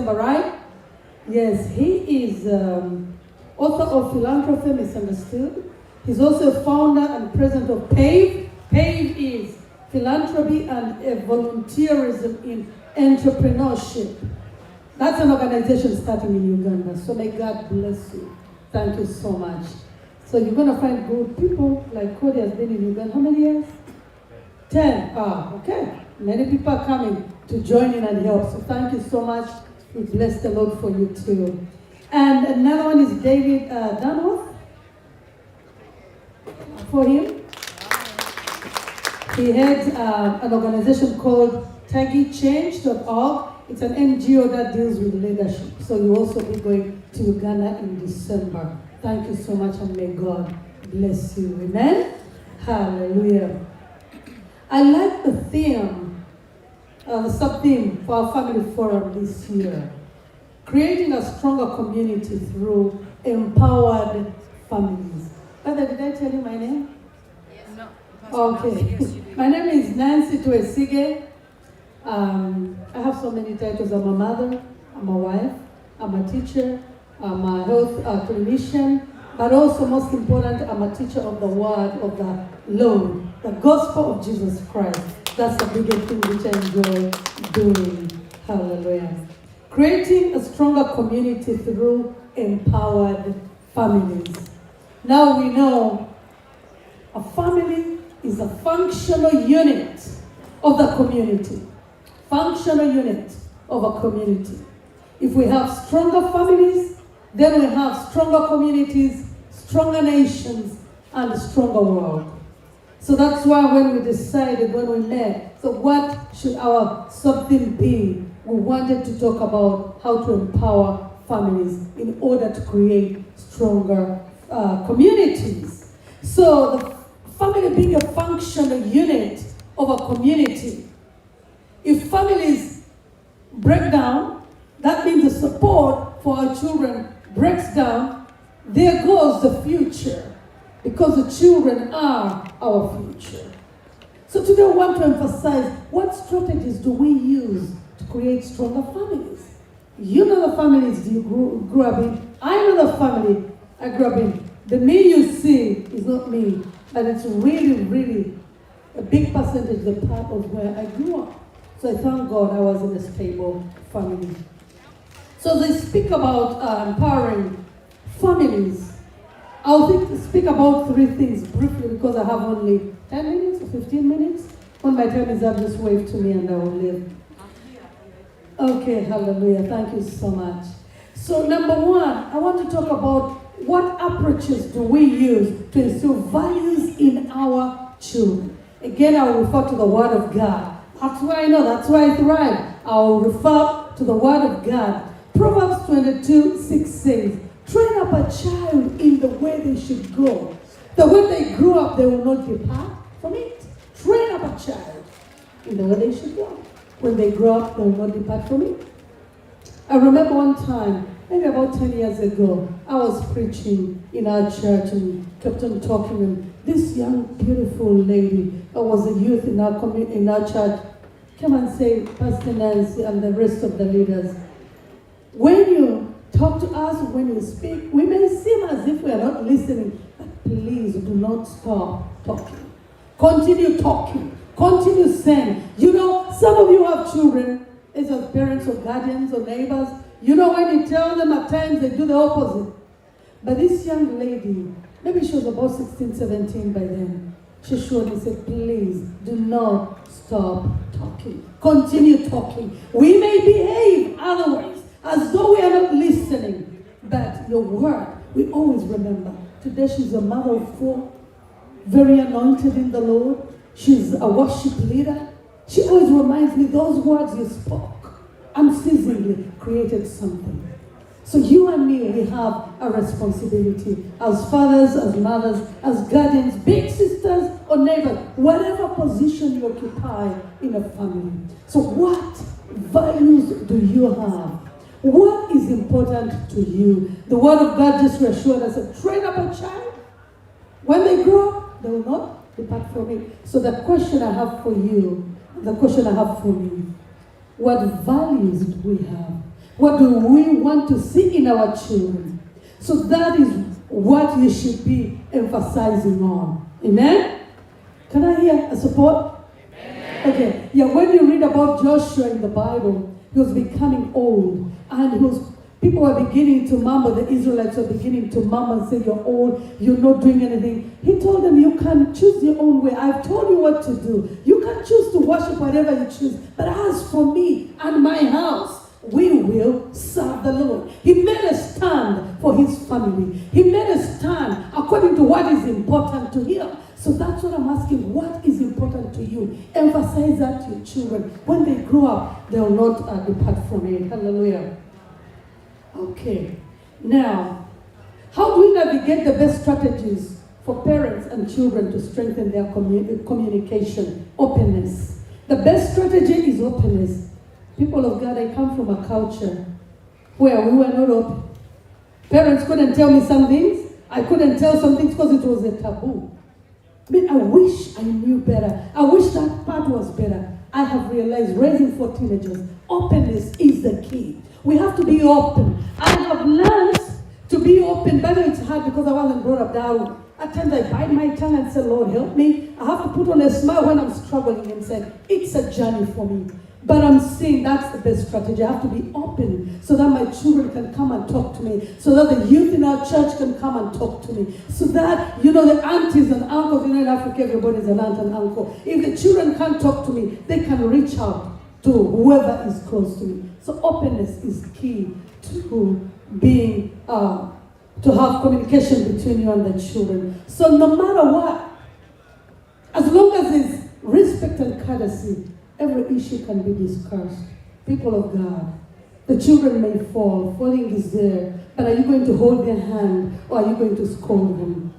December, right? Yes, he is author of Philanthropy Misunderstood. He's also a founder and president of PAVE. PAVE is Philanthropy and Volunteerism in Entrepreneurship. That's an organization starting in Uganda. So may God bless you. Thank you so much. So you're going to find good people, like Cody has been in Uganda. How many years? 10. Okay. Many people are coming to join in and help. So thank you so much. We bless the Lord for you too. And another one is David Dunworth. For him, he heads an organization called TagiChange.org. It's an NGO that deals with leadership. So you'll also be going to Uganda in December. Thank you so much, and may God bless you. Amen? Hallelujah. I like the theme, the sub-theme for our family forum this year. Creating a stronger community through empowered families. Brother, did I tell you my name? Yes. No. Okay. My name is Nancy Tuesige. I have so many titles. I'm a mother, I'm a wife, I'm a teacher, I'm a health clinician, but also most important, I'm a teacher of the word of the Lord, the gospel of Jesus Christ. That's the biggest thing which I enjoy doing. Hallelujah. Creating a stronger community through empowered families. Now we know a family is a functional unit of the community. Functional unit of a community. If we have stronger families, then we have stronger communities, stronger nations, and a stronger world. So that's why when we decided, when we met, so what should our something be? We wanted to talk about how to empower families in order to create stronger communities. So the family being a functional unit of a community. If families break down, that means the support for our children breaks down, there goes the future, because the children are our future. So today I want to emphasize, what strategies do we use to create stronger families? You know the families you grew up in. I know the family I grew up in. The me you see is not me, but it's really, really a big percentage the part of where I grew up. So I thank God I was in a stable family. So they speak about empowering families. I'll speak about 3 things briefly because I have only 10 minutes or 15 minutes. When my time is up, just wave to me and I will leave. Okay, hallelujah. Thank you so much. So number 1, I want to talk about what approaches do we use to instill values in our children. Again, I will refer to the Word of God. That's why I know, that's why I thrive. I will refer to the Word of God. Proverbs 22:6 says, train up a child in the way they should go, that when they grow up, they will not depart from it. Train up a child in the way they should go. When they grow up, they will not depart from it. I remember one time, maybe about 10 years ago, I was preaching in our church and kept on talking, and this young, beautiful lady that was a youth in our church came and said, Pastor Nancy and the rest of the leaders, when you talk to us, when you speak, we may seem as if we are not listening, but please do not stop talking. Continue talking. Continue saying. You know, some of you have children, as parents or guardians or neighbors. You know, when you tell them at times, they do the opposite. But this young lady, maybe she was about 16, 17 by then, she surely said, please do not stop talking. Continue talking. We may behave otherwise, as though we are not listening. But your word, we always remember. Today she's a mother of 4, very anointed in the Lord. She's a worship leader. She always reminds me, those words you spoke unceasingly created something. So you and me, we have a responsibility as fathers, as mothers, as guardians, big sisters or neighbors, whatever position you occupy in a family. So what values do you have? What is important to you? The Word of God just reassured us, train up a child. When they grow up, they will not depart from it. So the question I have for you, the question I have for me, what values do we have? What do we want to see in our children? So that is what you should be emphasizing on. Amen? Can I hear a support? Amen. Okay. Yeah, when you read about Joshua in the Bible, he was becoming old. And people were beginning to murmur, the Israelites were beginning to murmur and say, you're old, you're not doing anything. He told them, you can choose your own way. I've told you what to do. You can choose to worship whatever you choose. But as for me and my house, we will serve the Lord. He made a stand for his family. He made a stand according to what is important to him. So that's what I'm asking. What is important to you? Emphasize that to your children. When they grow up, they will not depart from it. Hallelujah. Okay. Now, how do we navigate the best strategies for parents and children to strengthen their communication? Openness. The best strategy is openness. People of God, I come from a culture where we were not open. Parents couldn't tell me some things. I couldn't tell some things because it was a taboo. I wish I knew better. I wish that part was better. I have realized raising 4 teenagers, openness is the key. We have to be open. I have learned to be open, but it's hard because I wasn't brought up that way. At times I bite my tongue and say, Lord, help me. I have to put on a smile when I'm struggling and say, it's a journey for me. But I'm saying that's the best strategy. I have to be open so that my children can come and talk to me, so that the youth in our church can come and talk to me, so that, the aunties and uncles, in Africa, everybody's an aunt and uncle. If the children can't talk to me, they can reach out to whoever is close to me. So openness is key to being, to have communication between you and the children. So no matter what, as long as there's respect and courtesy, every issue can be discussed. People of God, the children may fall. Falling is there. But are you going to hold their hand or are you going to scold them?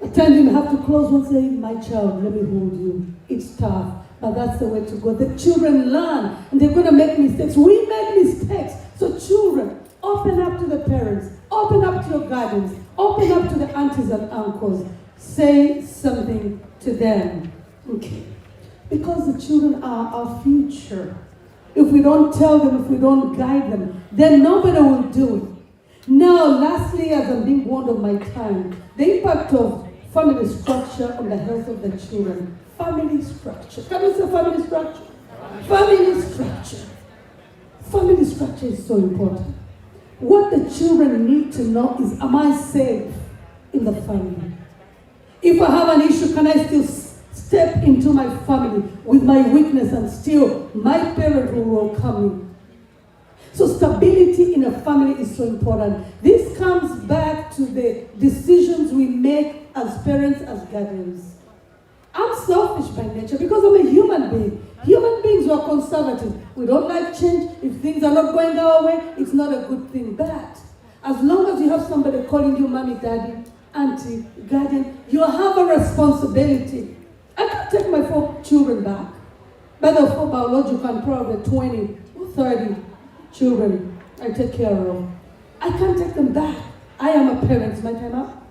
At times you have to close one and say, my child, let me hold you. It's tough, but that's the way to go. The children learn and they're going to make mistakes. We make mistakes. So children, open up to the parents. Open up to your guardians. Open up to the aunties and uncles. Say something to them. Okay. Because the children are our future. If we don't tell them, if we don't guide them, then nobody will do it. Now, lastly, as I'm being warned of my time, the impact of family structure on the health of the children. Family structure. Can you say family structure? Family structure. Family structure is so important. What the children need to know is, am I safe in the family? If I have an issue, can I still step into my family with my weakness and still my parent will welcome me? So stability in a family is so important. This comes back to the decisions we make as parents, as guardians. I'm selfish by nature because I'm a human being. Human beings are conservative. We don't like change. If things are not going our way, it's not a good thing. But as long as you have somebody calling you mommy, daddy, auntie, guardian, you have a responsibility. I can't take my 4 children back. By the 4 biological and probably 20 or 30 children I take care of. I can't take them back. I am a parent. Is my time up?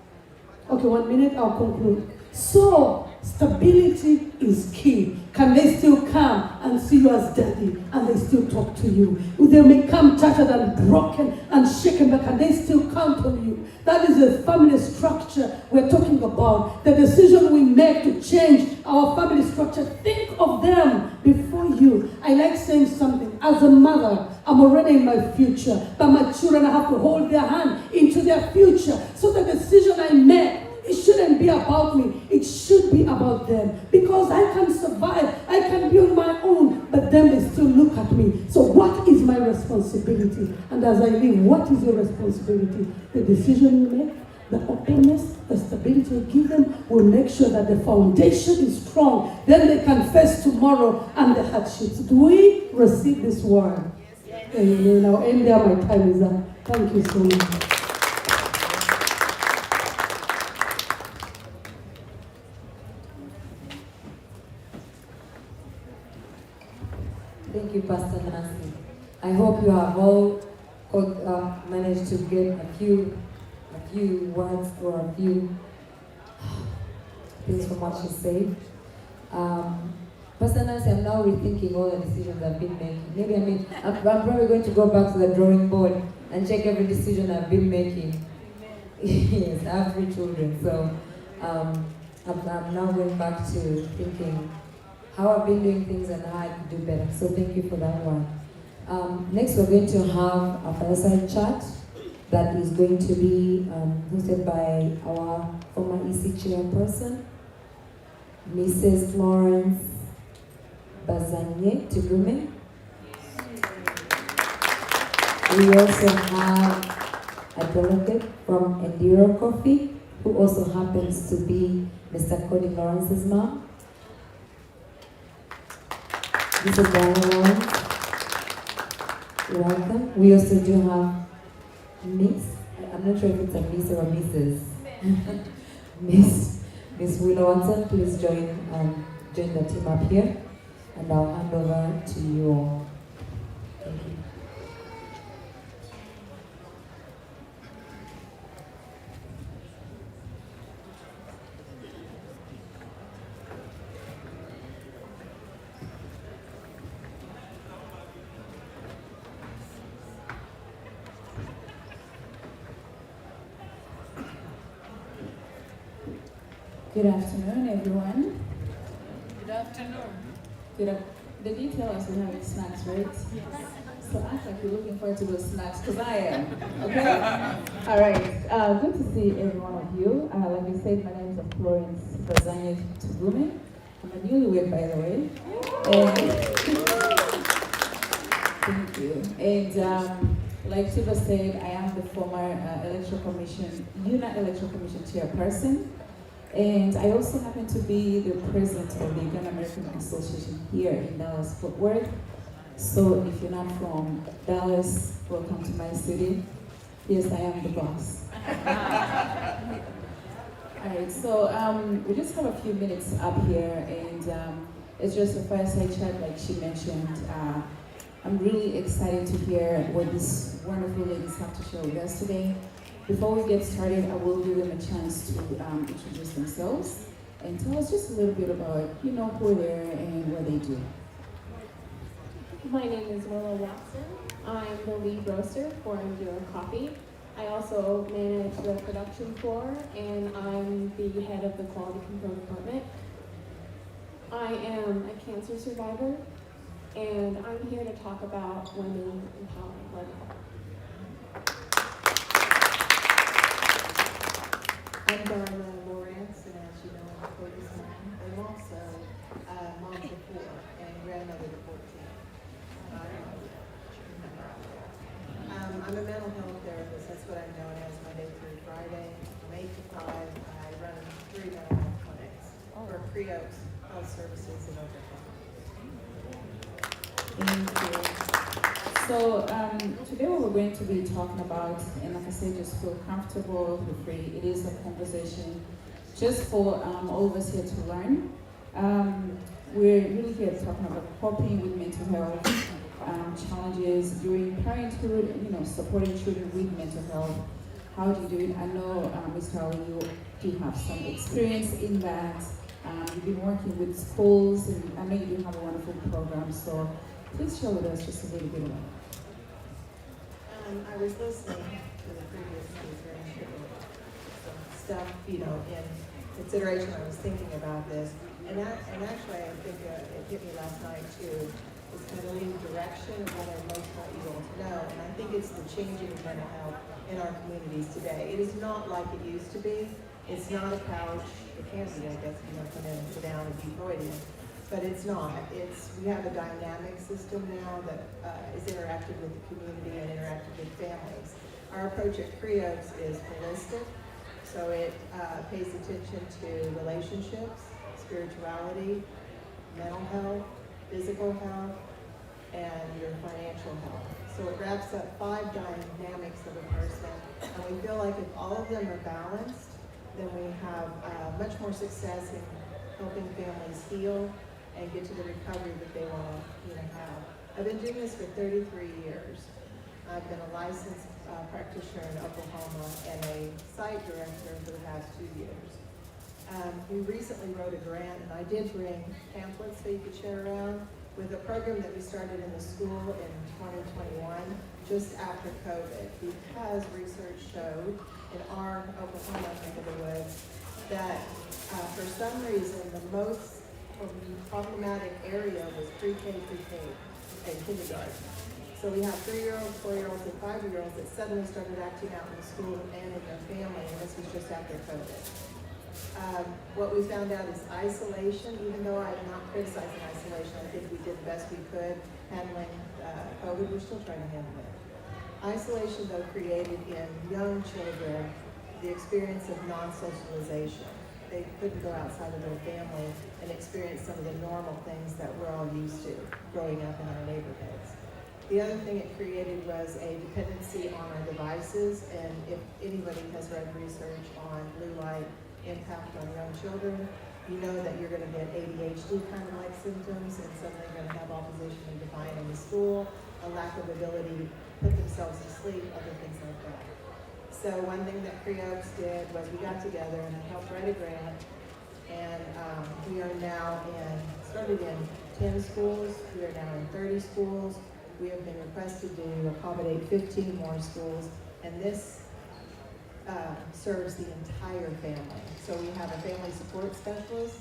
Okay, 1 minute, I'll conclude. So, stability is key. Can they still come and see you as daddy and they still talk to you? They may come tattered and broken and shaken, but can they still count on you? That is the family structure we're talking about. The decision we make to change our family structure, think of them before you. I like saying something. As a mother, I'm already in my future, but my children, I have to hold their hand into their future. So the decision I make, it shouldn't be about me. It should be about them. Because I can survive. I can be on my own. But then they still look at me. So what is my responsibility? And as I live, what is your responsibility? The decision you make, the openness, the stability you give them will make sure that the foundation is strong. Then they can face tomorrow and the hardships. Do we receive this word? Yes. Amen. I'll end there. My time is up. Thank you so much. Thank you, Pastor Nancy. I hope you have all managed to get a few words or a few things from what she said. Personally, I'm now rethinking all the decisions I've been making. Maybe I'm probably going to go back to the drawing board and check every decision I've been making. Yes, I have 3 children, so I'm now going back to thinking how I've been doing things and how I could do better. So thank you for that one. Next, we're going to have a fireside chat that is going to be hosted by our former EC chairperson, Mrs. Florence Bazanye Tugume. We also have a delegate from Enduro Coffee, who also happens to be Mr. Cody Lawrence's mom. This is Diana Lawrence. You're welcome. We also do have Miss, I'm not sure if it's a Miss or a Mrs. Miss Willow Watson, please join the team up here, and I'll hand over to you all. Thank you. Good afternoon, everyone. Good afternoon. The detail is we're having snacks, right? So act like you're looking forward to those snacks, because I am. Okay? All right. Good to see every one of you. Like I said, my name is Florence Bazanye Tugume. I'm a newlywed, by the way. Thank you. And like Tuba said, I am the former Unaa Electoral Commission chairperson. And I also happen to be the president of the Ghana American Association here in Dallas, Fort Worth. So if you're not from Dallas, welcome to my city. Yes, I am the boss. All right, so we just have a few minutes up here, and it's just a fireside chat, like she mentioned. I'm really excited to hear what these wonderful ladies have to share with us today. Before we get started, I will give them a chance to introduce themselves and tell us just a little bit about, who they are and what they do. My name is Willow Watson. I'm the lead roaster for Enduro Coffee. I also manage the production floor, and I'm the head of the quality control department. I am a cancer survivor, and I'm here to talk about women empowering women. I'm Darla Lawrence, and as you know, I'm Cody's mom. I'm also mom to 4 and grandmother to 14. I'm a mental health therapist. That's what I'm known as Monday through Friday. From 8 to 5, I run 3 mental health clinics for Creox Health Services in Oklahoma. Thank you. So today what we're going to be talking about, and like I said, just feel comfortable, feel free. It is a conversation just for all of us here to learn. We're really here talking about coping with mental health challenges during parenthood, supporting children with mental health. How do you do it? I know, Mr. Ali, you do have some experience in that. You've been working with schools, and I know you do have a wonderful program. So please share with us just a little bit about it. I was listening to the previous speaker and some stuff, in consideration. I was thinking about this, and actually I think it hit me last night too. It's kind of leading direction of what I most want you all to know, and I think it's the changing of mental health in our communities today. It is not like it used to be. It's not a couch. It can be, I guess, come in and sit down and be Freudian. But it's not. We have a dynamic system now that is interactive with the community and interactive with families. Our approach at Creox is holistic, so it pays attention to relationships, spirituality, mental health, physical health, and your financial health. So it wraps up 5 dynamics of a person, and we feel like if all of them are balanced, then we have much more success in helping families heal and get to the recovery that they want to have. I've been doing this for 33 years. I've been a licensed practitioner in Oklahoma and a site director for the past 2 years. We recently wrote a grant, and I did bring pamphlets that you could share around with a program that we started in the school in 2021, just after COVID, because research showed in our Oklahoma neck of the woods that for some reason the most problematic area was pre-K, pre-K, and kindergarten. So we have 3-year-olds, 4-year-olds, and 5-year-olds that suddenly started acting out in the school and in their family, and this was just after COVID. What we found out is isolation. Even though I'm not criticizing isolation, I think we did the best we could handling COVID. We're still trying to handle it. Isolation, though, created in young children the experience of non-socialization. They couldn't go outside of their family and experience some of the normal things that we're all used to growing up in our neighborhoods. The other thing it created was a dependency on our devices, and if anybody has read research on blue light impact on young children, you know that you're going to get ADHD kind of like symptoms, and suddenly you're going to have opposition and defiant in the school, a lack of ability to put themselves to sleep, other things like that. So one thing that Creoaks did was we got together and I helped write a grant, and we are now started in 10 schools, we are now in 30 schools. We have been requested to accommodate 15 more schools, and this serves the entire family. So we have a family support specialist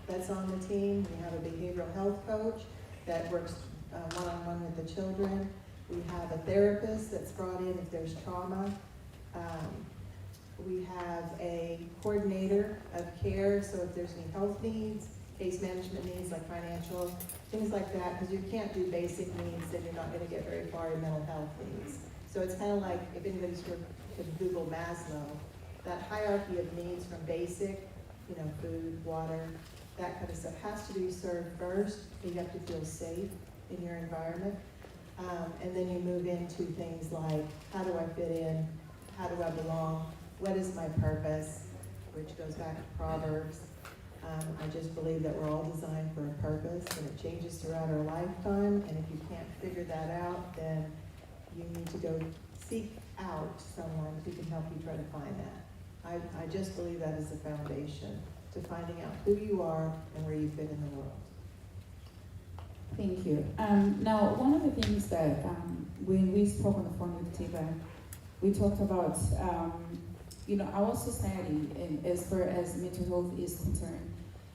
that's on the team. We have a behavioral health coach that works one-on-one with the children. We have a therapist that's brought in if there's trauma. We have a coordinator of care, so if there's any health needs, case management needs like financial, things like that, because you can't do basic needs, then you're not going to get very far in mental health needs. So it's kind of like, if anybody's heard of Google Maslow, that hierarchy of needs from basic, food, water, that kind of stuff has to be served first. You have to feel safe in your environment. And then you move into things like, how do I fit in? How do I belong? What is my purpose? Which goes back to Proverbs. I just believe that we're all designed for a purpose, and it changes throughout our lifetime. And if you can't figure that out, then you need to go seek out someone who can help you try to find that. I just believe that is the foundation to finding out who you are and where you fit in the world. Thank you. Now, one of the things that when we spoke on the phone with Tiva, we talked about, our society, and as far as mental health is concerned,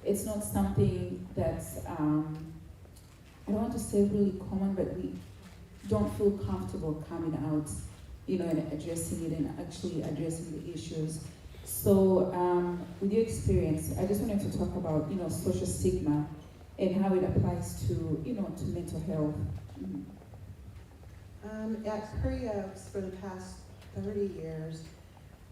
it's not something that's, I don't want to say really common, but we don't feel comfortable coming out, and addressing it and actually addressing the issues. So with your experience, I just wanted to talk about, social stigma and how it applies to, to mental health. At Creoaks, for the past 30 years,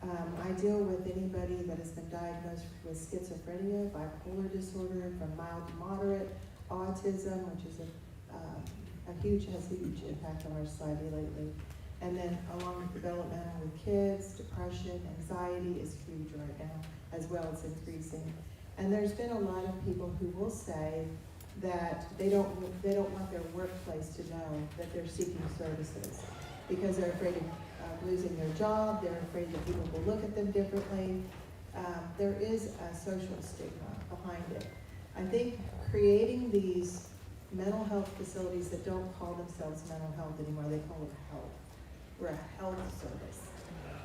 I deal with anybody that has been diagnosed with schizophrenia, bipolar disorder, from mild to moderate, autism, which is has a huge impact on our society lately. And then along with developmental with kids, depression, anxiety is huge right now as well. It's increasing. And there's been a lot of people who will say that they don't want their workplace to know that they're seeking services because they're afraid of losing their job. They're afraid that people will look at them differently. There is a social stigma behind it. I think creating these mental health facilities that don't call themselves mental health anymore, they call it health. We're a health service.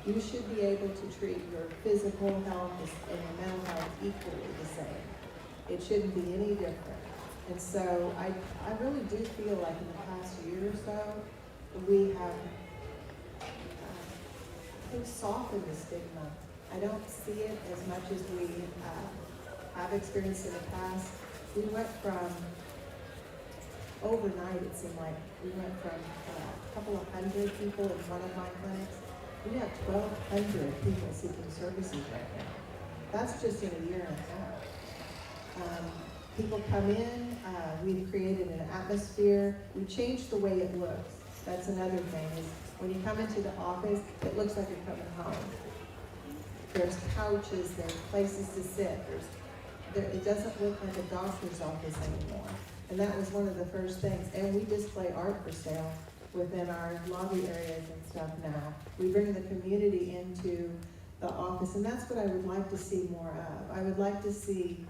You should be able to treat your physical health and your mental health equally the same. It shouldn't be any different. And so I really do feel like in the past year or so, we have softened the stigma. I don't see it as much as we have experienced in the past. We went from, overnight it seemed like, we went from a couple of hundred people in one of my clinics. We have 1,200 people seeking services right now. That's just in a year and a half. People come in, we've created an atmosphere, we changed the way it looks. That's another thing, is when you come into the office, it looks like you're coming home. There's couches, there's places to sit, it doesn't look like a doctor's office anymore. And that was one of the first things. And we display art for sale within our lobby areas and stuff now. We bring the community into the office, and that's what I would like to see more of. I would like to see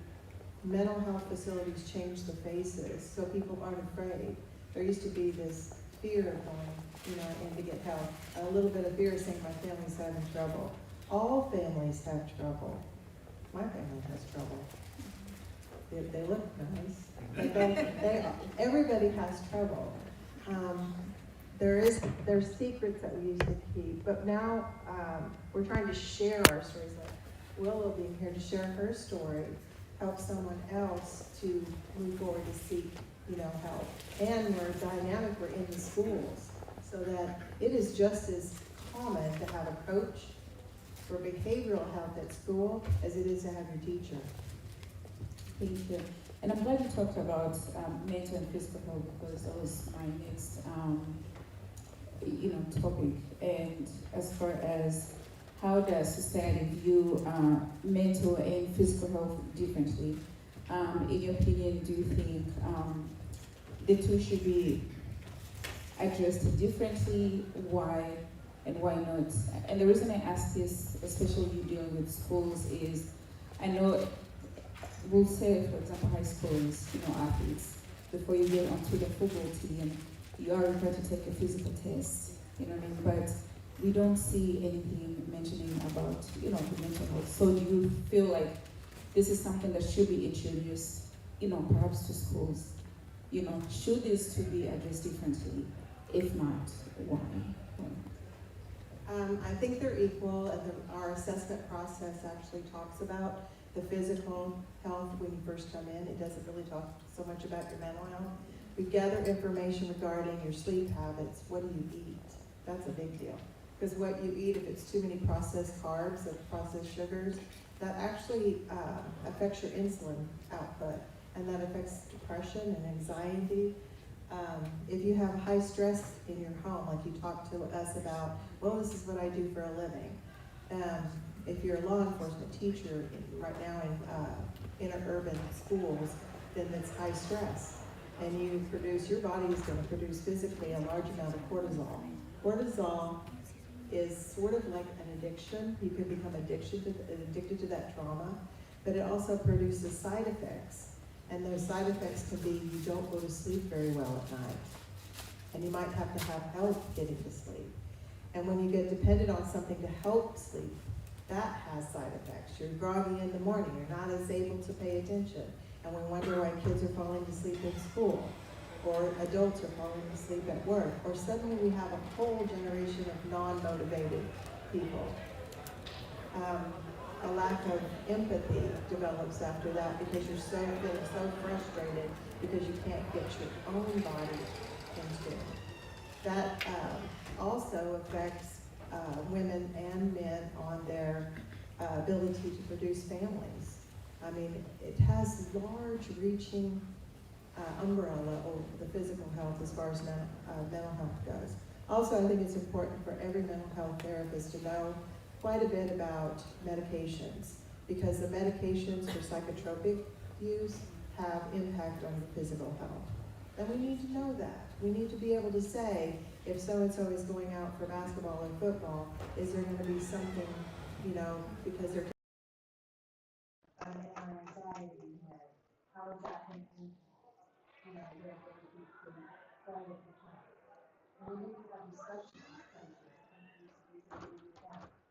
mental health facilities change the faces so people aren't afraid. There used to be this fear of going, in to get help. A little bit of fear saying my family's having trouble. All families have trouble. My family has trouble. They look nice. Everybody has trouble. There's secrets that we used to keep, but now we're trying to share our stories. Like Willow being here to share her story, help someone else to move forward to seek, help. And we're dynamic. We're in the schools, so that it is just as common to have a coach for behavioral health at school as it is to have your teacher. Thank you. And I'm glad you talked about mental and physical health, because that was my next topic. And as far as how does society view mental and physical health differently? In your opinion, do you think the two should be addressed differently? Why and why not? And the reason I ask this, especially you dealing with schools, is I know we'll say, for example, high schools, athletes, before you get onto the football team, you are required to take a physical test, but we don't see anything mentioning about, the mental health. So do you feel like this is something that should be introduced, perhaps to schools? Should this to be addressed differently? If not, why? I think they're equal, and our assessment process actually talks about the physical health when you first come in. It doesn't really talk so much about your mental health. We gather information regarding your sleep habits. What do you eat? That's a big deal. Because what you eat, if it's too many processed carbs or processed sugars, that actually affects your insulin output, and that affects depression and anxiety. If you have high stress in your home, like you talked to us about, well, this is what I do for a living. If you're a law enforcement teacher right now in interurban schools, then it's high stress. And your body is going to produce physically a large amount of cortisol. Cortisol is sort of like an addiction. You can become addicted to that trauma, but it also produces side effects. And those side effects can be you don't go to sleep very well at night. And you might have to have help getting to sleep. And when you get dependent on something to help sleep, that has side effects. You're groggy in the morning. You're not as able to pay attention. And we wonder why kids are falling asleep in school, or adults are falling asleep at work, or suddenly we have a whole generation of non-motivated people. A lack of empathy develops after that because you're feeling so frustrated because you can't get your own body in tune. That also affects women and men on their ability to produce families. I mean, it has large reaching umbrella over the physical health as far as mental health goes. Also, I think it's important for every mental health therapist to know quite a bit about medications, because the medications for psychotropic use have impact on the physical health. And we need to know that. We need to be able to say, if so-and-so is going out for basketball or football, is there going to be something, because they're anxiety, how is that going to, their ability to play at the time? And we need to have discussions with countries.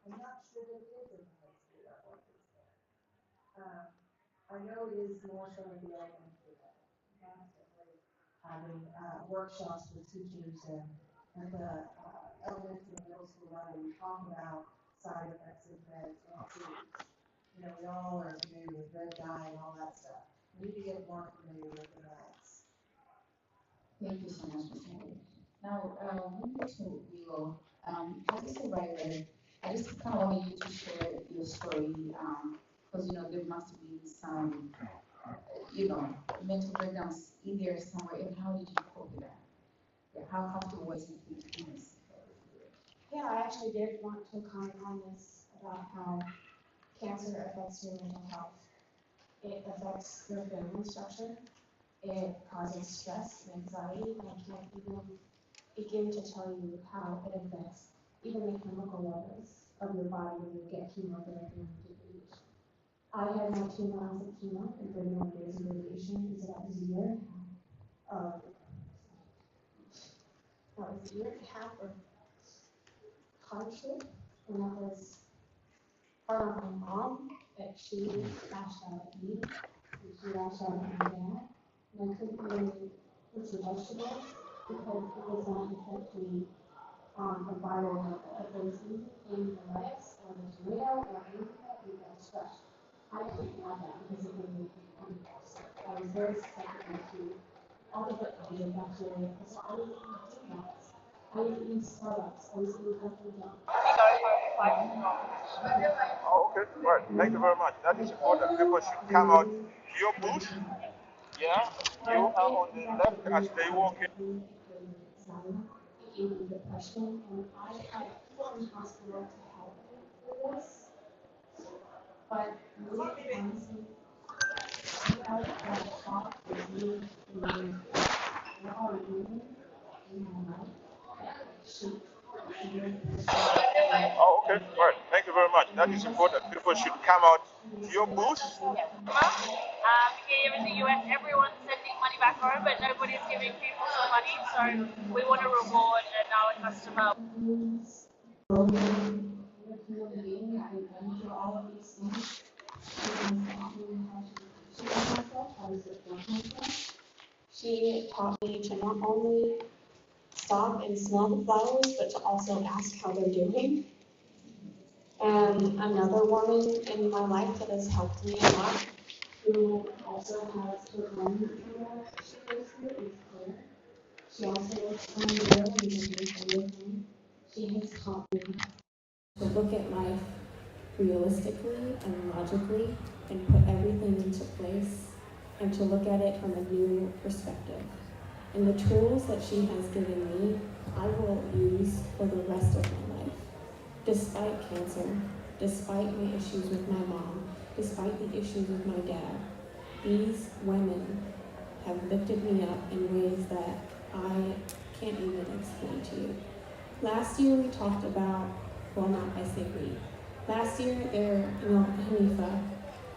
I'm not sure that it is in high school level. I know it is more so in the elementary level. Constantly having workshops with teachers and the elementary and middle school level, we talk about side effects of meds and foods. We all are familiar with red dye and all that stuff. We need to get more familiar with the meds. Thank you so much, Ms. Mary. Now, moving to you, as a survivor, I just kind of want you to share your story, because there must be some, mental breakdowns in there somewhere, and how did you cope with that? Yeah, how comfortable was it with this? Yeah, I actually did want to comment on this about how cancer affects your mental health. It affects your family structure. It causes stress and anxiety, and I can't even begin to tell you how it affects even the chemical levels of your body when you get chemotherapy. I had my 2 rounds of chemo and 31 days of radiation. It's about a year of, that was a year and a half of hardship, and that was part of my mom, that she lashed out at me, and she lashed out at my dad, and I couldn't really eat the vegetables because it was not affecting a viral level. If there was anything in the lettuce or the tomato or anything that we got stressed, I couldn't have that because it would make me unhealthy. I was very susceptible to all the bacteria, so I was eating donuts. I was eating Starbucks. I was eating healthy junk. Oh, okay. Right. Thank you very much. That is important. People should come out to your booth. Yeah. You are on the left as they walk in. In depression, and I had people in the hospital to help me with this, but really honestly, I got shocked with me and now I'm moving in my life. Oh, okay. Right. Thank you very much. That is important. People should come out to your booth. Here in the US, everyone's sending money back home, but nobody's giving people some money. So we want to reward our customer. She taught me to not only stop and smell the flowers, but to also ask how they're doing. And another woman in my life that has helped me a lot, who also has her own she goes through, is Claire. She also works on the road and is with me. She has taught me To look at life realistically and logically and put everything into place and to look at it from a new perspective. And the tools that she has given me, I will use for the rest of my life. Despite cancer, despite my issues with my mom, despite the issues with my dad, these women have lifted me up in ways that I can't even explain to you. Last year we talked about, well, not I say we. Last year Hanifa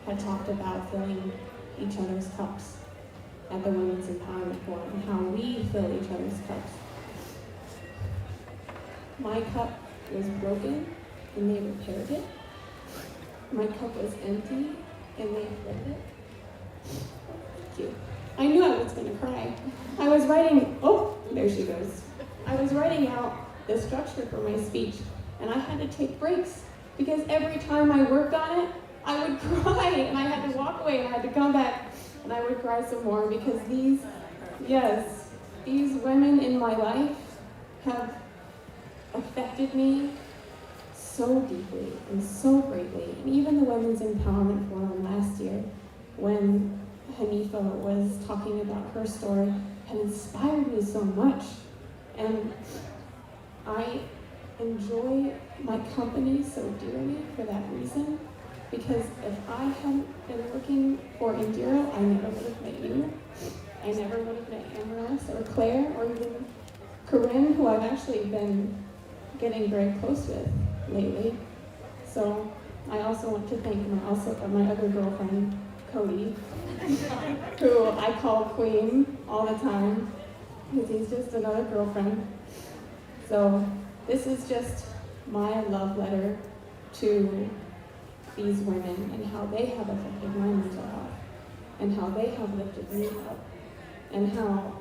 had talked about filling each other's cups at the Women's Empowerment Forum and how we fill each other's cups. My cup was broken and they repaired it. My cup was empty and they filled it. Thank you. I knew I was gonna cry. I was writing, oh, there she goes. I was writing out the structure for my speech and I had to take breaks because every time I worked on it, I would cry and I had to walk away and I had to come back and I would cry some more because these women in my life have affected me so deeply and so greatly. And even the Women's Empowerment Forum last year, when Hanifa was talking about her story, had inspired me so much. And I enjoy my company so dearly for that reason, because if I hadn't been looking for Indira, I never would have met you. I never would have met Amaris or Claire or even Corinne, who I've actually been getting very close with lately. So I also want to thank my other girlfriend, Cody, who I call Queen all the time, because he's just another girlfriend. So this is just my love letter to these women and how they have affected my mental health and how they have lifted me up and how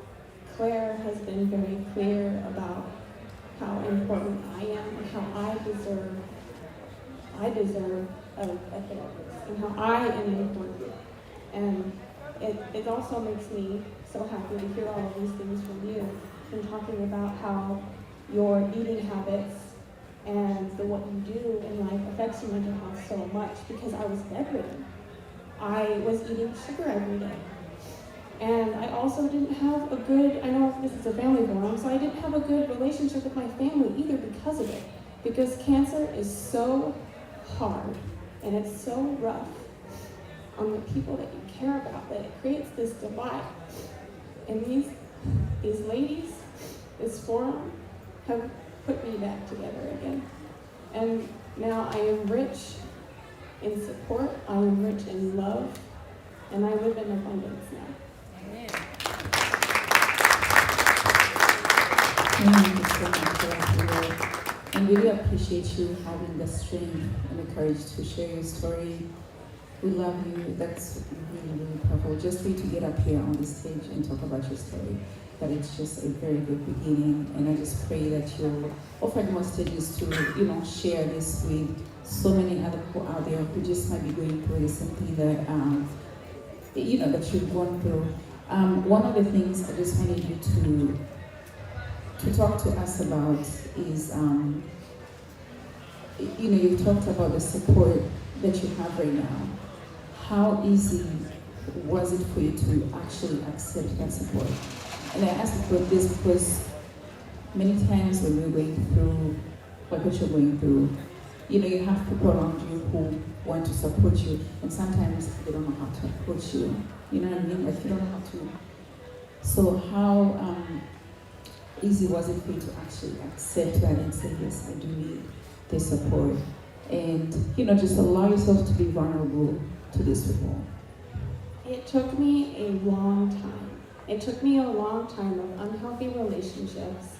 Claire has been very clear about how important I am and how I deserve a therapist and how I am important. And it also makes me so happy to hear all of these things from you and talking about how your eating habits and what you do in life affects your mental health so much, because I was bedridden. I was eating sugar every day. And I also didn't have a good, I know this is a family forum, so I didn't have a good relationship with my family either because of it. Because cancer is so hard and it's so rough on the people that you care about that it creates this divide. And these ladies, this forum, have put me back together again. And now I am rich in support, I am rich in love, and I live in abundance now. Thank you so much for that, Lord. And really appreciate you having the strength and the courage to share your story. We love you. That's really, really powerful. Just for you to get up here on the stage and talk about your story. But it's just a very good beginning. And I just pray that you'll offer more stages to, share this with so many other people out there who just might be going through the same thing that, that you've gone through. One of the things I just wanted you to talk to us about is, you've talked about the support that you have right now. How easy was it for you to actually accept that support? And I ask you for this because many times when we're going through what you're going through, you have people around you who want to support you, and sometimes they don't know how to approach you. You know what I mean? Like, you don't know how to. So how easy was it for you to actually accept that and say, yes, I do need this support? And, just allow yourself to be vulnerable to these people. It took me a long time. It took me a long time of unhealthy relationships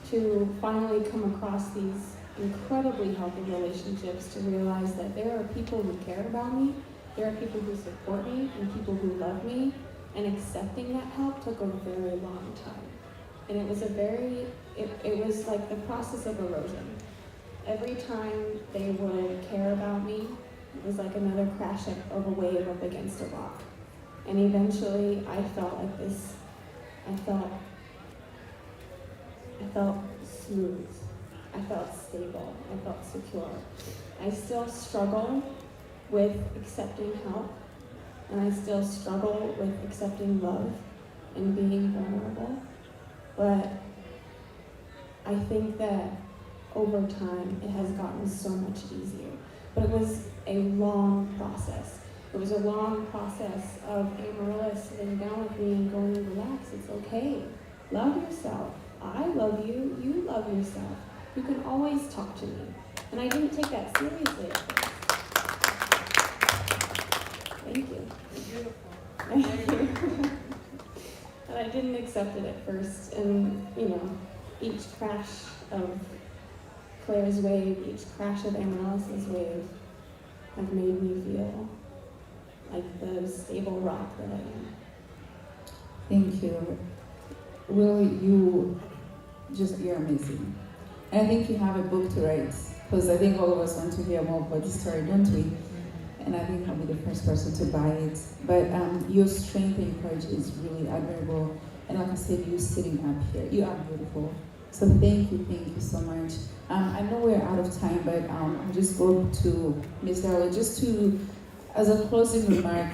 to finally come across these incredibly healthy relationships, to realize that there are people who care about me, there are people who support me, and people who love me, and accepting that help took a very long time. And it was it was like the process of erosion. Every time they would care about me, it was like another crash of a wave up against a rock. And eventually I felt like this, I felt smooth, I felt stable, I felt secure. I still struggle with accepting help, and I still struggle with accepting love and being vulnerable. But I think that over time it has gotten so much easier. But it was a long process. It was a long process of Amarillo sitting down with me and going, relax, it's okay. Love yourself. I love you, you love yourself. You can always talk to me. And I didn't take that seriously at first. Thank you. Thank you. And I didn't accept it at first. And, each crash of Claire's wave, each crash of Amaryllis's wave have made me feel like the stable rock that I am. Thank you. Will, you're amazing. And I think you have a book to write, because I think all of us want to hear more about this story, don't we? And I think I'll be the first person to buy it. But your strength and courage is really admirable. And like I said, you sitting up here, you are beautiful. So thank you so much. I know we're out of time, but I'll just go to Ms. Darla just to, as a closing remark,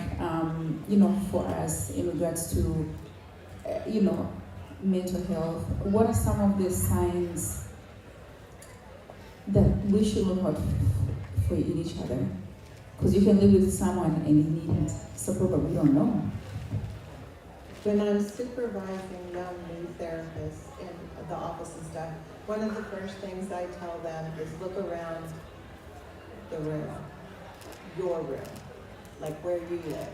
for us in regards to, mental health. What are some of the signs that we should look out for in each other? Because you can live with someone and you need support, but we don't know. When I'm supervising young new therapists in the office and stuff, one of the first things I tell them is look around the room, your room, like where you live.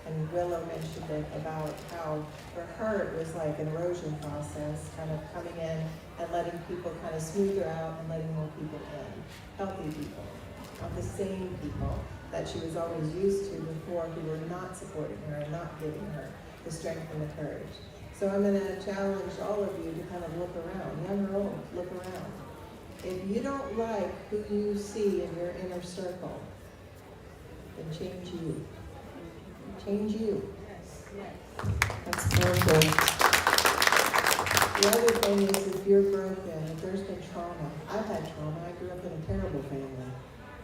And Willow mentioned it about how for her it was like an erosion process, kind of coming in and letting people kind of smooth her out and letting more people in, healthy people, not the same people that she was always used to before, who were not supporting her and not giving her the strength and the courage. So I'm going to challenge all of you to kind of look around, young or old, look around. If you don't like who you see in your inner circle, then change you. Change you. That's powerful. The other thing is, if you're broken, if there's been trauma, I've had trauma. I grew up in a terrible family,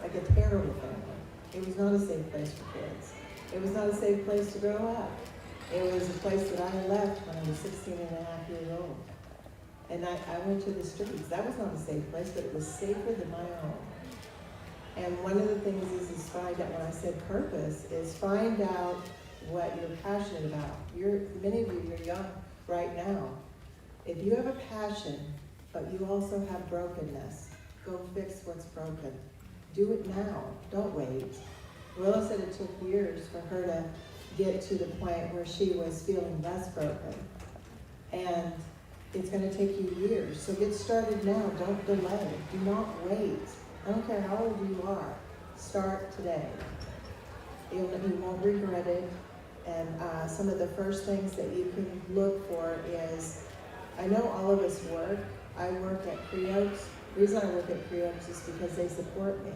like a terrible family. It was not a safe place for kids. It was not a safe place to grow up. It was a place that I left when I was 16 and a half years old. And I went to the streets. That was not a safe place, but it was safer than my own. And one of the things is find out, when I said purpose, is find out what you're passionate about. Many of you are young right now. If you have a passion, but you also have brokenness, Go fix what's broken. Do it now. Don't wait. Willa said it took years for her to get to the point where she was feeling less broken. And it's going to take you years. So get started now. Don't delay. Do not wait. I don't care how old you are. Start today. You won't regret it. And some of the first things that you can look for is, I know all of us work. I work at Creoaks. The reason I work at Creoaks is because they support me.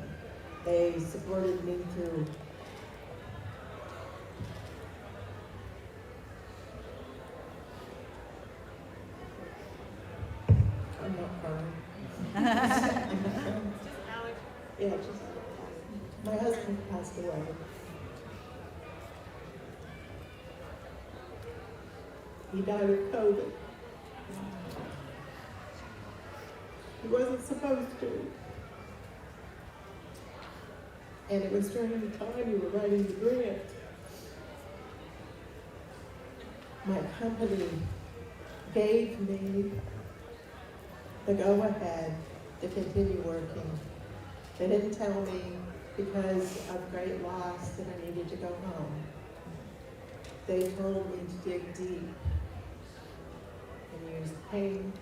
They supported me through I'm not crying. Yeah, just my husband passed away. He died of COVID. He wasn't supposed to. And it was during the time we were writing the grant. My company gave me the go-ahead to continue working. They didn't tell me because of great loss that I needed to go home. They told me to dig deep and use pain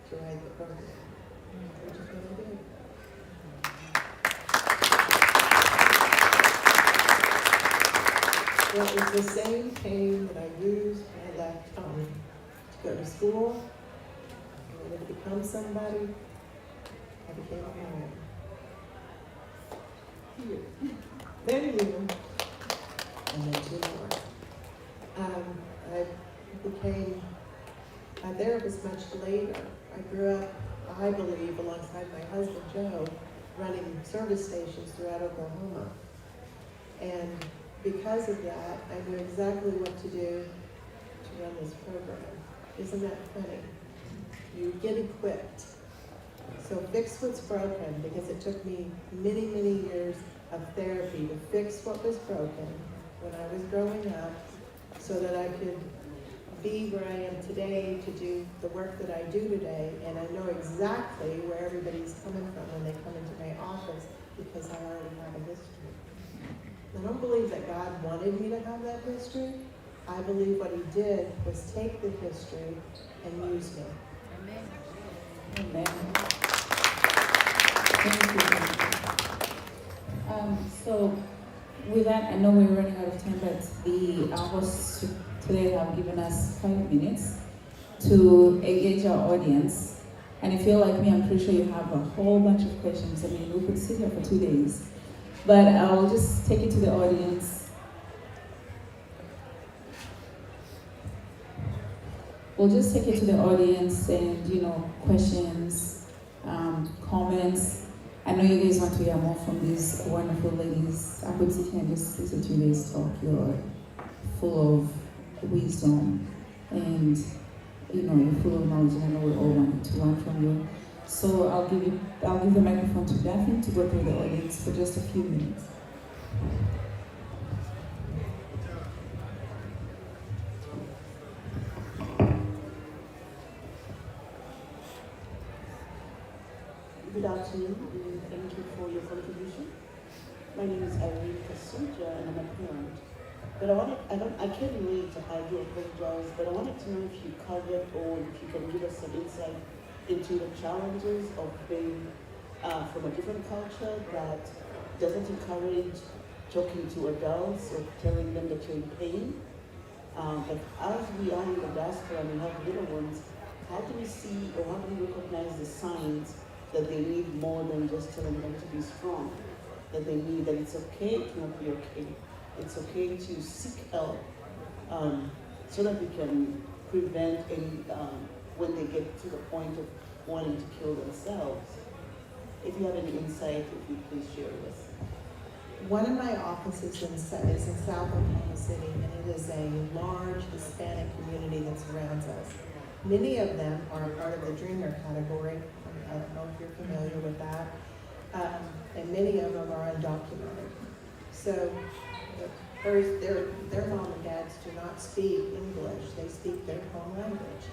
to write the program, which is what I did. Well, it's the same pain that I used when I left home to go to school. I wanted to become somebody. I became a parent. Here. Then you. And then two more. I became a therapist much later. I grew up, I believe, alongside my husband Joe, running service stations throughout Oklahoma. And because of that, I knew exactly what to do to run this program. Isn't that funny? You get equipped. So fix what's broken, because it took me many, many years of therapy to fix what was broken when I was growing up, so that I could be where I am today to do the work that I do today. And I know exactly where everybody's coming from when they come into my office, because I already have a history. I don't believe that God wanted me to have that history. I believe what he did was take the history and use me. Amen. Amen. Thank you. So with that, I know we're running out of time, but the hosts today have given us 5 minutes to engage our audience. And if you're like me, I'm pretty sure you have a whole bunch of questions. I mean, we could sit here for 2 days. But I'll just take it to the audience. We'll just take it to the audience and, questions, comments. I know you guys want to hear more from these wonderful ladies. I could sit here and just listen to you guys talk. You're full of wisdom and, you're full of knowledge, and I know we all want to learn from you. So I'll give the microphone to Daphne to go through the audience for just a few minutes. Good afternoon, and thank you for your contribution. My name is Irene Kasuja, and I'm a parent. But I can't relate to how you apologize, but I wanted to know if you covered or if you can give us some insight into the challenges of being from a different culture that doesn't encourage talking to adults or telling them that you're in pain. But as we are in the diaspora and we have little ones, how do we see or how do we recognize the signs that they need more than just telling them to be strong? That they need, that it's okay to not be okay. It's okay to seek help so that we can prevent any, when they get to the point of wanting to kill themselves. If you have any insight, if you please share with us. One of my offices is in South Oklahoma City, and it is a large Hispanic community that surrounds us. Many of them are part of the dreamer category. I don't know if you're familiar with that. And many of them are undocumented. So first, their mom and dads do not speak English. They speak their home language.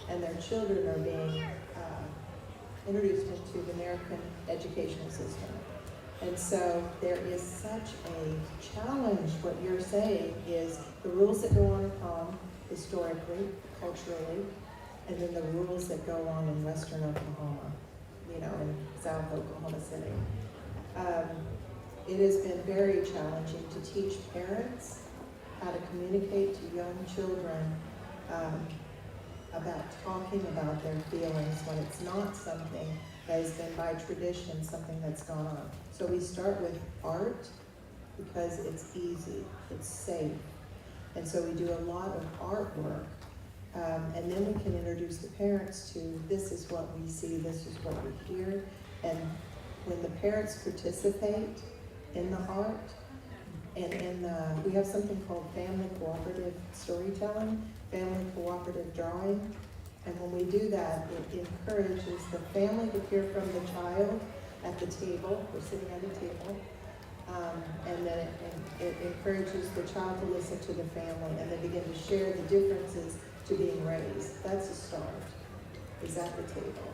And their children are being introduced into the American educational system. And so there is such a challenge. What you're saying is the rules that go on at home, historically, culturally, and then the rules that go on in Western Oklahoma, you know, in South Oklahoma City. It has been very challenging to teach parents how to communicate to young children about talking about their feelings when it's not something that has been by tradition, something that's gone on. So we start with art because it's easy, it's safe. And so we do a lot of artwork. And then we can introduce the parents to, this is what we see, this is what we hear. And when the parents participate in the art, and we have something called family cooperative storytelling, family cooperative drawing. And when we do that, it encourages the family to hear from the child at the table. We're sitting at a table. And then it encourages the child to listen to the family, and they begin to share the differences to being raised. That's a start. Is at the table.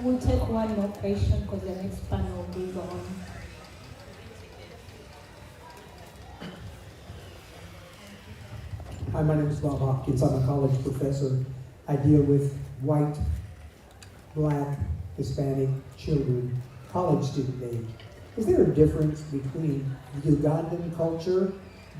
We'll take one more question because the next panel will go on. Hi, my name is Bob Hopkins. I'm a college professor. I deal with white, black, Hispanic children, college student age. Is there a difference between Ugandan culture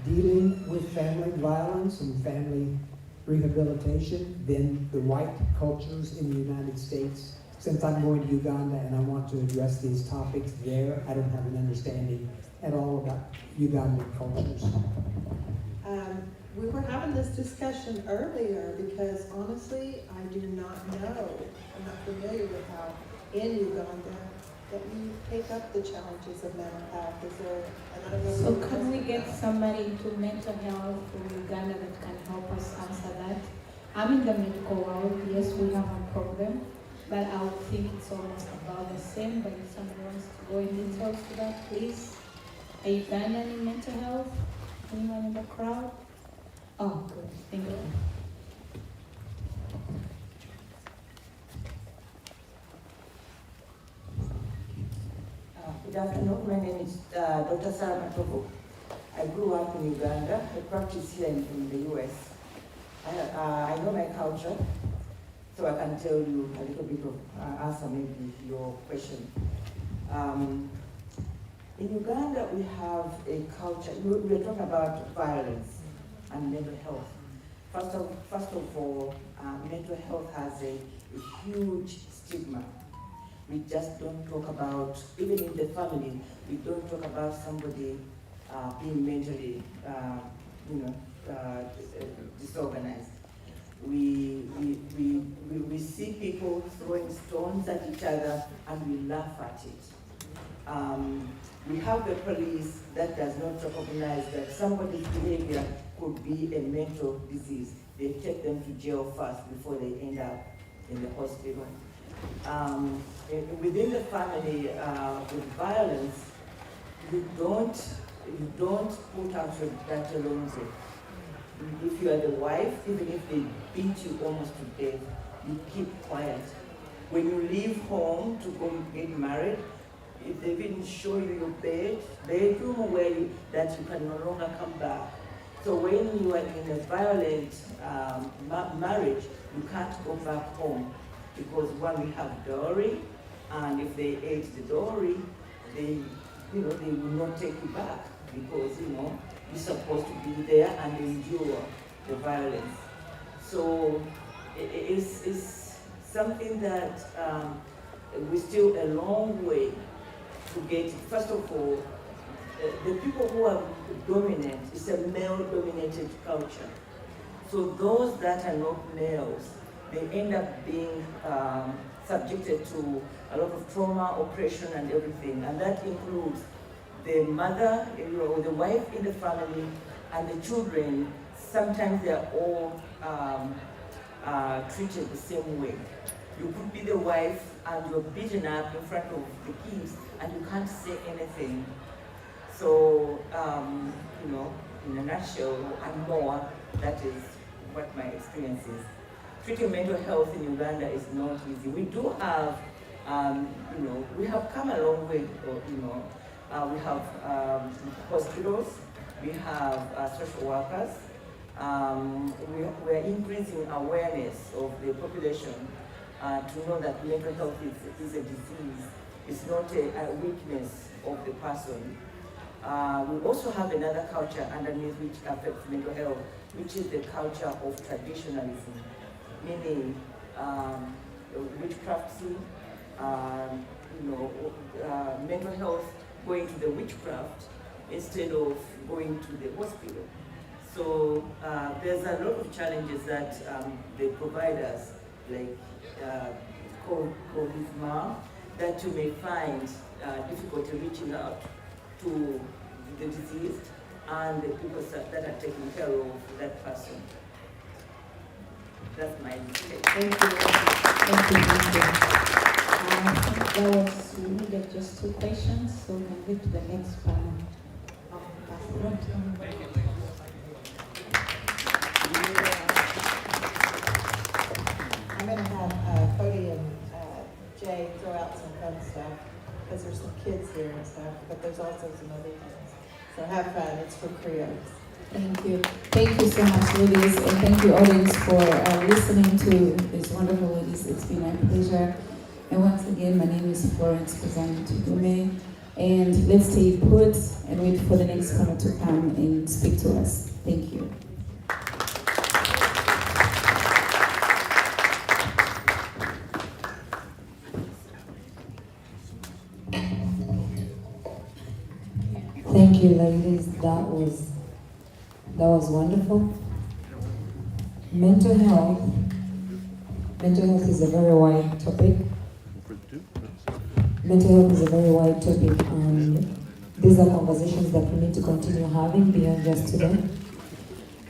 dealing with family violence and family rehabilitation than the white cultures in the United States? Since I'm going to Uganda and I want to address these topics there, I don't have an understanding at all about Ugandan cultures. We were having this discussion earlier because honestly, I do not know. I'm not familiar with how in Uganda that we take up the challenges of mental health. Is there, and I don't know. So can we get somebody into mental health from Uganda that can help us answer that? I'm in the medical world. Yes, we have a problem, but I would think it's almost about the same. But if someone wants to go in details to that, please. Are Ugandan in mental health? Anyone in the crowd? Oh, good. Thank you. Good afternoon. My name is Dr. Sarah Matovu. I grew up in Uganda. I practice here in the US. I know my culture, so I can tell you a little bit of answer maybe your question. In Uganda, we have a culture. We're talking about violence and mental health. First of all, mental health has a huge stigma. We just don't talk about, even in the family, we don't talk about somebody being mentally, disorganized. We see people throwing stones at each other and we laugh at it. We have the police that does not recognize that somebody's behavior could be a mental disease. They take them to jail first before they end up in the hospital. Within the family, with violence, you don't put out your dirty laundry. If you are the wife, even if they beat you almost to death, you keep quiet. When you leave home to go get married, if they even show you your bedroom where that you can no longer come back. So when you are in a violent marriage, you can't go back home because one, we have dowry, and if they ate the dowry, they will not take you back because you're supposed to be there and endure the violence. So it's something that we're still a long way to get. First of all, the people who are dominant, it's a male-dominated culture. So those that are not males, they end up being subjected to a lot of trauma, oppression, and everything. And that includes the mother, or the wife in the family, and the children. Sometimes they are all treated the same way. You could be the wife and you're beaten up in front of the kids and you can't say anything. So, in a nutshell and more, that is what my experience is. treating mental health in Uganda is not easy. We do have, we have come a long way. We have hospitals, we have social workers. We are increasing awareness of the population to know that mental health is a disease. It's not a weakness of the person. We also have another culture underneath which affects mental health, which is the culture of traditionalism, meaning witchcrafty, mental health going to the witchcraft instead of going to the hospital. So there's a lot of challenges that the providers, like Covisma, that you may find difficulty reaching out to the deceased and the people that are taking care of that person. That's my mistake. Thank you. Thank you. Thank you. I think that was, we needed just 2 questions, so we can go to the next panel. I'm going to have Cody and Jay throw out some fun stuff, because there's some kids here and stuff, but there's also some other things. So have fun, it's for Creos. Thank you. Thank you so much, ladies, and thank you, audience, for listening to these wonderful ladies. It's been a pleasure. And once again, my name is Florence Kazani Tugume, and let's stay put and wait for the next panel to come and speak to us. Thank you. Thank you, ladies. That was wonderful. Mental health is a very wide topic. Mental health is a very wide topic, and these are conversations that we need to continue having beyond just today.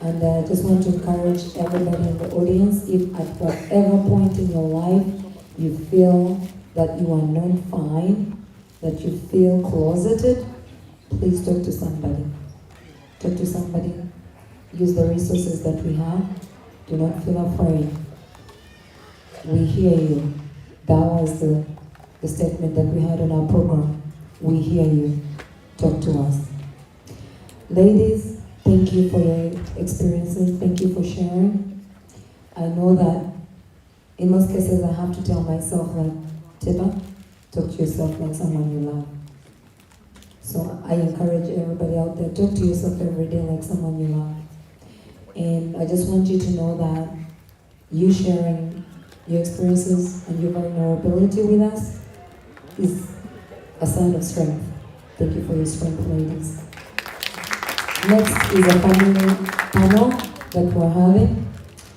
And I just want to encourage everybody in the audience, if at whatever point in your life you feel that you are not fine, that you feel closeted, please talk to somebody. Talk to somebody. Use the resources that we have. Do not feel afraid. We hear you. That was the statement that we had on our program. We hear you. Talk to us. Ladies, thank you for your experiences. Thank you for sharing. I know that in most cases I have to tell myself, like, Tiba, talk to yourself like someone you love. So I encourage everybody out there, talk to yourself every day like someone you love. And I just want you to know that you sharing your experiences and your vulnerability with us is a sign of strength. Thank you for your strength, ladies. Next is a family panel that we're having.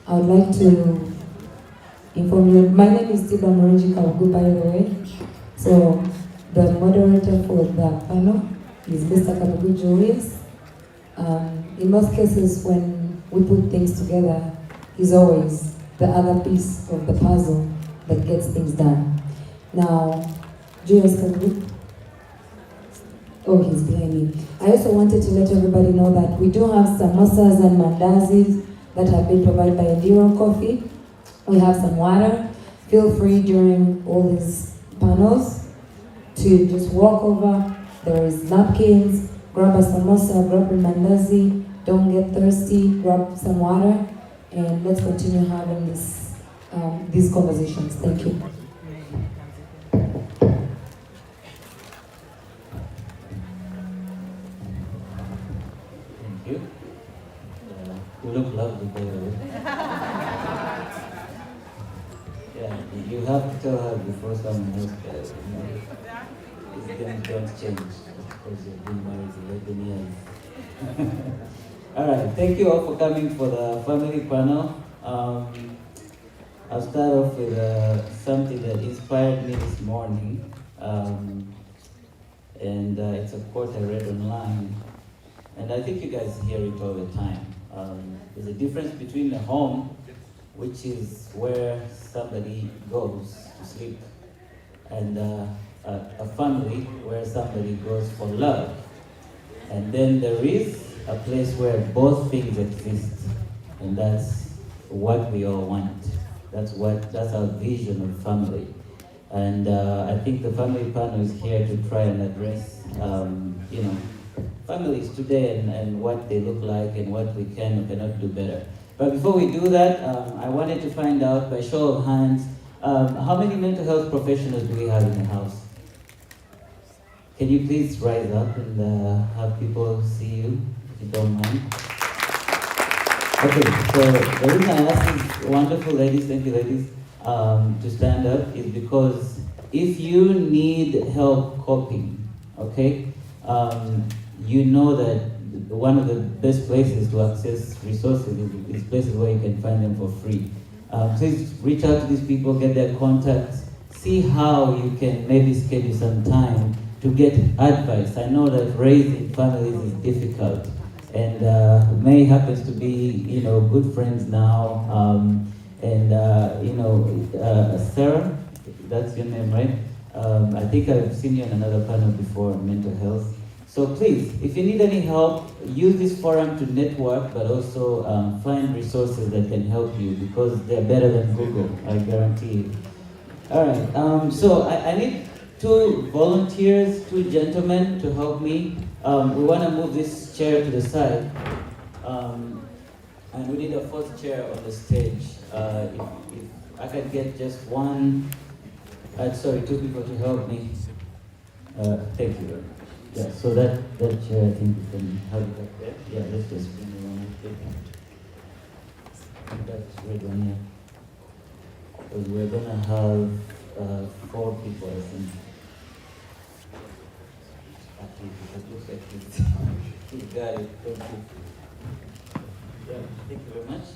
I would like to inform you, my name is Tiba Morinji Kawagu, by the way. So the moderator for the panel is Mr. Kawagu Julius. In most cases, when we put things together, he's always the other piece of the puzzle that gets things done. Now, Julius Kawagu. Oh, he's behind me. I also wanted to let everybody know that we do have samosas and mandazis that have been provided by Enduro Coffee. We have some water. Feel free during all these panels to just walk over. There is napkins. Grab a samosa, grab a mandazi. Don't get thirsty. Grab some water, and let's continue having these conversations. Thank you. You look lovely, by the way. Yeah, you have to tell her before someone else does. These things don't change because you've been married for 11 years. All right, thank you all for coming for the family panel. I'll start off with something that inspired me this morning. And it's a quote I read online. And I think you guys hear it all the time. There's a difference between a home, which is where somebody goes to sleep, and a family where somebody goes for love. And then there is a place where both things exist, and that's what we all want. That's our vision of family. And I think the family panel is here to try and address, families today and what they look like and what we can or cannot do better. But before we do that, I wanted to find out by show of hands, how many mental health professionals do we have in the house? Can you please rise up and have people see you, if you don't mind? Okay, so the reason I asked these wonderful ladies, thank you ladies, to stand up is because if you need help coping, okay, you know that one of the best places to access resources is places where you can find them for free. Please reach out to these people, get their contacts, see how you can maybe schedule some time to get advice. I know that raising families is difficult, and May happens to be, good friends now, Sarah, that's your name, right? I think I've seen you on another panel before on mental health. So please, if you need any help, use this forum to network, but also find resources that can help you, because they're better than Google, I guarantee you. All right, so I need 2 volunteers, 2 gentlemen to help me. We want to move this chair to the side. And we need a 4th chair on the stage. If I could get just 2 people to help me. Thank you. Yeah, so that chair, I think we can have it up there. Yeah, let's just bring it on. That's right on here. Because we're going to have 4 people, I think. You got it. Thank you. Yeah, thank you very much.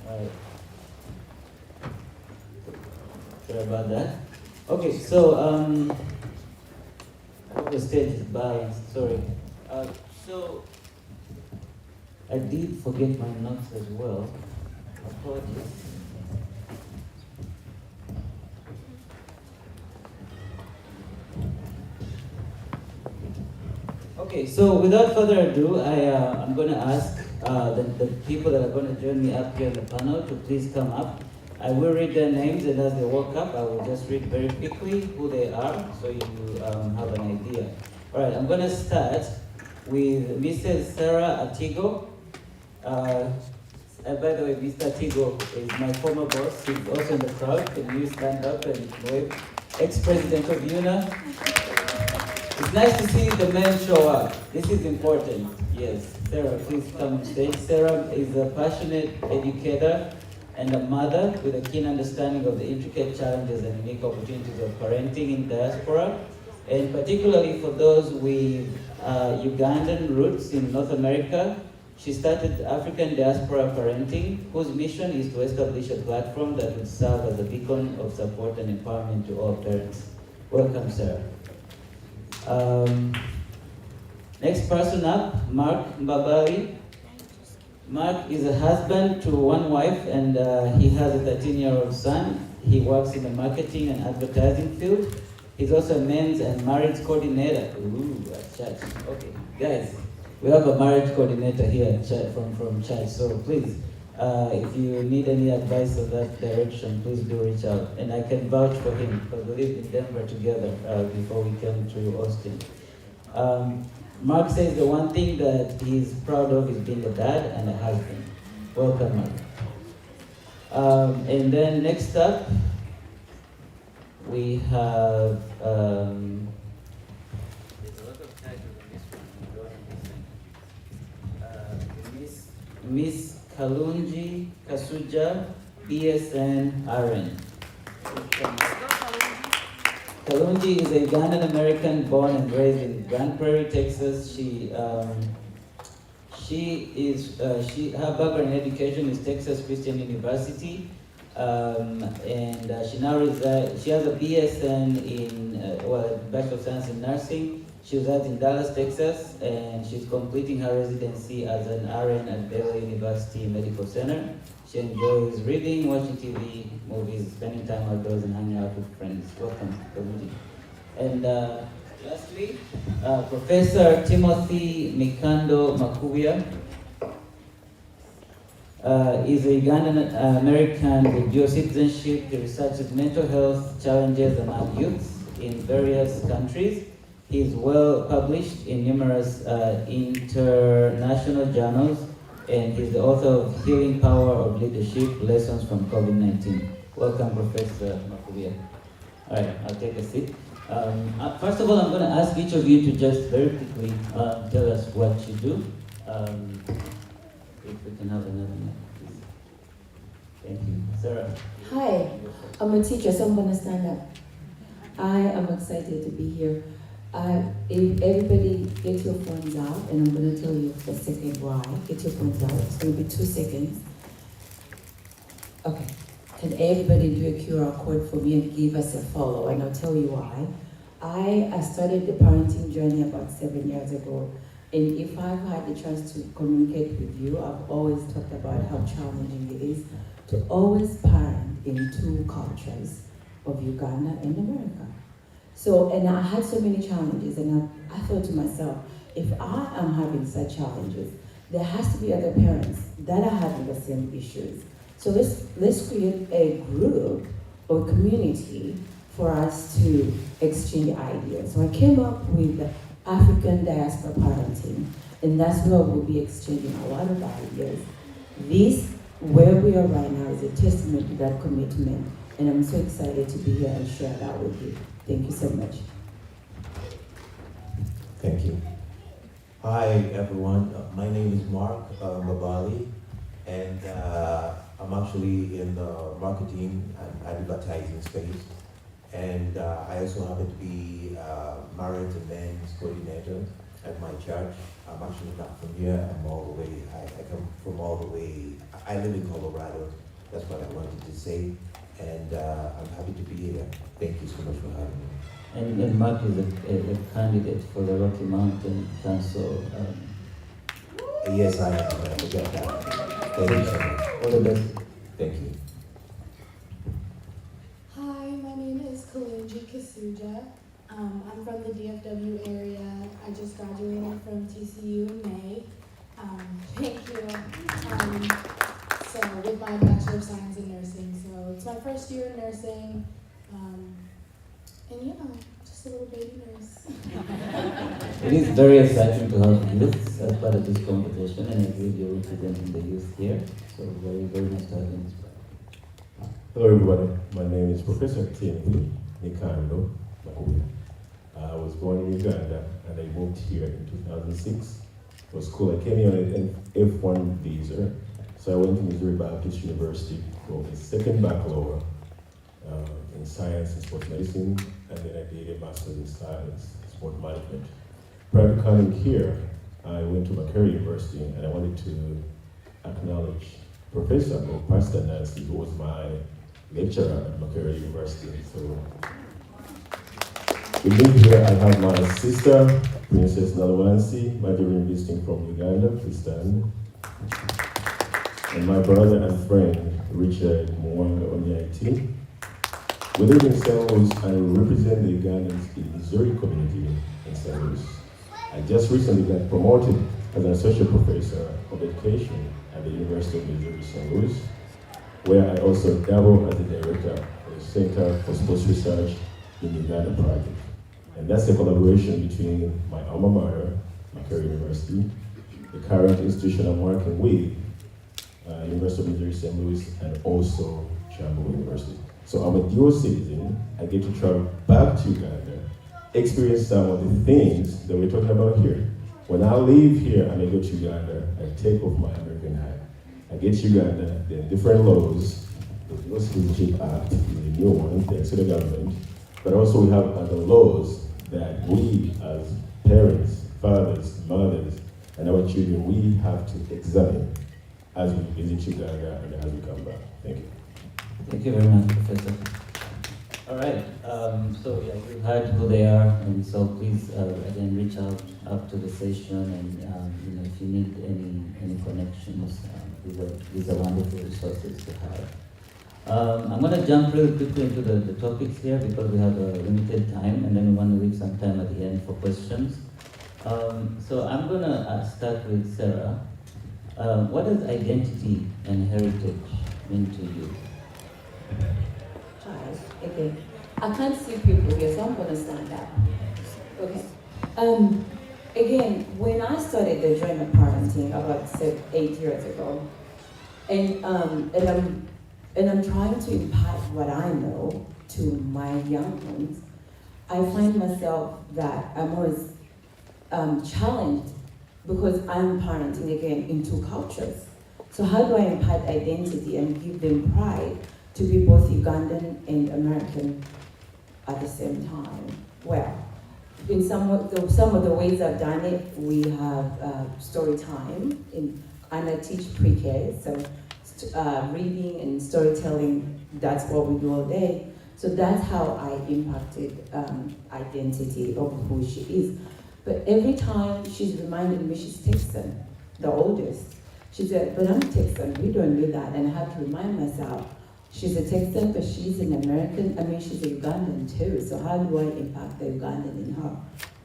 Right. Sorry about that. Okay, so I hope the stage is balanced. Sorry. So I did forget my notes as well. Apologies. Okay, so without further ado, I'm going to ask the people that are going to join me up here in the panel to please come up. I will read their names, and as they walk up, I will just read very quickly who they are, so you have an idea. All right, I'm going to start with Mrs. Sarah Atigo. By the way, Mr. Atigo is my former boss. He's also in the crowd. Can you stand up and wave? Ex-president of Unaa. It's nice to see the men show up. This is important. Yes, Sarah, please come on stage. Sarah is a passionate educator and a mother with a keen understanding of the intricate challenges and unique opportunities of parenting in diaspora, and particularly for those with Ugandan roots in North America. She started African Diaspora Parenting, whose mission is to establish a platform that would serve as a beacon of support and empowerment to all parents. Welcome, Sarah. Next person up, Mark Mbabali. Mark is a husband to 1 wife, and he has a 13-year-old son. He works in the marketing and advertising field. He's also a men's and marriage coordinator. Ooh, at church. Okay, guys, we have a marriage coordinator here at church, from church. So please, if you need any advice on that direction, please do reach out. And I can vouch for him because we lived in Denver together before we came to Austin. Mark says the one thing that he's proud of is being a dad and a husband. Welcome, Mark. And then next up, we have, there's a lot of titles on this one. Miss Kalunji Kasuja, BSN RN. Kalunji is a Ugandan American born and raised in Grand Prairie, Texas. Her background in education is Texas Christian University, and she now resides. She has a BSN in Bachelor of Science in Nursing. She resides in Dallas, Texas, and she's completing her residency as an RN at Baylor University Medical Center. She enjoys reading, watching TV, movies, spending time outdoors, and hanging out with friends. Welcome, Kalunji. And Lastly, Professor Timothy Mikando Makubia is a Ugandan American with dual citizenship. He researches mental health challenges among youths in various countries. He is well published in numerous international journals, and he's the author of Healing Power of Leadership, Lessons from COVID-19. Welcome, Professor Makubia. All right, I'll take a seat. First of all, I'm going to ask each of you to just very quickly tell us what you do. If we can have another mic, please. Thank you. Sarah. Hi, I'm a teacher, so I'm going to stand up. I am excited to be here. If everybody get your phones out, and I'm going to tell you a second why. Get your phones out. It's going to be 2 seconds. Okay. Can everybody do a QR code for me and give us a follow? And I'll tell you why. I started the parenting journey about 7 years ago. And if I've had the chance to communicate with you, I've always talked about how challenging it is to always parent in two cultures of Uganda and America. So, and I had so many challenges, and I thought to myself, if I am having such challenges, there has to be other parents that are having the same issues. So let's create a group or community for us to exchange ideas. So I came up with African diaspora parenting, and that's where we'll be exchanging a lot of ideas. This, where we are right now, is a testament to that commitment, and I'm so excited to be here and share that with you. Thank you so much. Thank you. Hi, everyone. My name is Mark Mabali, and I'm actually in the marketing and advertising space. And I also happen to be marriage and men's coordinator at my church. I'm actually not from here. I'm all the way, I come from all the way, I live in Colorado. That's what I wanted to say. And I'm happy to be here. Thank you so much for having me. And Mark is a candidate for the Rocky Mountain Council. Yes, I am. I forget that. Thank you so much. All the best. Thank you. Hi, my name is Kalunji Kasuja. I'm from the DFW area. I just graduated from TCU in May. Thank you. So with my Bachelor of Science in Nursing. So it's my first year in nursing. And yeah, just a little baby nurse. It is very exciting to have youth as part of this competition, and I believe you're representing the youth here. So very, very nice to have you. Hello everybody, my name is Professor Timothy Mikando Makubia. I was born in Uganda and I moved here in 2006. For school, I came here on an F1 visa. So I went to Missouri Baptist University for a second baccalaureate in science and sports medicine, and then I did a master's in science, sport management. Prior to coming here, I went to Macquarie University, and I wanted to acknowledge Professor or Pastor Nancy, who was my lecturer at Macquarie University. So with me here, I have my sister, Princess Nalwansi, Marjorie visiting from Uganda. Please stand. And my brother and friend, Richard Mwanga Onyaiti. We live in St. Louis and represent the Ugandans in Missouri community in St. Louis. I just recently got promoted as an associate professor of education at the University of Missouri St. Louis, where I also dabble as the director of the Center for Sports Research in Uganda project. And that's a collaboration between my alma mater, Macquarie University, the current institution I'm working with, University of Missouri St. Louis, and also Chambo University. So I'm a dual citizen. I get to travel back to Uganda, experience some of the things that we're talking about here. When I leave here and I go to Uganda, I take off my American hat. I get to Uganda, there are different laws. The Dual Citizenship Act is a new one, thanks to the government. But also we have other laws that we as parents, fathers, mothers, and our children, we have to examine as we visit Uganda and as we come back. Thank you. Thank you very much, Professor. All right, so yeah, you've heard who they are, and so please again reach out after the session, and you know, if you need any connections, these are wonderful resources to have. I'm going to jump really quickly into the topics here because we have a limited time and then we want to leave some time at the end for questions. So I'm going to start with Sarah. What does identity and heritage mean to you? Hi, okay. I can't see people here, so I'm gonna stand up. Okay. Again, when I started the journey of parenting about 8 years ago, and I'm trying to impart what I know to my young ones, I find myself that I'm always challenged because I'm parenting again in two cultures. So how do I impart identity and give them pride to be both Ugandan and American at the same time? Well, in some of the ways I've done it, we have story time, and I teach pre-K, so reading and storytelling, that's what we do all day. So that's how I impacted identity of who she is. But every time she's reminding me she's Texan, the oldest. She said, but I'm Texan, we don't do that. And I have to remind myself, she's a Texan, but she's an American, she's a Ugandan too. So how do I impact the Ugandan in her?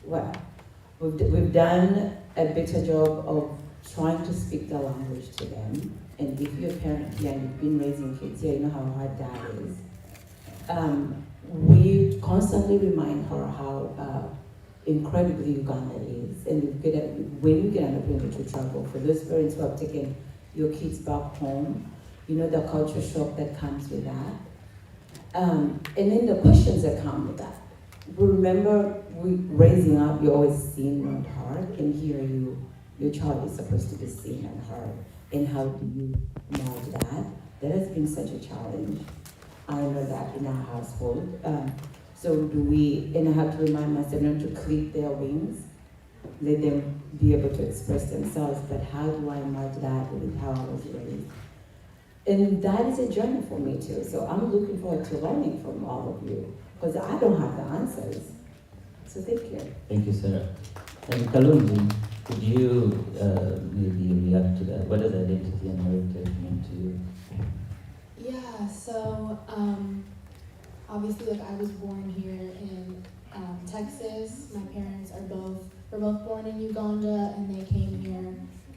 Well, we've done a better job of trying to speak the language to them. And if you're a parent here and you've been raising kids here, you know how hard that is. We constantly remind her how incredibly Uganda is. And when you get an opportunity to travel, for those parents who have taken your kids back home, you know the culture shock that comes with that. And then the questions that come with that. We remember raising up, you're always seen and heard, and here your child is supposed to be seen and heard. And how do you manage that? That has been such a challenge. I know that in our household. So and I have to remind myself not to clip their wings, let them be able to express themselves, but how do I merge that with how I was raised? And that is a journey for me too. So I'm looking forward to learning from all of you, because I don't have the answers. So thank you. Thank you, Sarah. And Kalunji, could you maybe react to that? What does identity and heritage mean to you? Yeah, so obviously, I was born here in Texas. My parents were both born in Uganda, and they came here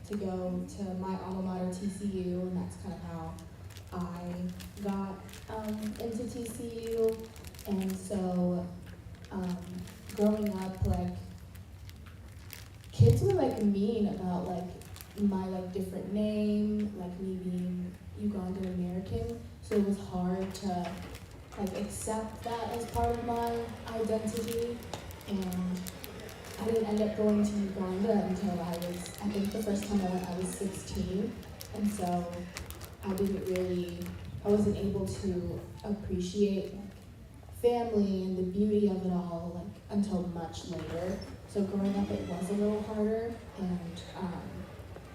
to go to my alma mater, TCU, and that's kind of how I got into TCU. And so, growing up, kids were mean about my different name, me being Ugandan American. So it was hard to accept that as part of my identity. And I didn't end up going to Uganda until I think the first time I went I was 16. And so I wasn't able to appreciate family and the beauty of it all until much later. So growing up it was a little harder, and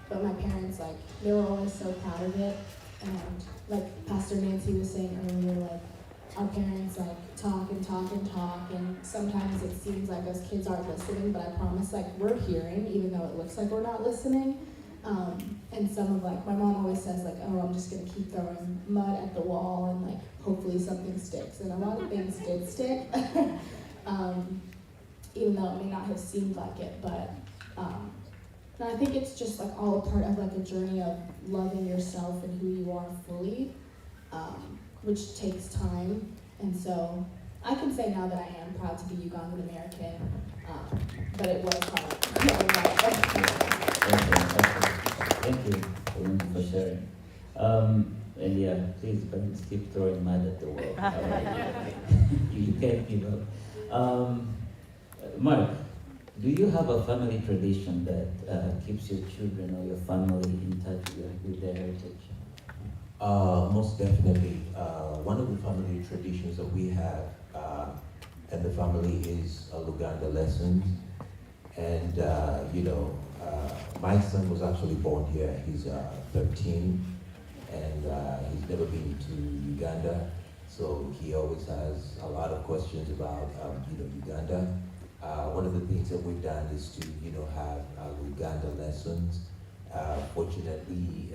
but my parents they were always so proud of it. And like Pastor Nancy was saying earlier, our parents talk and talk and talk, and sometimes it seems like us kids aren't listening, but I promise we're hearing, even though it looks like we're not listening. And some of my mom always says oh, I'm just gonna keep throwing mud at the wall and hopefully something sticks. And a lot of things did stick, even though it may not have seemed like it. But and I think it's just all a part of a journey of loving yourself and who you are fully, which takes time. And so I can say now that I am proud to be Ugandan American, but it was hard. Thank you for sharing. And yeah, please parents keep throwing mud at the wall. You can't give up. Mark, do you have a family tradition that keeps your children or your family in touch with their heritage? Most definitely. One of the family traditions that we have in the family is a Luganda lesson. And, my son was actually born here. He's 13, and he's never been to Uganda. So he always has a lot of questions about, Uganda. One of the things that we've done is to, have Uganda lessons Fortunately,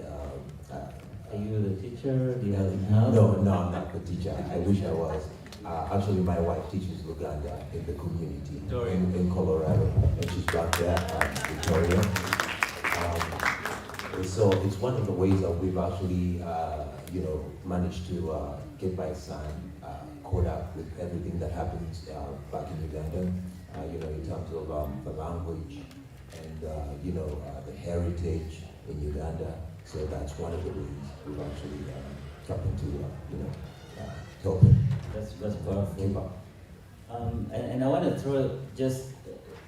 are you the teacher? Do you have in-house? No, I'm not the teacher. I wish I was. Actually, my wife teaches Luganda in the community in Colorado, and she's back there, Victoria. So it's one of the ways that we've actually, managed to get my son caught up with everything that happens back in Uganda, in terms of the language and, the heritage in Uganda. So that's one of the ways we've actually trying to, help him. That's powerful. And I want to throw just,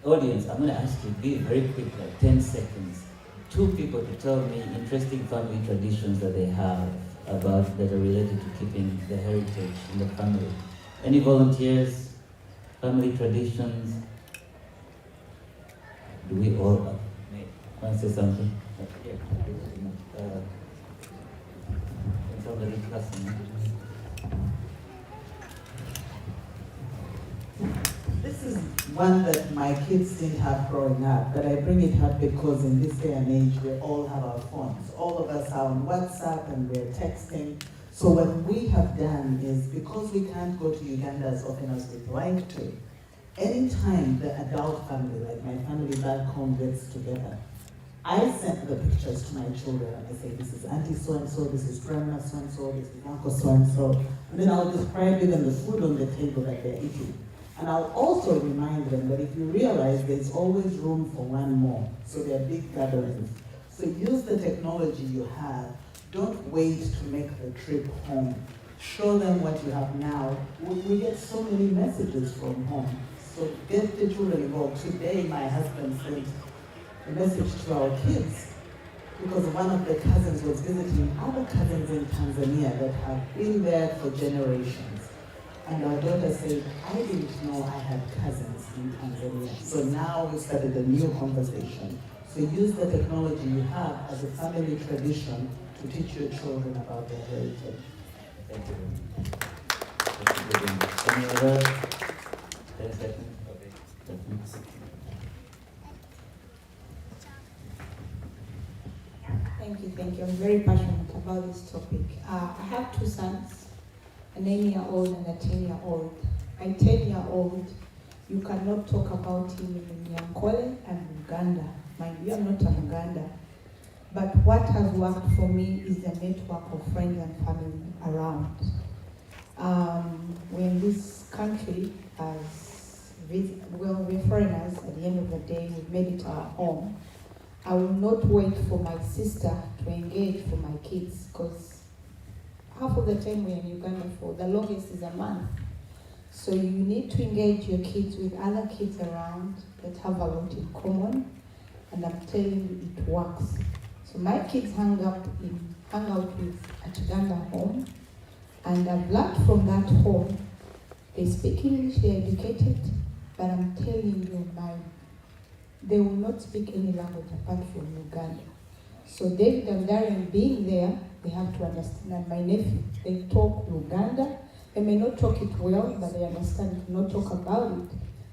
audience, I'm going to ask you to be very quick, like 10 seconds. 2 people to tell me interesting family traditions that they have that are related to keeping the heritage in the family. Any volunteers? Family traditions? Do we all want to say something? Yeah. Somebody cussing. This is one that my kids didn't have growing up, but I bring it up because in this day and age, we all have our phones. All of us are on WhatsApp and we're texting. So what we have done is, because we can't go to Uganda as often as we'd like to, anytime the adult family, like my family back home, gets together, I send the pictures to my children and I say, this is Auntie so-and-so, this is Grandma so-and-so, this is Uncle so-and-so. And then I'll describe even the food on the table that they're eating. And I'll also remind them that if you realize there's always room for one more, so they're big gatherings. So use the technology you have. Don't wait to make the trip home. Show them what you have now. We get so many messages from home. So get the children involved. Today, my husband sent a message to our kids because one of the cousins was visiting other cousins in Tanzania that have been there for generations. And our daughter said, I didn't know I had cousins in Tanzania. So now we started a new conversation. So use the technology you have as a family tradition to teach your children about their heritage. Thank you. Any other 10 seconds? Okay. Thank you. I'm very passionate about this topic. I have 2 sons. A 9-year-old and a 10-year-old. My 10-year-old, you cannot talk about him in Nyankole and Uganda. Mind you, I'm not a Uganda. But what has worked for me is the network of friends and family around. We're in this country we're foreigners. At the end of the day, we've made it our home. I will not wait for my sister to engage for my kids, because half of the time we're in Uganda for the longest is a month. So you need to engage your kids with other kids around that have a lot in common, and I'm telling you, it works. So my kids hang out with at Uganda home, and I've learned from that home. They speak English, they're educated, but I'm telling you, they will not speak any language apart from Uganda. So David and Darian being there, they have to understand. And my nephew, they talk Uganda. They may not talk it well, but they understand to not talk about it.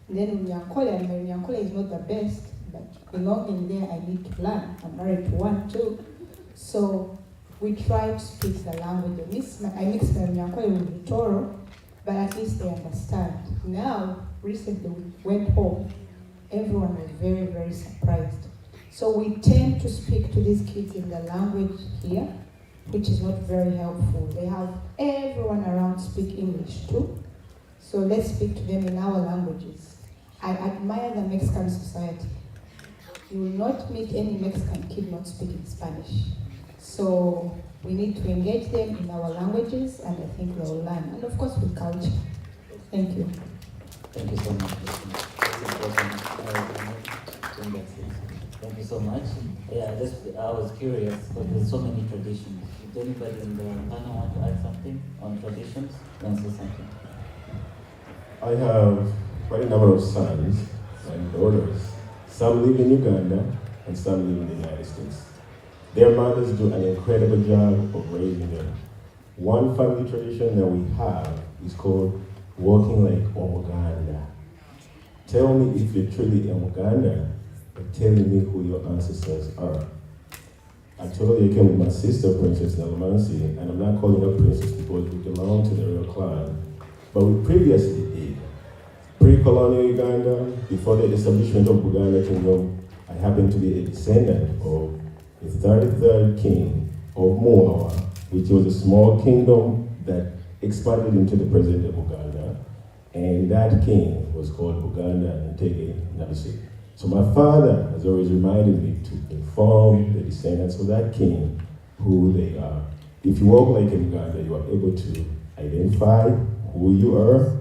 And then Unyankole, and my Unyankole is not the best, but belonging there, I need to learn. I'm married to one too. So we try to speak the language. I mix my Unyankole with Toro, but at least they understand. Now, recently we went home. Everyone was very, very surprised. So we tend to speak to these kids in the language here, which is not very helpful. They have everyone around speak English too. So let's speak to them in our languages. I admire the Mexican society. You will not meet any Mexican kid not speaking Spanish. So we need to engage them in our languages, and I think they will learn. And of course with culture. Thank you. Thank you so much. Thank you so much. Yeah, I was curious, because there's so many traditions. Did anybody in the panel want to add something on traditions? Want to say something? I have quite a number of sons and daughters. Some live in Uganda and some live in the United States. Their mothers do an incredible job of raising them. One family tradition that we have is called walking like Omuganda. Tell me if you're truly Omuganda, but tell me who your ancestors are. Actually, I came with my sister, Princess Nalamansi, and I'm not calling her princess because we belong to the royal clan, but we previously did. Pre-colonial Uganda, before the establishment of Buganda Kingdom, I happen to be a descendant of the 33rd king of Muaa, which was a small kingdom that expanded into the present of Buganda, and that king was called Buganda Ntege Nabisi. So my father has always reminded me to inform the descendants of that king who they are. If you walk like a Uganda, you are able to identify who you are,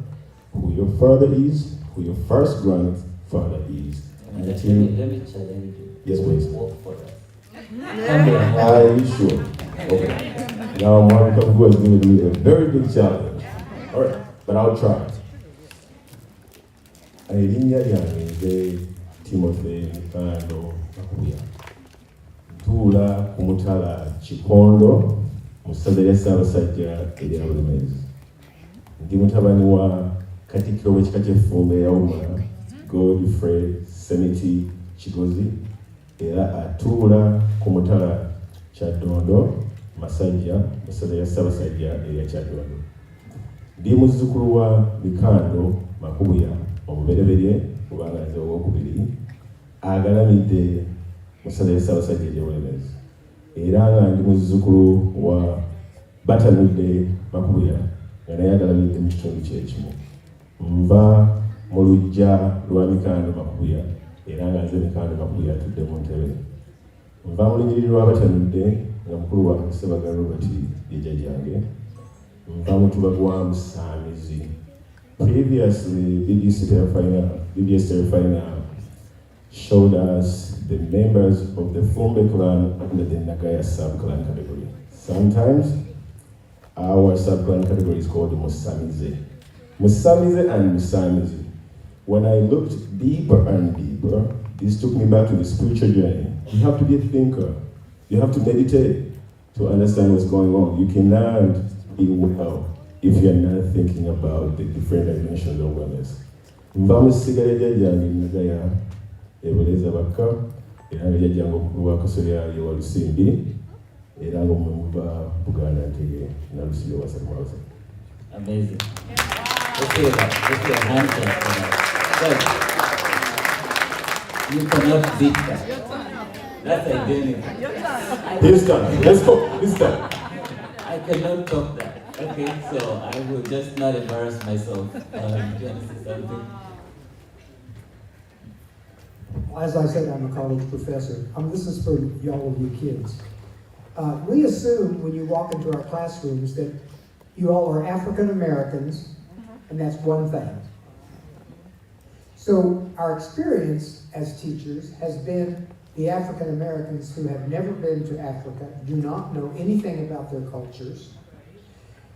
who your father is, who your first grandfather is. Let me challenge you. Yes, please. Walk for us. Are you sure? Okay. Now Mark Kapu has given me a very big challenge. All right, but I'll try. Erinnya lyange nze Timothy Mukando Makuya. Ntuula ku mutala Kikondo mu ssaza lya Ssaabasajja erya Bulemeezi. Ndi mutabani wa Katikkiro w'ekika ky'Effumbe Yawumula, Godfrey Semiti Kigozi, era atuula ku mutala Kyaddondo Masajja mu ssaza lya Ssaabasajja erya Kyaddondo. Ndi muzzukulu wa Mikando Makuya omubereberye kubanga nze owokubiri agalamidde mu ssaza lya Ssaabasajja erya Bulemeezi, era nga ndi muzzukulu wa Batanudde Makuya nga naye agalamidde mu kitundu kyekimu. Nva mu luggya lwa Mikando Makuya era nga nze Mikando Makuya atudde mu ntebe. Nva mu lunyiriri lwa Batanudde nga mukulu wange Ssebaga Robert ye jjajjange. Nva mu tuba gwa Musaamizi. Previously, BBS Terefina showed us the members of the Fumbe clan under the Nagaya sub-clan category. Sometimes, our sub-clan category is called the Musamize. Musamize and Musamize. When I looked deeper and deeper, this took me back to the spiritual journey. You have to be a thinker. You have to meditate to understand what's going on. You cannot be well if you're not thinking about the different dimensions of wellness. Mvamu sigale jjajjange Nagaya eboleza bakka era nga jjajjange omukulu wa Kasolya ye wa Lusimbi era nga omuva Buganda Ntege Nabisi wa Salimawasa. Amazing. Let's hear that. Let's hear a handshake for that. You cannot beat that. That's identity. This time, let's go. This time. I cannot top that. Okay, so I will just not embarrass myself. Do you want to say something? As I said, I'm a college professor. This is for y'all of you kids. We assume when you walk into our classrooms that you all are African Americans, and that's one thing. So our experience as teachers has been the African Americans who have never been to Africa, do not know anything about their cultures,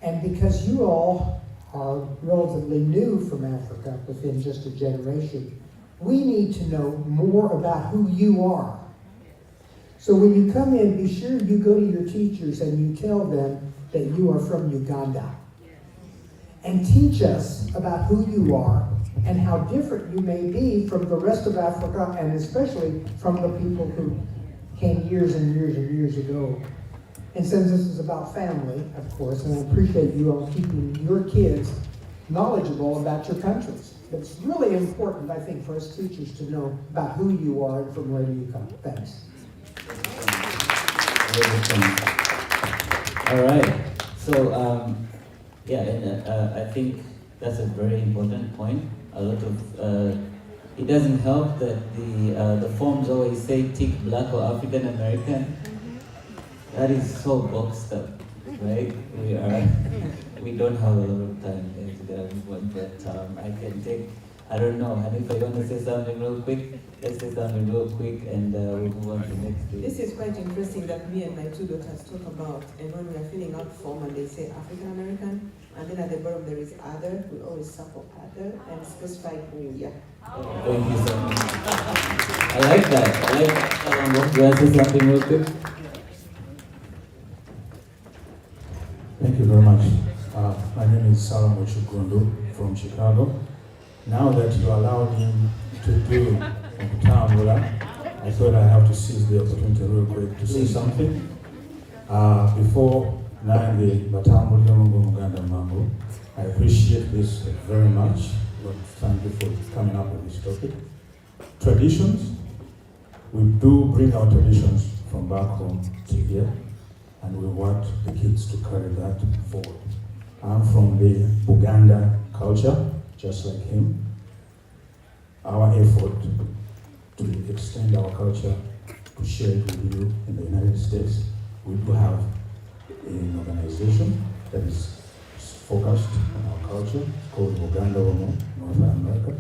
and because you all are relatively new from Africa within just a generation, we need to know more about who you are. So when you come in, be sure you go to your teachers and you tell them that you are from Uganda. And teach us about who you are and how different you may be from the rest of Africa, and especially from the people who came years and years and years ago. And since this is about family, of course, and I appreciate you all keeping your kids knowledgeable about your countries. But it's really important, I think, for us teachers to know about who you are and from where you come. Thanks. All right. So, yeah, and I think that's a very important point. A lot of it doesn't help that the forms always say tick Black or African American. That is so boxed up, right? We don't have a lot of time to get everyone, but I can take. I don't know, and if I want to say something real quick, let's say something real quick, and we'll move on to the next week. This is quite interesting that me and my two daughters talk about, and when we are filling out form and they say African American, and then at the bottom there is other, we always circle other and specify who we are. Thank you so much. I like that. I like that. Do you want to say something real quick? Thank you very much. My name is Salamo Chukundu from Chicago. Now that you allowed him to do Mukutambula, I thought I have to seize the opportunity real quick to say something. Before Nange Batambulira Mungu Muganda Mambo, I appreciate this very much. But thank you for coming up with this topic. Traditions. We do bring our traditions from back home to here, and we want the kids to carry that forward. I'm from the Buganda culture, just like him. Our effort to extend our culture, to share it with you in the United States, we do have an organization that is focused on our culture, called Buganda Womo, North America.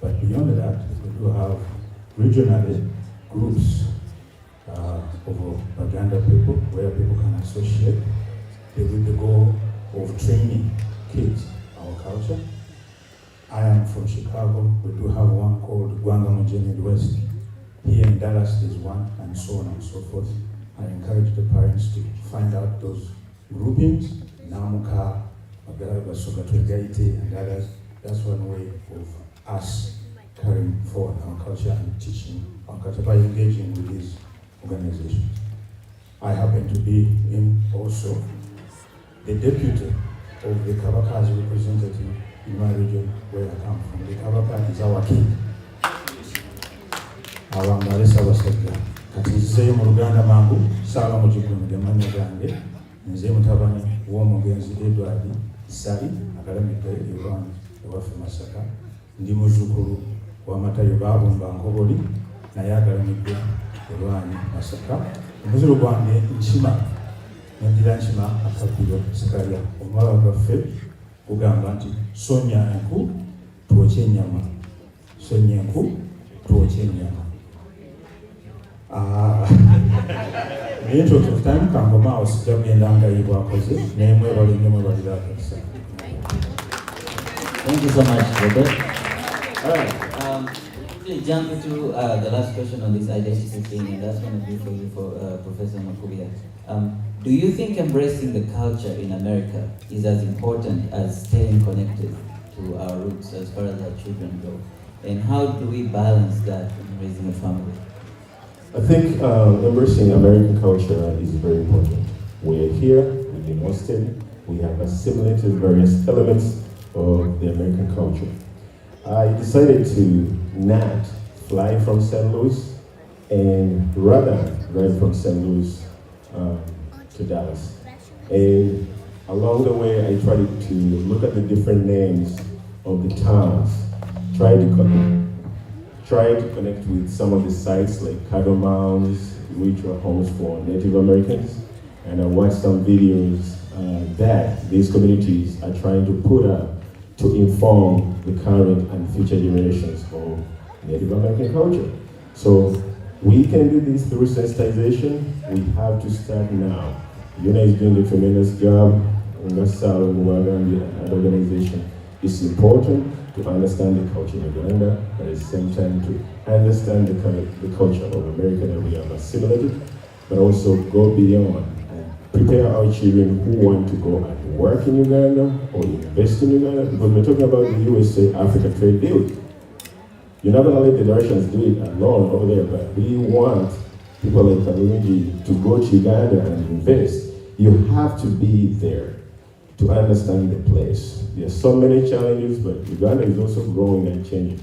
But beyond that, we do have regionally groups of Baganda people where people can associate with the goal of training kids our culture. I am from Chicago. We do have one called Gwanga Mujeni West. Here in Dallas there's one, and so on and so forth. I encourage the parents to find out those groupings, Namuka, Magaraga, Sogatwegaiti, and others. That's one way of us carrying forward our culture and teaching our culture by engaging with these organizations. I happen to be in also the deputy of the Kabaka's representative in my region where I come from. The Kabaka is our king. Our Marisa Wasaka. Katize mu Luganda mangu, sala mu Kigulu jamani gange, nze mutabani w'omugenzi Edward Sali, akalamidde Iran ewafe Masaka, ndi muzzukulu wa Matayo Babumba Nkoboli, naye agalamidde Iran Masaka. Omuziro gwange Nkima, nendira Nkima Akabbiro Sikalia, omwala gwaffe kugamba nti sonya enku twokye ennyama, sonya enku twokye ennyama. Naye ekyo time kangoma osijja kugenda nga yibwakoze nemwebale nnyo mwebalira akakisa. Thank you so much, Robert. All right, we'll jump into the last question on this identity thing, and that's going to be for you, for Professor Makubia. Do you think embracing the culture in America is as important as staying connected to our roots as far as our children go? And how do we balance that in raising a family? I think embracing American culture is very important. We're here, we've been hosted, we have assimilated various elements of the American culture. I decided to not fly from St. Louis and rather drive from St. Louis to Dallas. And along the way, I tried to look at the different names of the towns, try to connect with some of the sites like cattle mounds, which were homes for Native Americans. And I watched some videos that these communities are trying to put up to inform the current and future generations of Native American culture. So we can do this through sensitization. We have to start now. Unaa is doing a tremendous job. Unaa and organization. It's important to understand the culture of Uganda, but at the same time to understand the culture of America that we have assimilated, but also go beyond and prepare our children who want to go and work in Uganda or invest in Uganda, because we're talking about the USA-Africa trade deal. You're not going to let the Russians do it alone over there, but we want people like Kalungi to go to Uganda and invest. You have to be there to understand the place. There are so many challenges, but Uganda is also growing and changing.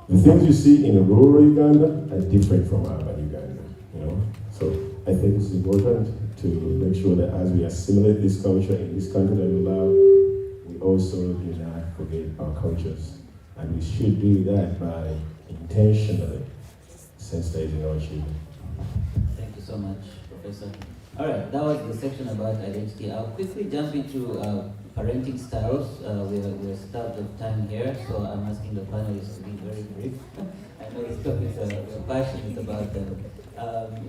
The things you see in rural Uganda are different from urban Uganda, you know? So I think it's important to make sure that as we assimilate this culture in this country that we love, we also do not forget our cultures. And we should do that by intentionally sensitizing our children. Thank you so much, Professor. All right, that was the section about identity. I'll quickly jump into parenting styles. We're starved of time here, so I'm asking the panelists to be very brief. I know these topics we're passionate about them.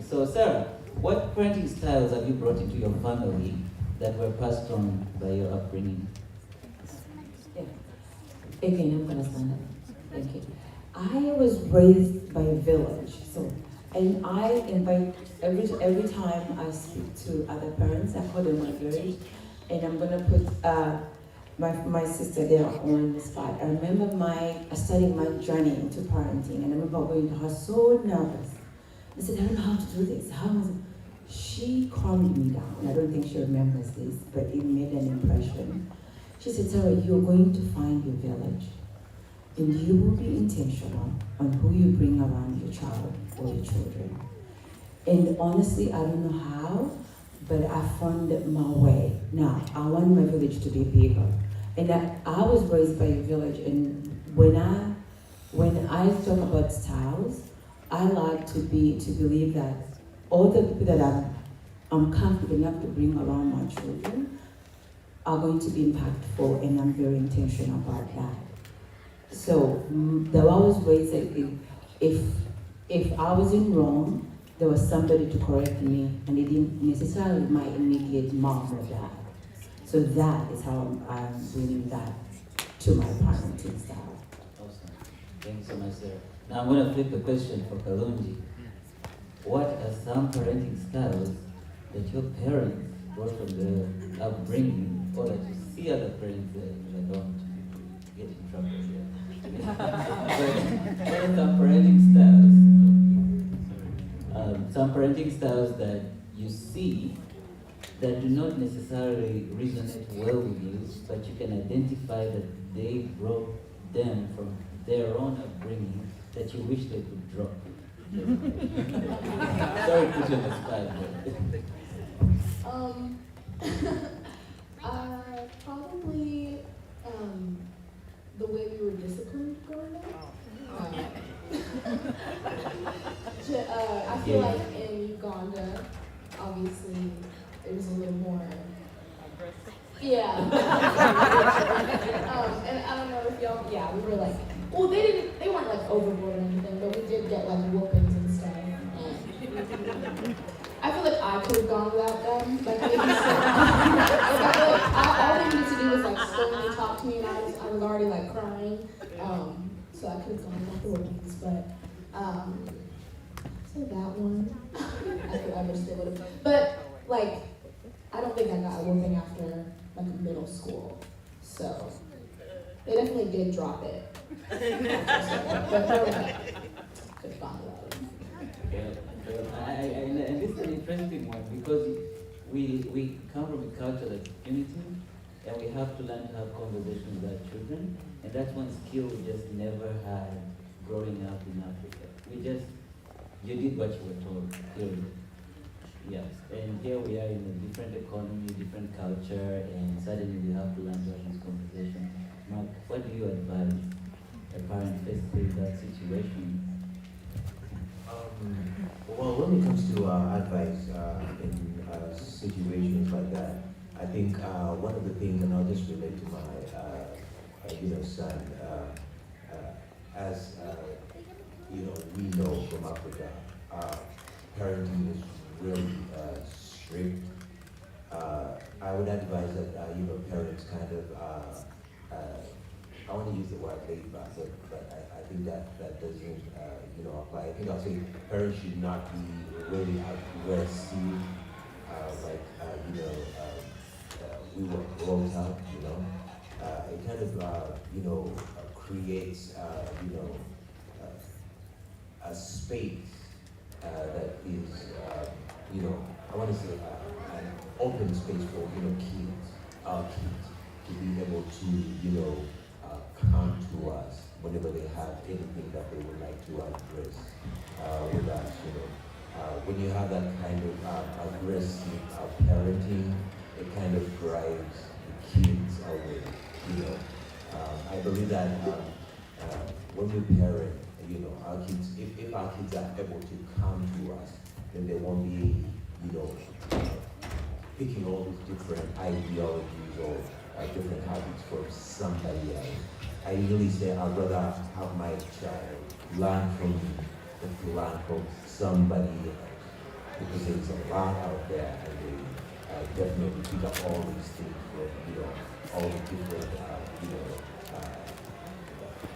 So Sarah, what parenting styles have you brought into your family that were passed on by your upbringing? Yeah. Again, I'm gonna stand up. Thank you. I was raised by a village, and I invite every time I speak to other parents, I call them my village, and I'm gonna put my sister there on the spot. I remember starting my journey into parenting, and I remember going to her so nervous. I said, I don't know how to do this. How was it? She calmed me down. I don't think she remembers this, but it made an impression. She said, Sarah, you're going to find your village, and you will be intentional on who you bring around your child or your children. And honestly, I don't know how, but I found my way. Now, I want my village to be bigger. And I was raised by a village, and when I talk about styles, I like to believe that all the people that I'm comfortable enough to bring around my children are going to be impactful, and I'm very intentional about that. So there was ways that if I was in wrong, there was somebody to correct me, and it didn't necessarily my immediate mom or dad. So that is how I'm bringing that to my parenting style. Awesome. Thanks so much, Sarah. Now I'm going to flip the question for Kalunji. What are some parenting styles that your parents brought from their upbringing, or that you see other parents that don't get in trouble here? What are some parenting styles that you see that do not necessarily resonate well with you, but you can identify that they brought them from their own upbringing that you wish they could drop? Sorry to put you on the spot. Probably the way we were disciplined growing up. I feel like in Uganda, obviously, it was a little more. Yeah. And I don't know if y'all. Yeah, we were like. Well, they weren't like overboard or anything, but we did get like whoopings and stuff. I feel like I could have gone without them. Like maybe I feel like all they needed to do was like slowly talk to me, and I was already like crying. So I could have gone without the whoopings, but so that one I wish they would have. But like I don't think I got a whooping after like middle school, so they definitely did drop it. But they're like, could have gone without it. And this is an interesting one because we come from a culture that's unity, and we have to learn to have conversations with our children, and that's one skill we just never had growing up in Africa. You did what you were told, period. Yes, and here we are in a different economy, different culture, and suddenly we have to learn to have this conversation. Mark, what do you advise a parent faced with that situation? Well, when it comes to advice in situations like that, I think one of the things, and I'll just relate to my son, as we know from Africa, parenting is really strict. I would advise that parents kind of I want to use the word laid back, but I think that doesn't apply. I think I'll say parents should not be really aggressive, we were brought up. It kind of creates a space that is I want to say an open space for our kids to be able to come to us whenever they have anything that they would like to address with us. When you have that kind of aggressive parenting, it kind of drives the kids away. I believe that when we parent, our kids, if our kids are able to come to us, then they won't be, picking all these different ideologies or different habits from somebody else. I usually say I'd rather have my child learn from me than to learn from somebody else, because there's a lot out there, and they definitely pick up all these things from all the different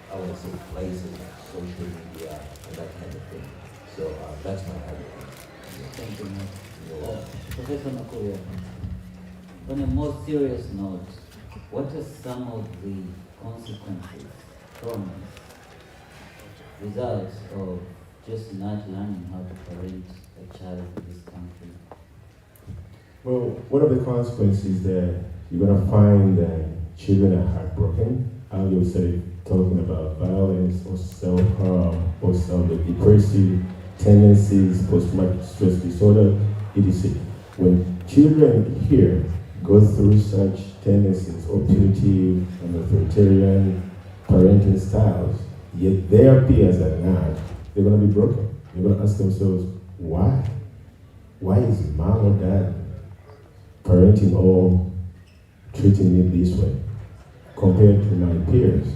I would say places like social media and that kind of thing. So that's my advice. Thank you, Mark. Professor Makuya, on a more serious note, what are some of the consequences, traumas, results of just not learning how to parent a child in this country? Well, one of the consequences that you're going to find that children are heartbroken. You said talking about violence or self-harm or some of the depressive tendencies, post-traumatic stress disorder, etc. When children here go through such tendencies or punitive and authoritarian parenting styles, yet their peers are not, they're going to be broken. They're going to ask themselves, why? Why is mom or dad parenting or treating me this way compared to my peers?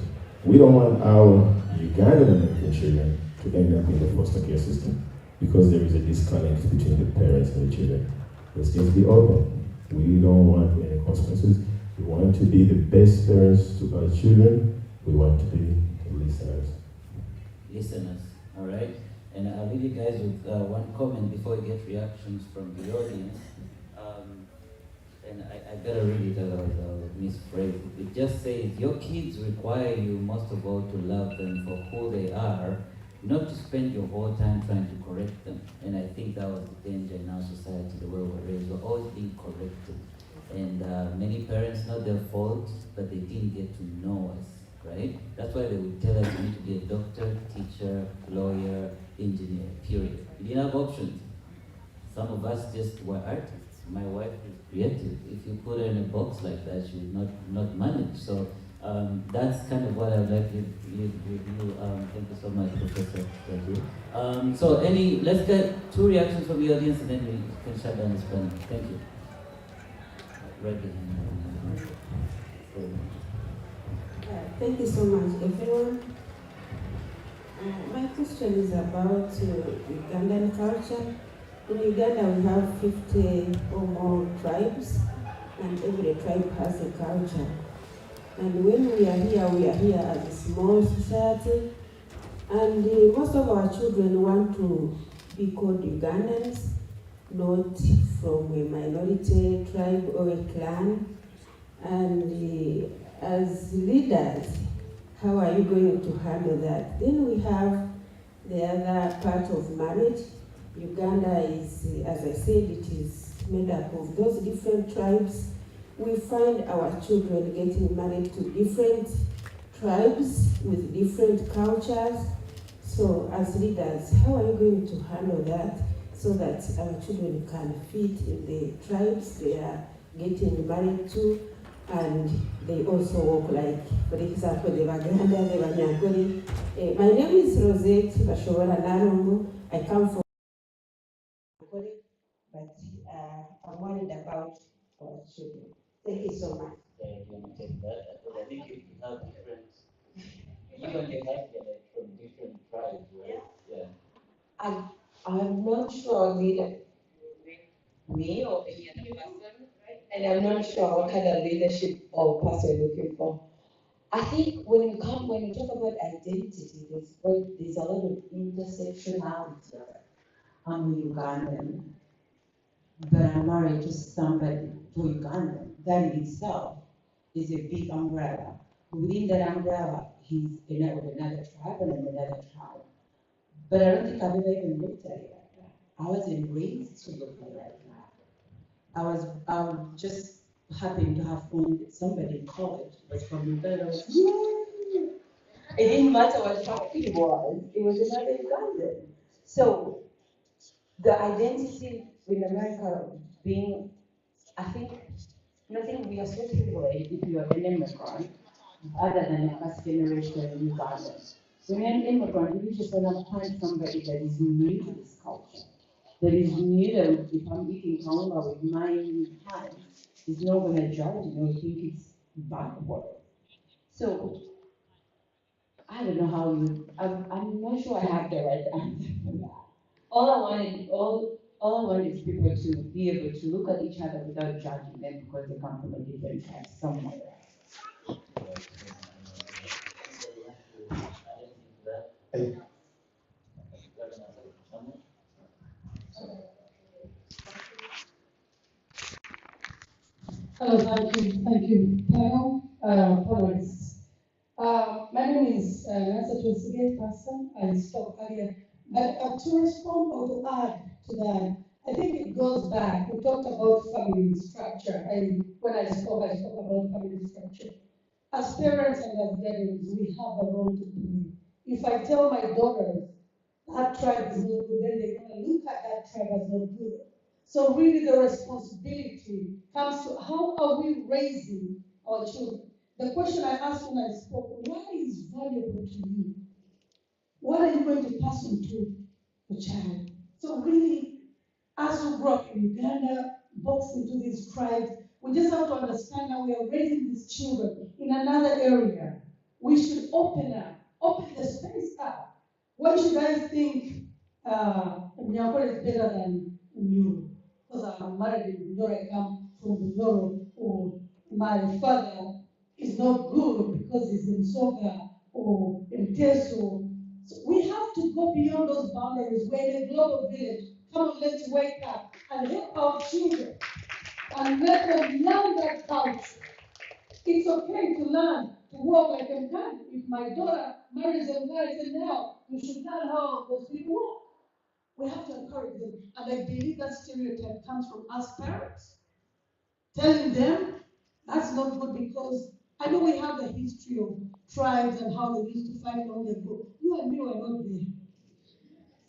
We don't want our Ugandan American children to end up in the foster care system because there is a disconnect between the parents and the children. Let's just be open. We don't want any consequences. We want to be the best parents to our children. We want to be listeners. Listeners, all right? And I'll leave you guys with one comment before we get reactions from the audience. And I better read it, otherwise I'll misphrase it. It just says, your kids require you most of all to love them for who they are, not to spend your whole time trying to correct them. And I think that was the danger in our society, the way we're raised. We're always being corrected. And many parents, not their fault, but they didn't get to know us, right? That's why they would tell us you need to be a doctor, teacher, lawyer, engineer, period. We didn't have options. Some of us just were artists. My wife is creative. If you put her in a box like that, she would not manage. So that's kind of what I'd like you. Thank you so much, Professor. Thank you. So let's get 2 reactions from the audience and then we can shut down this panel. Thank you. Right behind. Thank you so much, everyone. My question is about Ugandan culture. In Uganda, we have 50 or more tribes, and every tribe has a culture. And when we are here as a small society, and most of our children want to be called Ugandans, not from a minority tribe or a clan. And as leaders, how are you going to handle that? Then we have the other part of marriage. Uganda is, as I said, it is made up of those different tribes. We find our children getting married to different tribes with different cultures. So as leaders, how are you going to handle that so that our children can fit in the tribes they are getting married to, and they also walk like, for example, the Baganda, the Banyagori. My name is Rosette Bashobora Narongo. I come from but I'm worried about our children. Thank you so much. You want to take that? Because I think you have different, you and your husband are from different tribes, right? Yeah. I'm not sure leader, me or any other person, and I'm not sure what kind of leadership or person you're looking for. I think when you talk about identity, there's a lot of intersectionality. I'm Ugandan, but I'm married to somebody to Uganda. That in itself is a big umbrella. Within that umbrella, he's in with another tribe and another tribe. But I don't think I've ever even looked at it like that. I wasn't raised to look at it like that. I just happened to have found somebody in college was from Uganda. I was, yay! It didn't matter what tribe it was another Ugandan. So the identity in America being, I think, nothing we are so privileged if you are an immigrant, other than a first generation Ugandan. When you're an immigrant, you just want to find somebody that is new to this culture, that is new to, if I'm eating kaunga with my hands, is not going to judge me or think it's backward. So, I don't know how I'm not sure I have the right answer for that. All I want is people to be able to look at each other without judging them because they come from a different tribe somewhere. Hello, thank you, panel, panelists. My name is Nancy Twesige, Pastor. I spoke earlier. But to respond or to add to that, I think it goes back. We talked about family structure. When I spoke about family structure. As parents and as guardians, we have a role to play. If I tell my daughters that tribe is not good, then they're going to look at that tribe as not good. So really the responsibility comes to how are we raising our children? The question I asked when I spoke, what is valuable to you? What are you going to pass on to the child? So really, as we grow up in Uganda, box into these tribes, we just have to understand that we are raising these children in another area. We should open the space up. Why should I think Nyakore is better than Nyoro? Because I'm married in Nyoro, I come from Nyoro, or my father is not good because he's in Soga or in Teso. So we have to go beyond those boundaries. We're in a global village. Come on, let's wake up and help our children and let them learn that culture. It's okay to learn to walk like a man. If my daughter marries a guy, I say, now you should learn how those people walk. We have to encourage them. And I believe that stereotype comes from us parents. Telling them that's not good because I know we have the history of tribes and how they used to fight long ago. You and me were not there.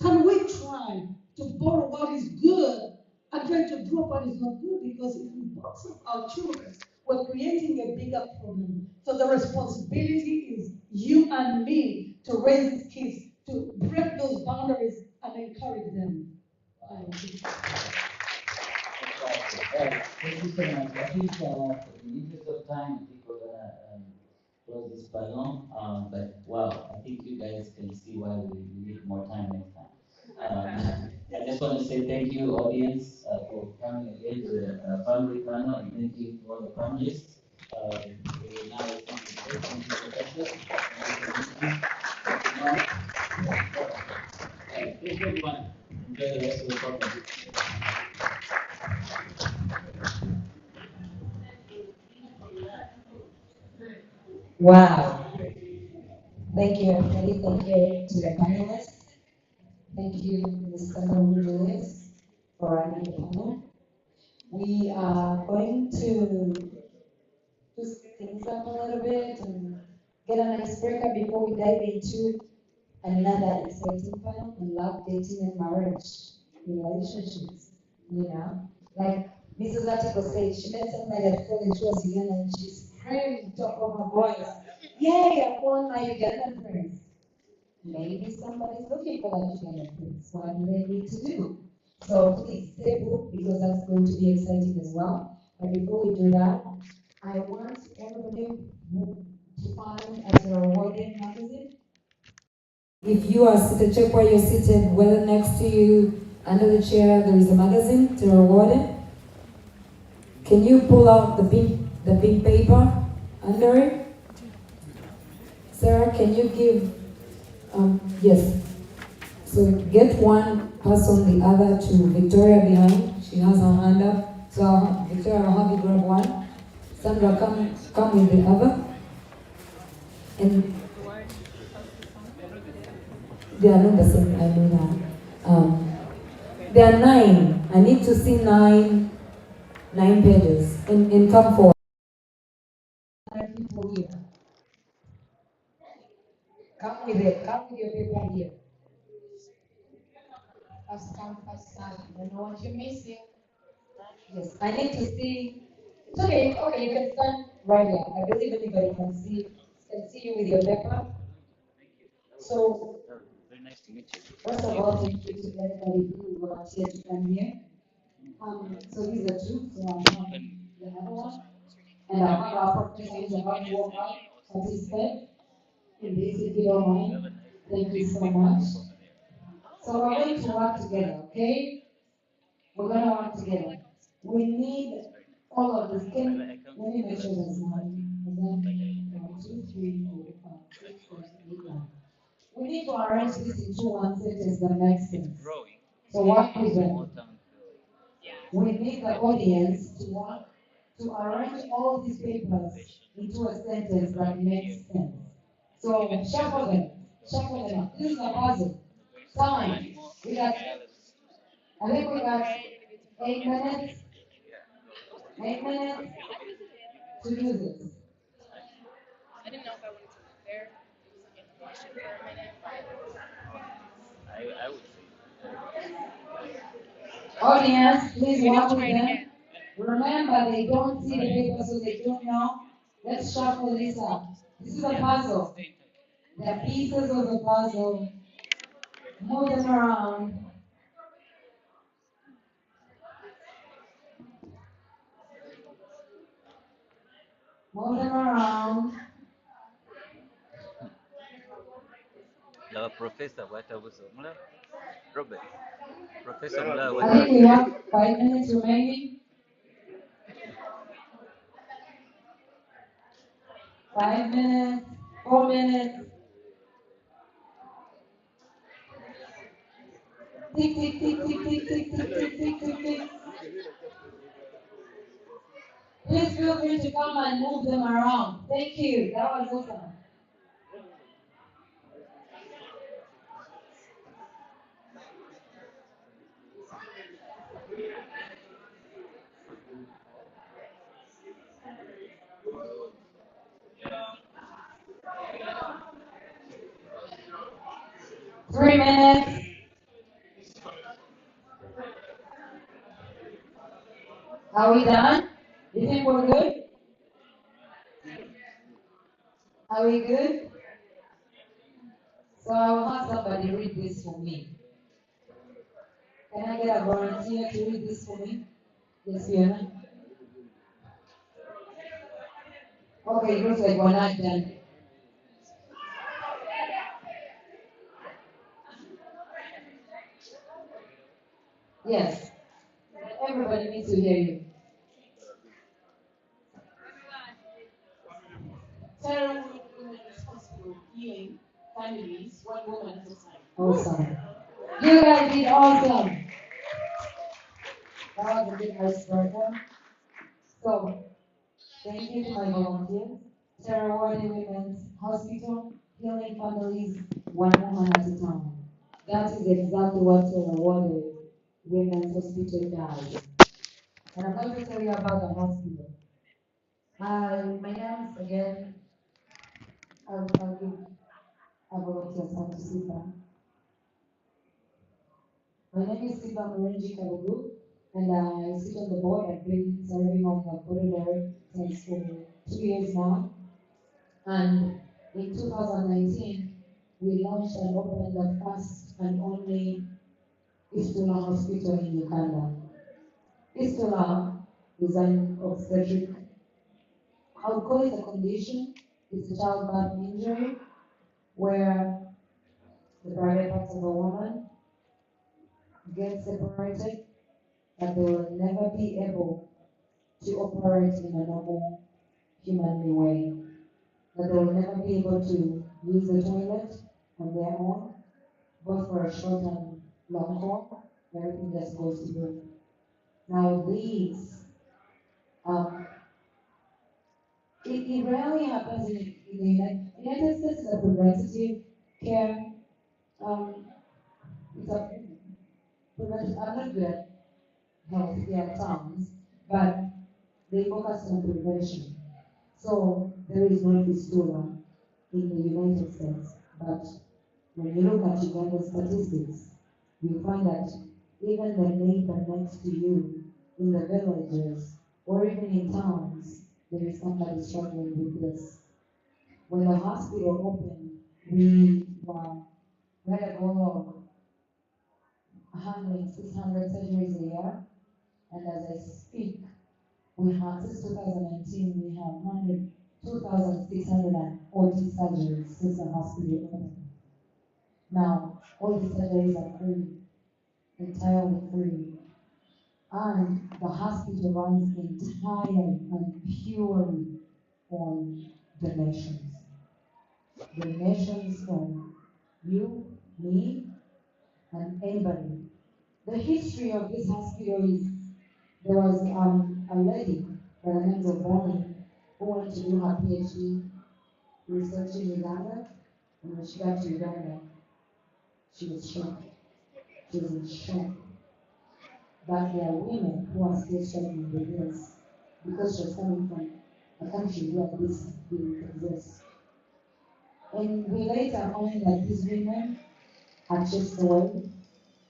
Can we try to borrow what is good and try to drop what is not good? Because if we box up our children, we're creating a bigger problem. So the responsibility is you and me to raise these kids, to break those boundaries and encourage them. Thank you so much. I think, in the interest of time, I think we're gonna close this balloon. But wow, I think you guys can see why we need more time next time. I just want to say thank you, audience, for coming again to the family panel, and thank you to all the panelists. We will now listen to the thank you, Professor. Thank you, everyone. Enjoy the rest of the program. Wow. Thank you, everybody. Thank you to the panelists. Thank you, Mr. Julius, for running the panel. We are going to speed things up a little bit and get an icebreaker before we dive into another exciting panel on love, dating, and marriage relationships. You know, like Mrs. Atiko said, she met somebody at college who was Uganda and she screamed top of her voice, "Yay, I found my Ugandan friends." Maybe somebody's looking for that Ugandan prince. What do they need to do? So please stay put because that's going to be exciting as well. But before we do that, I want everybody to find at your awarding magazine. If you are seated, check where you're seated, whether next to you, under the chair, there is a magazine to reward it. Can you pull out the pink paper under it? Sarah, can you give, yes. So get one, pass on the other to Victoria behind. She has her hand up. So Victoria, I'll have you grab one. Sandra, come with the other. And they are not the same, I know that. There are 9. I need to see 9 pages. And come forward. People here. Come with it. Come with your paper here. First come, first serve. You know what you're missing? Yes. I need to see. It's okay. Okay, you can stand right here. I believe anybody can see you with your paper. So, first of all, thank you to everybody who volunteered to come here. So these are 2. So I'm having the other one. And I have our professors about to walk out, participate in this if you don't mind. Thank you so much. So we're going to work together, okay? We're going to work together. We need all of this. Let me make sure there's 9. 1, 2, 3, 4, 5, 6, 7, 8, 9. We need to arrange this into one sentence that makes sense. So what is it? We need the audience to work to arrange all these papers into a sentence that makes sense. So shuffle them up. This is a puzzle. Time. I think we got 8 minutes. 8 minutes to do this. I didn't know if I wanted to prepare information for a minute. I would say. Audience, please walk with them. Remember, they don't see the paper, so they don't know. Let's shuffle this up. This is a puzzle. The pieces of the puzzle. Move them around. Move them around. La professor watabuso mula Robert. Professor mula I think we have 5 minutes remaining. 5 minutes, 4 minutes. Tick, tick, tick, tick, tick, tick, tick, tick, tick, tick, tick. Please feel free to come and move them around. Thank you. That was awesome. Three minutes. Are we done? You think we're good? Are we good? So I will have somebody read this for me. Can I get a volunteer to read this for me? Yes, Fiona? Okay, it looks like we're not done. Yes. Everybody needs to hear you. Sarah women responsible healing families one woman at a time. Awesome. You guys did awesome. That was a good icebreaker. So, thank you to my volunteers. Sarah Warden Women's Hospital, healing families one woman at a time. That is exactly what Sarah Warden Women's Hospital does. And I'm going to tell you about the hospital. My name is again, I'll give a volunteer time to sit down. My name is Siva Murenji Kabugu, and I sit on the board. I've been serving on the board of directors for 2 years now. And in 2019, we launched and opened the first and only Unaa hospital in Uganda. Unaa is an obstetric, I would call it a condition. It's a childbirth injury where the private parts of a woman get separated, but they will never be able to operate in a normal human way. That they will never be able to use the toilet on their own, both for a short and long haul. Everything just goes to them. Now these, it rarely happens in the United States. Is a preventative care. It's a preventative. I'm not good at healthcare terms, but they focus on prevention. So there is no fistula in the United States, but when you look at Ugandan statistics, you find that even the neighbor next to you in the villages or even in towns, there is somebody struggling with this. When the hospital opened, we had a goal of 100, 600 surgeries a year, and as I speak, we have, since 2019, we have 2,640 surgeries since the hospital opened. Now, all the surgeries are free, entirely free. And the hospital runs entirely and purely on donations. Donations from you, me, and anybody. The history of this hospital is there was a lady by the name of Bonnie, who wanted to do her PhD research in Uganda. And when she got to Uganda, she was shocked. She was in shock. But there are women who are still struggling with this because she was coming from a country where this didn't exist. And we later found that these women are chased away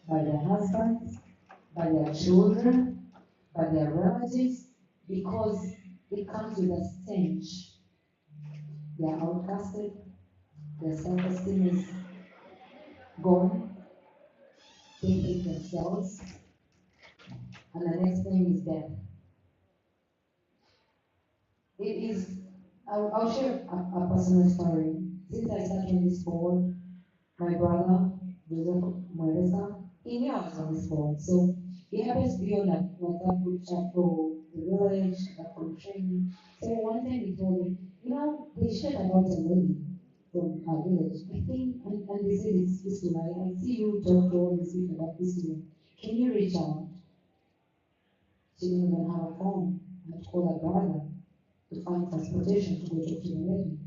by their husbands, by their children, by their relatives, because it comes with a stench. They are outcasted, their self-esteem is gone, they hate themselves, and the next thing is death. It is, I'll share a personal story. Since I started on this board, my brother, Joseph Marisa, he knew I was on this board. So he happens to be on a WhatsApp group chat for the village, for training. So one time he told me, they shared about a lady from our village. I think, and they said it's Fistula. I see you talk to all these people about Fistula. Can you reach out? She didn't even have a phone. I had to call her brother to find transportation to go talk to the lady.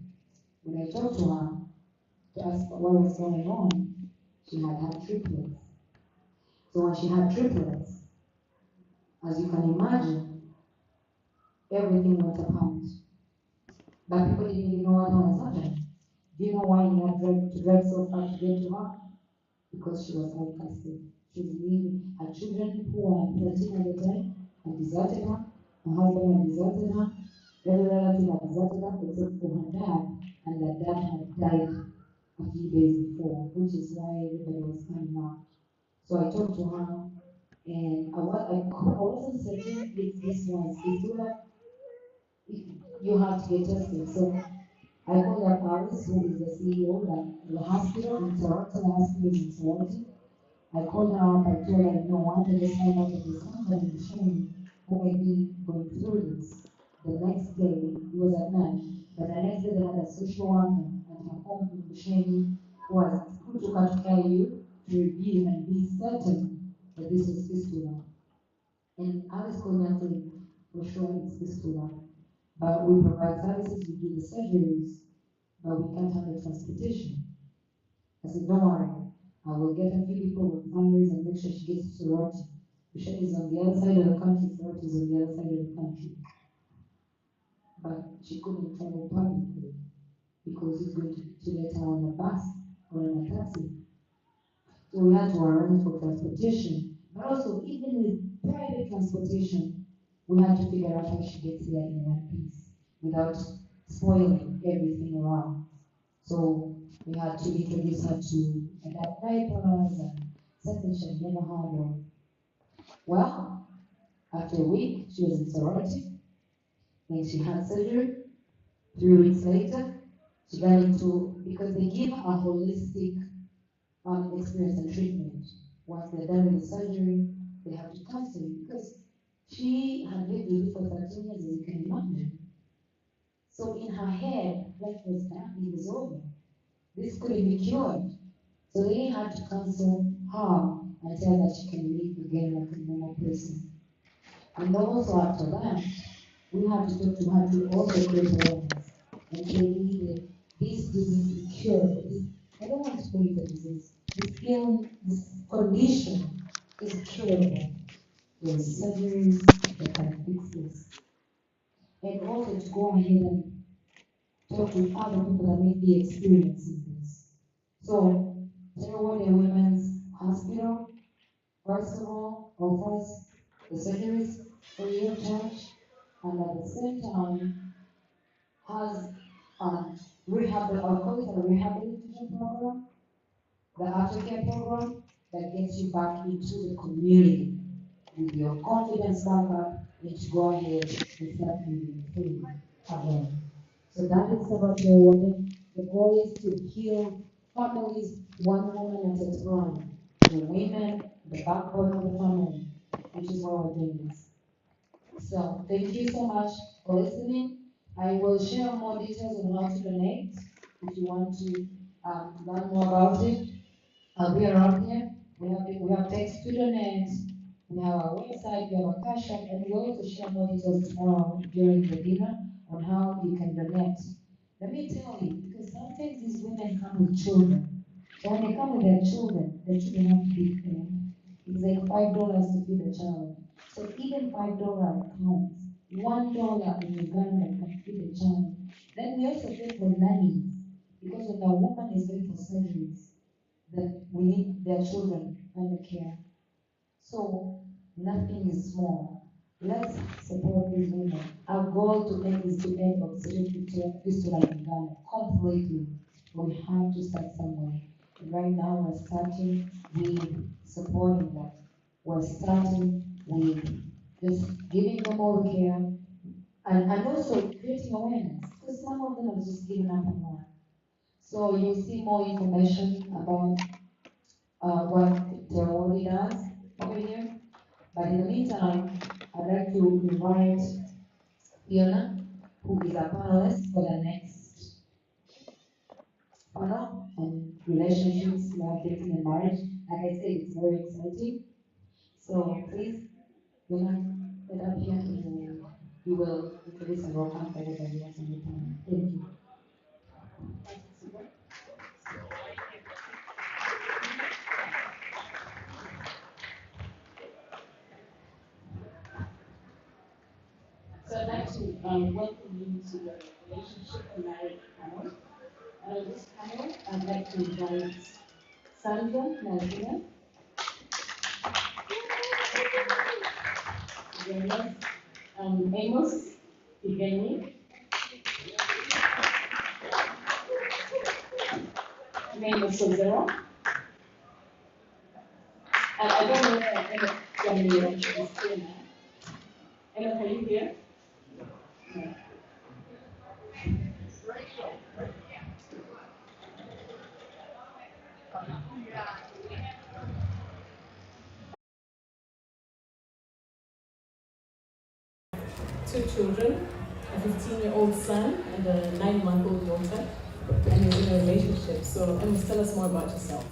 When I talked to her to ask what was going on, she had triplets. So when she had triplets, as you can imagine, everything went apart. But people didn't even know what was happening. Do you know why he had to drag so far to get to her? Because she was outcasted. She was leaving her children who were 13 at the time had deserted her. Her husband had deserted her. Every relative had deserted her except for her dad, and that dad had died a few days before, which is why everybody was coming out. So I talked to her, and I wasn't certain if this was Fistula. You have to get tested. So I called up Paris, who is the CEO of the hospital in Toronto, the hospital in Toronto. I called her up, I told her, what, I just found out that there's somebody in Shane who may be going through this. The next day, it was at night, but the next day they had a social worker at her home in Shane who took her to KU to review and be certain that this is Fistula. And Alice called me and said, for sure it's Fistula. But we provide services, we do the surgeries, but we can't handle transportation. I said, don't worry, I will get a few people with families and make sure she gets to Sorority. Bishop is on the other side of the country, Sorority is on the other side of the country. But she couldn't travel publicly because he's going to let her on a bus or in a taxi. So we had to arrange for transportation. But also, even with private transportation, we had to figure out how she gets there in one piece without spoiling everything around. So we had to introduce her to adapt diapers and something she had never heard of. Well, after a week, she was in sorority, and she had surgery. 3 weeks later, she got into, because they give her a holistic experience and treatment. Once they're done with the surgery, they have to counsel because she had lived with it for 13 years, as you can imagine. So in her head, life was done, it was over. This couldn't be cured. So they had to counsel her and tell her she can live again like a normal person. And also after that, we had to talk to her to also create awareness and say we needed this disease is cured. I don't want to call it a disease. This condition is curable. There are surgeries that can fix this. And also to go ahead and talk to other people that may be experiencing this. So, Clearwater Women's Hospital, first of all, offers the surgeries free of charge, and at the same time has I'll call it a rehabilitation program, the aftercare program that gets you back into the community with your confidence back up and to go ahead and start moving free again. So that is about the woman. The goal is to heal families one woman at a time. The women, the backbone of the family, which is why we're doing this. So thank you so much for listening. I will share more details on how to donate if you want to learn more about it. I'll be around here. We have text to donate. We have our website, we have a cash app, and we also share more details tomorrow during the dinner on how you can donate. Let me tell you, because sometimes these women come with children. So when they come with their children have to be fed. It's like $5 to feed a child. So even $5 counts. $1 in Uganda can feed a child. Then we also pay for nannies, because when a woman is going for surgeries, then we need their children under care. So nothing is small. Let's support these women. Our goal to make this to end of fistula in Ghana completely. We have to start somewhere. And right now we're starting with supporting them. We're starting with just giving them all the care and also creating awareness, because some of them have just given up on life. So you'll see more information about what Terwali does over here. But in the meantime, I'd like to invite Fiona, who is a panelist for the next panel on relationships, love, dating, and marriage. Like I said, it's very exciting. So please, Fiona, get up here and you will introduce and welcome everybody else on the panel. Thank you. So I'd like to welcome you to the relationship and marriage panel. And on this panel, I'd like to invite Sandra Nazina, Amos Igeni, Amos Sozera, and I don't know where Amos Igeni is here now. Amos, are you here? No. Two children, a 15-year-old son and a 9-month-old daughter, and he's in a relationship. So, Amos, tell us more about yourself.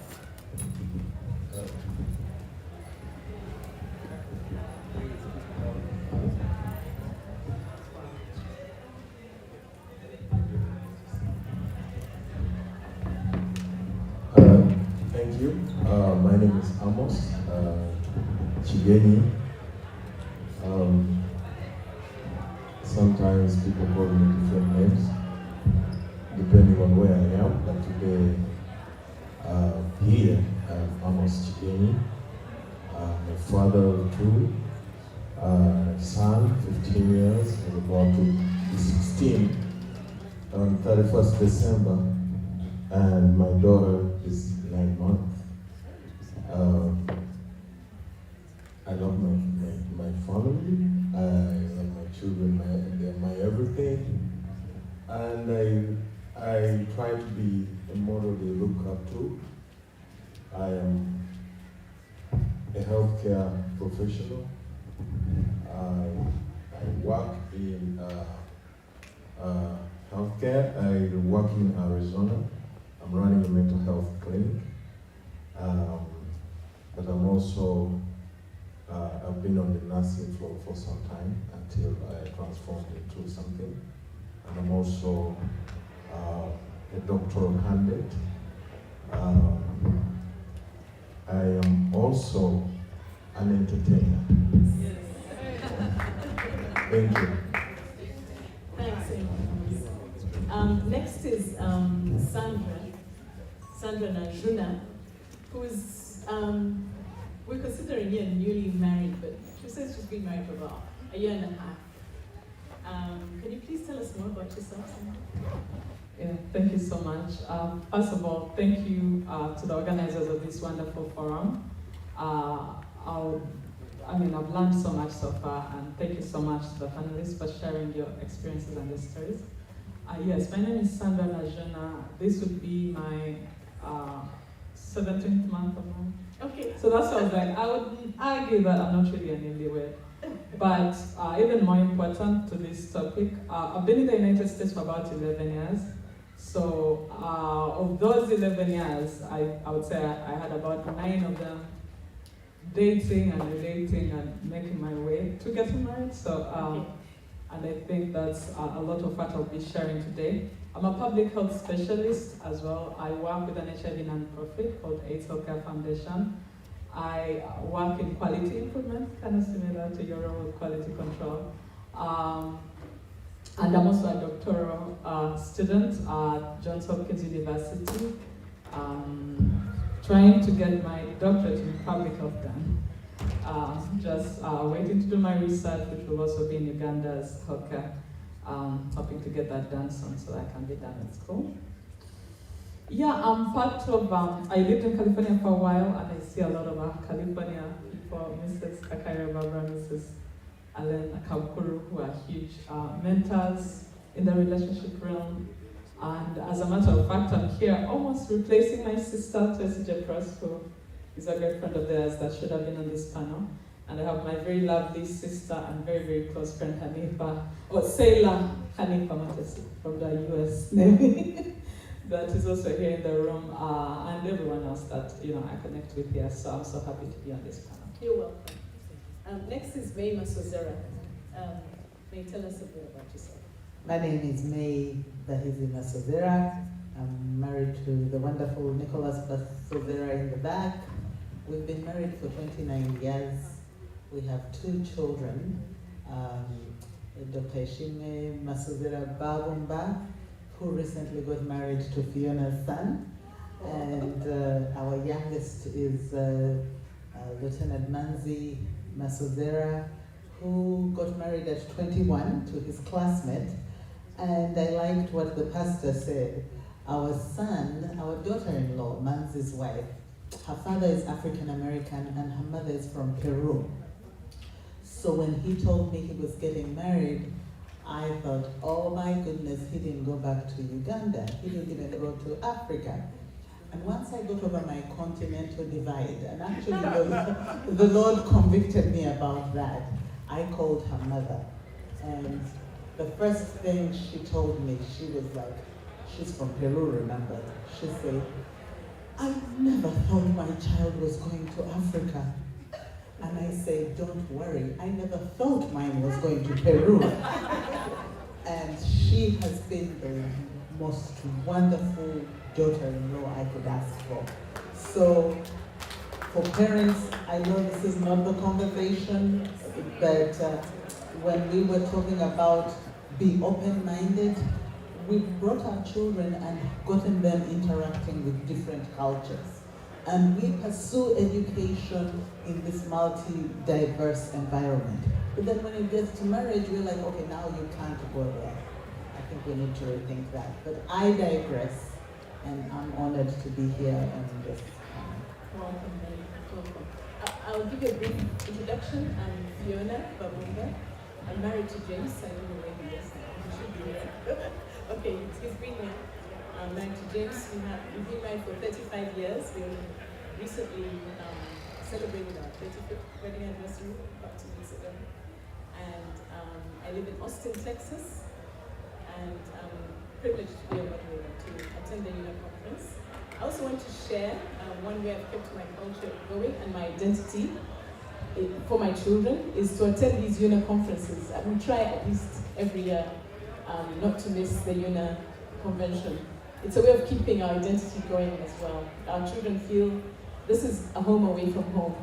Thank you. My name is Amos Chigeni. Sometimes people call me different names depending on where I am. But today, here, I'm Amos Chigeni. My father of two, son, 15 years, is about to be 16 on 31st December, and my daughter is 9 months. I love my family. I love my children. They're my everything. And I try to be a model they look up to. I am a healthcare professional. I work in healthcare. I work in Arizona. I'm running a mental health clinic. But I'm also, I've been on the nursing floor for some time until I transformed into something. And I'm also a doctoral candidate. I am also an entertainer. Thank you. Thanks, Amos. Next is Sandra Najuna, who's, we're considering her newly married, but she says she's been married for about a year and a half. Can you please tell us more about yourself, Sandra? Yeah, thank you so much. First of all, thank you to the organizers of this wonderful forum. I've learned so much so far, and thank you so much to the panelists for sharing your experiences and your stories. Yes, my name is Sandra Najuna. This would be my 17th month of marriage. Okay. So that's what I was like. I would argue that I'm not really a newlywed. But even more important to this topic, I've been in the United States for about 11 years. So of those 11 years, I would say I had about 9 of them dating and relating and making my way to getting married. So, and I think that's a lot of what I'll be sharing today. I'm a public health specialist as well. I work with an HIV nonprofit called AIDS Healthcare Foundation. I work in quality improvement, kind of similar to your role with quality control. And I'm also a doctoral student at Johns Hopkins University, trying to get my doctorate in public health done. Just waiting to do my research, which will also be in Uganda's healthcare. Hoping to get that done soon so I can be done at school. Yeah, I'm part of, I lived in California for a while, and I see a lot of California people, Mrs. Kakaira Barbara, Mrs. Allen Kaukuru, who are huge mentors in the relationship realm. And as a matter of fact, I'm here almost replacing my sister, Tessija Press, who is a great friend of theirs that should have been on this panel. And I have my very lovely sister and very, very close friend, Hanifa, or Sailor Hanifa Matesi from the US Navy, that is also here in the room, and everyone else that I connect with here. So I'm so happy to be on this panel. You're welcome. Next is May Masozera. May you tell us a bit about yourself? My name is May Bahizi Masozera. I'm married to the wonderful Nicholas Masozera in the back. We've been married for 29 years. We have 2 children. Dr. Shime Masozera Babumba, who recently got married to Fiona's son. And our youngest is Lieutenant Manzi Masozera, who got married at 21 to his classmate. And I liked what the pastor said. Our son, our daughter-in-law, Manzi's wife, her father is African American and her mother is from Peru. So when he told me he was getting married, I thought, oh my goodness, he didn't go back to Uganda. He didn't even go to Africa. And once I got over my continental divide, and actually the Lord convicted me about that, I called her mother. And the first thing she told me, she was like, she's from Peru, remember? She said, I never thought my child was going to Africa. And I said, don't worry, I never thought mine was going to Peru. And she has been the most wonderful daughter-in-law I could ask for. So for parents, I know this is not the conversation, but when we were talking about be open-minded, we've brought our children and gotten them interacting with different cultures. And we pursue education in this multi-diverse environment. But then when it gets to marriage, we're like, okay, now you can't go there. I think we need to rethink that. But I digress, and I'm honored to be here on this. Welcome, welcome. I'll give you a brief introduction. I'm Fiona Babunga. I'm married to James. I don't know where he is now. He should be here. Okay, he's been here. I'm married to James. We've been married for 35 years. We recently celebrated our 35th wedding anniversary about 2 weeks ago. And I live in Austin, Texas. And I'm privileged to be a moderator to attend the Unaa conference. I also want to share one way I've kept my culture going and my identity for my children is to attend these Unaa conferences. And we try at least every year not to miss the Unaa convention. It's a way of keeping our identity going as well. Our children feel this is a home away from home,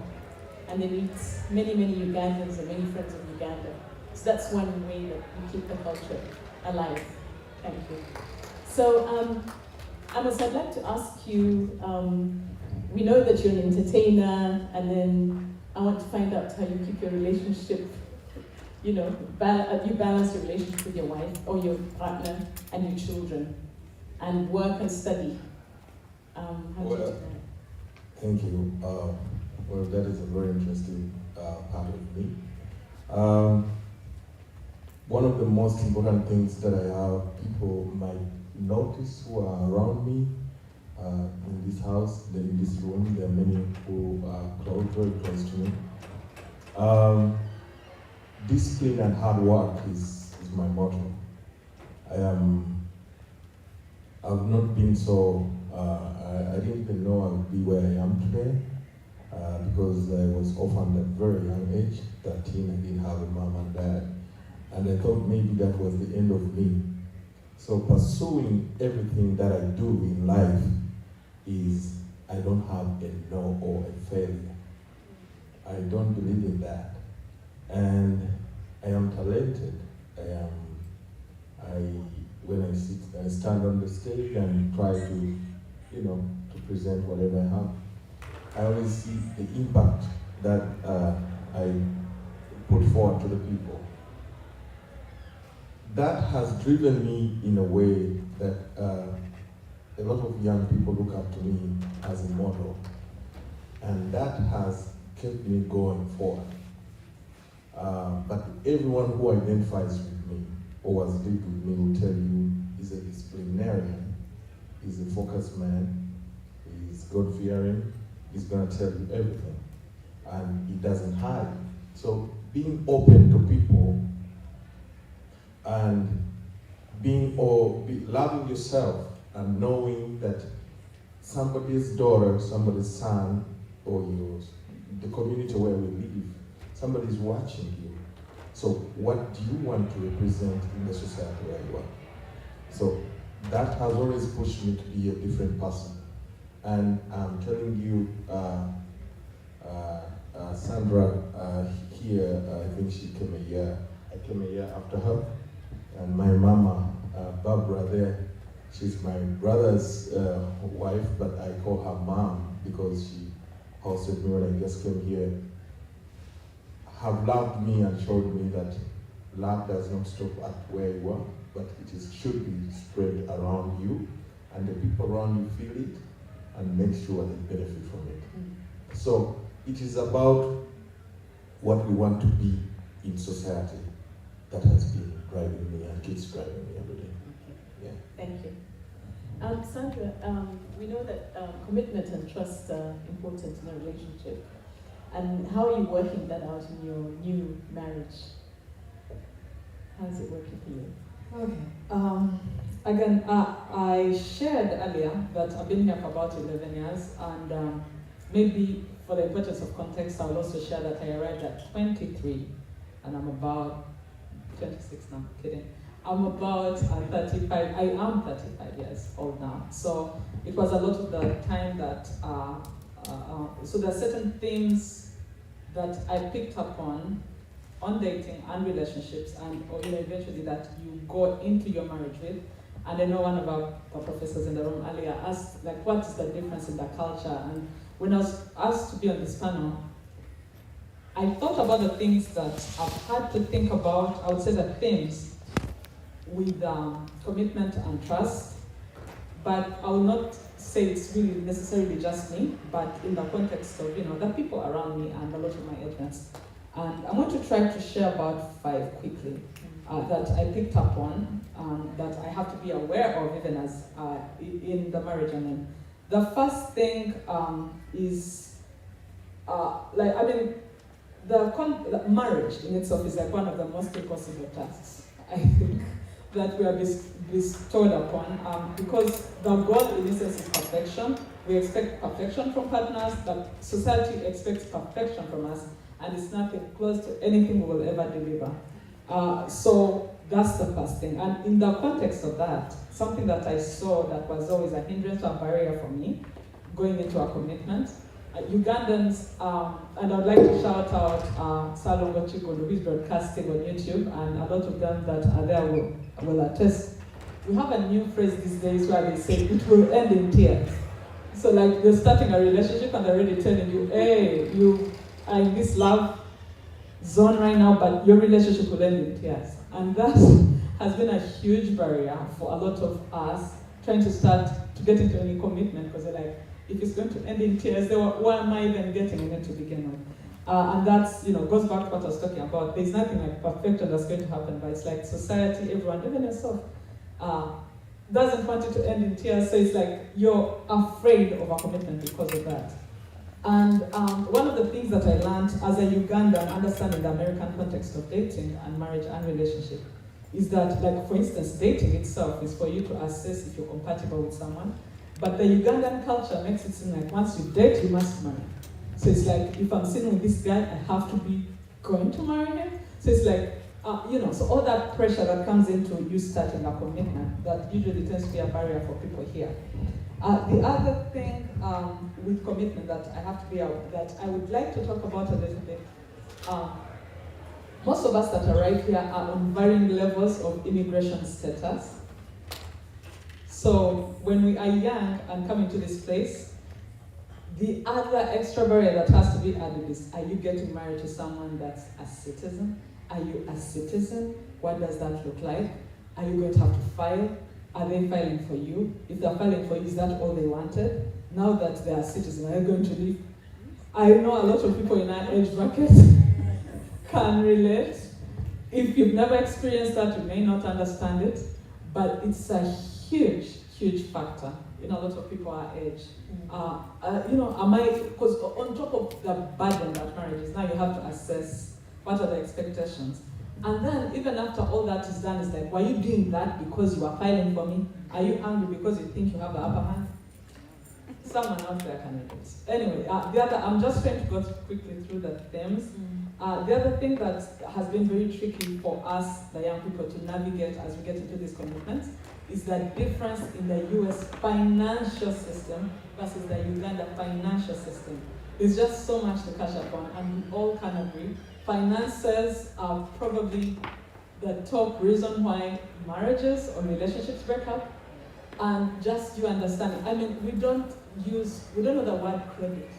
and they meet many, many Ugandans and many friends of Uganda. So that's one way that we keep the culture alive. Thank you. So, Amos, I'd like to ask you, we know that you're an entertainer, and then I want to find out how you keep your relationship, you balance your relationship with your wife or your partner and your children, and work and study. How do you do that? Thank you. Well, that is a very interesting part of me. One of the most important things that I have, people might notice who are around me in this house, in this room. There are many who are close, very close to me. Discipline and hard work is my motto. I've not been so, I didn't even know I would be where I am today. because I was orphaned at a very young age, 13, I didn't have a mom and dad. And I thought maybe that was the end of me. So pursuing everything that I do in life is, I don't have a no or a failure. I don't believe in that. And I am talented. When I stand on the stage and try to, to present whatever I have, I always see the impact that I put forward to the people. That has driven me in a way that a lot of young people look up to me as a model. And that has kept me going forward. But everyone who identifies with me or has lived with me will tell you he's a disciplinarian, he's a focused man, he's God-fearing, he's going to tell you everything. And he doesn't hide. So being open to people and loving yourself and knowing that somebody's daughter, somebody's son, or the community where we live, somebody's watching you. So what do you want to represent in the society where you are? So that has always pushed me to be a different person. And I'm telling you, Sandra here, I think she came I came a year after her. And my mama, Barbara there, she's my brother's wife, but I call her mom because she hosted me when I just came here. Have loved me and showed me that love does not stop at where you are, but should be spread around you, and the people around you feel it and make sure they benefit from it. So it is about what we want to be in society that has been driving me and keeps driving me every day. Yeah. Thank you. Sandra, we know that commitment and trust are important in a relationship. And how are you working that out in your new marriage? How's it working for you? Okay. Again, I shared earlier that I've been here for about 11 years, and maybe for the importance of context, I'll also share that I arrived at 23, and I'm about 26 now, kidding. I'm about 35, I am 35 years old now. So it was a lot of the time that, so there are certain things that I picked up on dating and relationships, and eventually that you go into your marriage with. And I know one of our professors in the room earlier asked, like, what is the difference in the culture? And when I was asked to be on this panel, I thought about the things that I've had to think about. I would say the themes with commitment and trust, but I will not say it's really necessarily just me, but in the context of the people around me and a lot of my audience. And I want to try to share about 5 quickly that I picked up on, that I have to be aware of even as in the marriage I'm in. The first thing is, the marriage in itself is like one of the most impossible tasks, I think, that we are bestowed upon, because the goal in essence is perfection. We expect perfection from partners, but society expects perfection from us, and it's nothing close to anything we will ever deliver. So that's the first thing. And in the context of that, something that I saw that was always a hindrance or a barrier for me going into a commitment, Ugandans, and I'd like to shout out Salongo Chigolo, who is broadcasting on YouTube, and a lot of them that are there will attest. We have a new phrase these days where they say, it will end in tears. So like they're starting a relationship and they're already telling you, hey, you are in this love zone right now, but your relationship will end in tears. And that has been a huge barrier for a lot of us trying to start to get into any commitment, because they're like, if it's going to end in tears, then why am I even getting in it to begin with? And that's, goes back to what I was talking about. There's nothing like perfection that's going to happen, but it's like society, everyone, even yourself, doesn't want it to end in tears, so it's like you're afraid of a commitment because of that. And one of the things that I learned as a Ugandan, understanding the American context of dating and marriage and relationship, is that, like, for instance, dating itself is for you to assess if you're compatible with someone, but the Ugandan culture makes it seem like once you date, you must marry. So it's like, if I'm sitting with this guy, I have to be going to marry him. So it's like, so all that pressure that comes into you starting a commitment, that usually tends to be a barrier for people here. The other thing with commitment that I have to be out, that I would like to talk about a little bit, most of us that arrive here are on varying levels of immigration status. So when we are young and come into this place, the other extra barrier that has to be added is, are you getting married to someone that's a citizen? Are you a citizen? What does that look like? Are you going to have to file? Are they filing for you? If they're filing for you, is that all they wanted? Now that they are citizens, are you going to leave? I know a lot of people in our age bracket can relate. If you've never experienced that, you may not understand it, but it's a huge, huge factor in a lot of people our age. Because on top of the burden that marriage is, now you have to assess what are the expectations. And then even after all that is done, it's like, were you doing that because you are filing for me? Are you angry because you think you have the upper hand? Someone out there can relate. Anyway, I'm just trying to go quickly through the themes. The other thing that has been very tricky for us, the young people, to navigate as we get into these commitments is the difference in the US financial system versus the Uganda financial system. There's just so much to catch up on, and we all can agree. Finances are probably the top reason why marriages or relationships break up. And just you understand, I mean, we don't know the word credit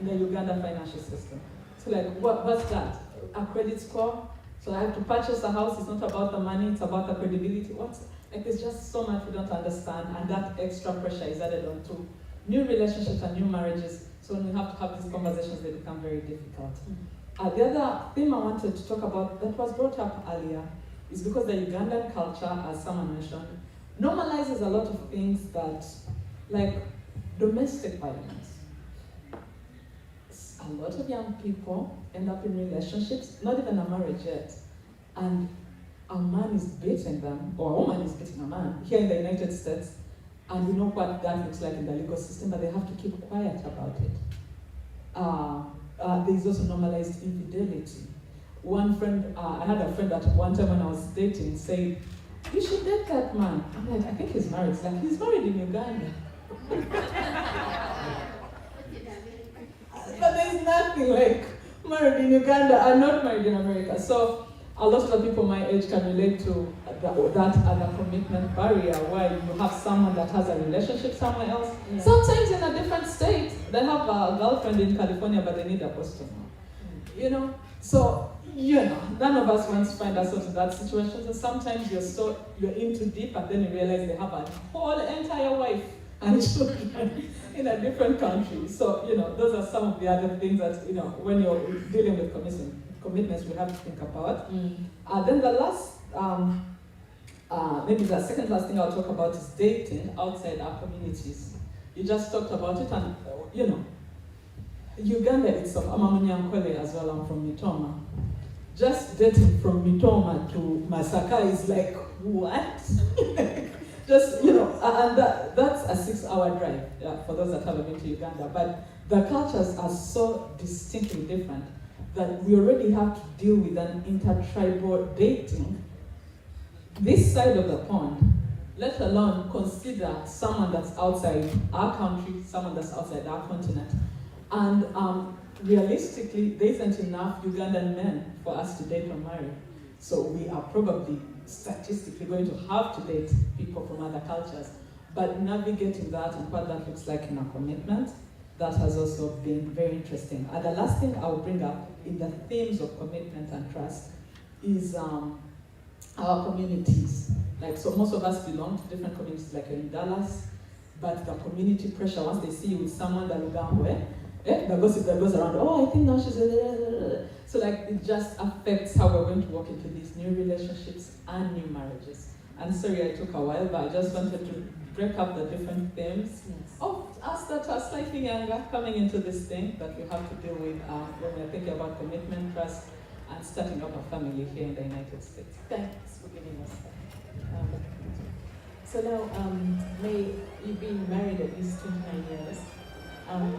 in the Uganda financial system. So like, what's that? A credit score? So I have to purchase a house, it's not about the money, it's about the credibility. There's just so much we don't understand, and that extra pressure is added onto new relationships and new marriages. So when we have to have these conversations, they become very difficult. The other theme I wanted to talk about that was brought up earlier is because the Ugandan culture, as someone mentioned, normalizes a lot of things that, like domestic violence. A lot of young people end up in relationships, not even a marriage yet, and a man is beating them, or a woman is beating a man here in the United States, and we know what that looks like in the legal system, but they have to keep quiet about it. There's also normalized infidelity. One friend, I had a friend that one time when I was dating said, "You should date that man." I'm like, I think he's married. It's like, he's married in Uganda. But there's nothing like married in Uganda and not married in America. So a lot of the people my age can relate to that other commitment barrier where you have someone that has a relationship somewhere else. Yeah. Sometimes in a different state. They have a girlfriend in California, but they need a customer. So, none of us wants to find ourselves in that situation. So sometimes you're in too deep, and then you realize they have a whole entire wife and children in a different country. So, those are some of the other things that, when you're dealing with commitments, we have to think about. Then the last, maybe the second last thing I'll talk about is dating outside our communities. You just talked about it, and Uganda itself, I'm a Munyankole as well, I'm from Mitoma. Just dating from Mitoma to Masaka is like, what? Just, and that's a 6-hour drive for those that haven't been to Uganda. But the cultures are so distinctly different that we already have to deal with an intertribal dating this side of the pond, let alone consider someone that's outside our country, someone that's outside our continent. And realistically, there isn't enough Ugandan men for us to date or marry. So we are probably statistically going to have to date people from other cultures. But navigating that and what that looks like in a commitment, that has also been very interesting. And the last thing I'll bring up in the themes of commitment and trust is our communities. So most of us belong to different communities, like in Dallas, but the community pressure, once they see you with someone that the gossip that goes around, I think now she's so it just affects how we're going to walk into these new relationships and new marriages. And sorry I took a while, but I just wanted to break up the different themes of us that are slightly younger coming into this thing that we have to deal with when we're thinking about commitment, trust, and starting up a family here in the United States. Thanks for giving us that. So now, May, you've been married at least 29 years. How have you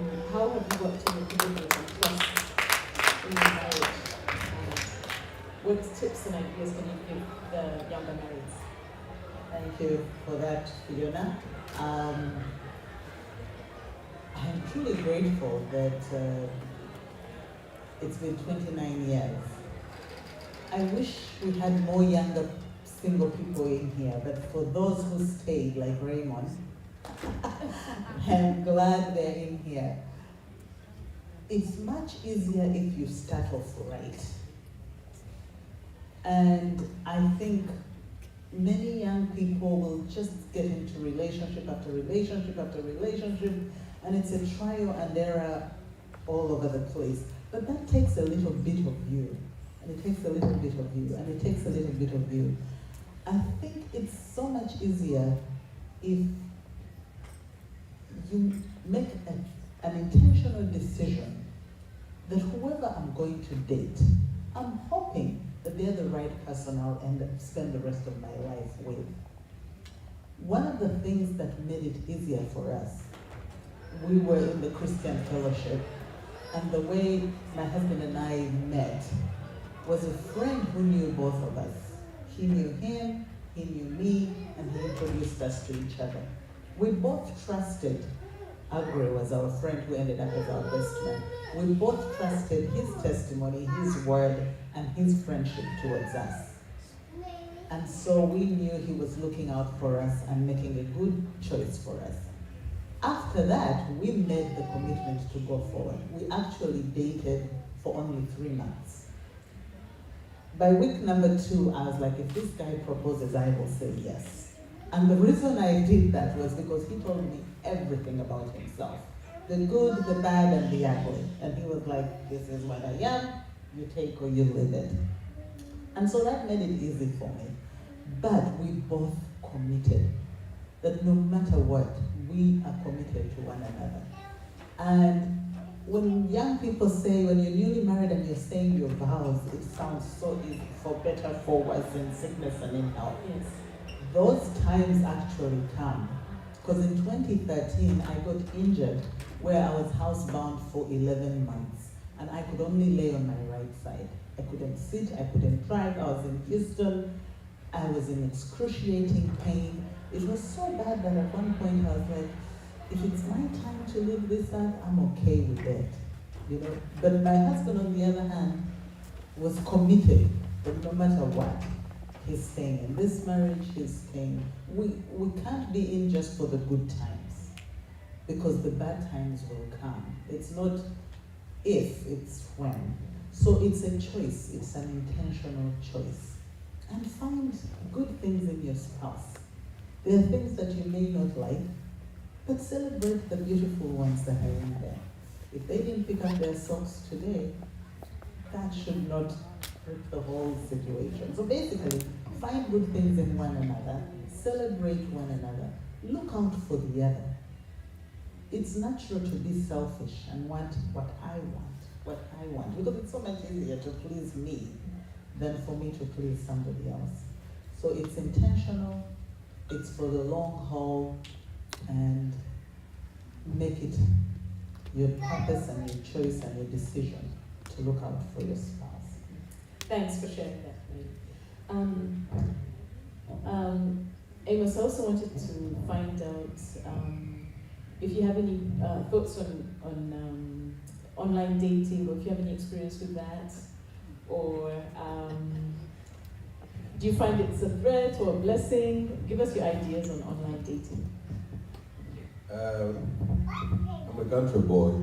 worked on your commitment and trust in your marriage? What tips and ideas can you give the younger marrieds? Thank you for that, Fiona. I'm truly grateful that it's been 29 years. I wish we had more younger single people in here, but for those who stayed, like Raymond, I'm glad they're in here. It's much easier if you start off right. And I think many young people will just get into relationship after relationship after relationship, and it's a trial and error all over the place. But that takes a little bit of you, and it takes a little bit of you, and it takes a little bit of you. I think it's so much easier if you make an intentional decision that whoever I'm going to date, I'm hoping that they're the right person I'll end up spend the rest of my life with. One of the things that made it easier for us, we were in the Christian fellowship, and the way my husband and I met was a friend who knew both of us. He knew him, he knew me, and he introduced us to each other. We both trusted, Agre was our friend who ended up as our best man. We both trusted his testimony, his word, and his friendship towards us. And so we knew he was looking out for us and making a good choice for us. After that, we made the commitment to go forward. We actually dated for only 3 months. By week number 2, I was like, if this guy proposes, I will say yes. And the reason I did that was because he told me everything about himself. The good, the bad, and the ugly. And he was like, this is what I am, you take or you leave it. And so that made it easy for me. But we both committed that no matter what, we are committed to one another. And when young people say, when you're newly married and you're saying your vows, it sounds so easy, for better, for worse, in sickness and in health. Yes. Those times actually come. Because in 2013, I got injured where I was housebound for 11 months. And I could only lay on my right side. I couldn't sit, I couldn't drive, I was in Houston. I was in excruciating pain. It was so bad that at one point I was like, if it's my time to leave this earth, I'm okay with that, you know. But my husband, on the other hand, was committed that no matter what, he's staying in this marriage, he's staying. We can't be in just for the good times, because the bad times will come. It's not if, it's when. So it's a choice, it's an intentional choice. And find good things in your spouse. There are things that you may not like, but celebrate the beautiful ones that are in there. If they didn't pick up their socks today, that should not hurt the whole situation. So basically, find good things in one another, celebrate one another, look out for the other. It's natural to be selfish and want what I want, because it's so much easier to please me than for me to please somebody else. So it's intentional, it's for the long haul, and make it your purpose and your choice and your decision to look out for your spouse. Thanks for sharing that, Amy. Amos, I also wanted to find out if you have any thoughts on online dating, or if you have any experience with that, or do you find it's a threat or a blessing? Give us your ideas on online dating. I'm a country boy,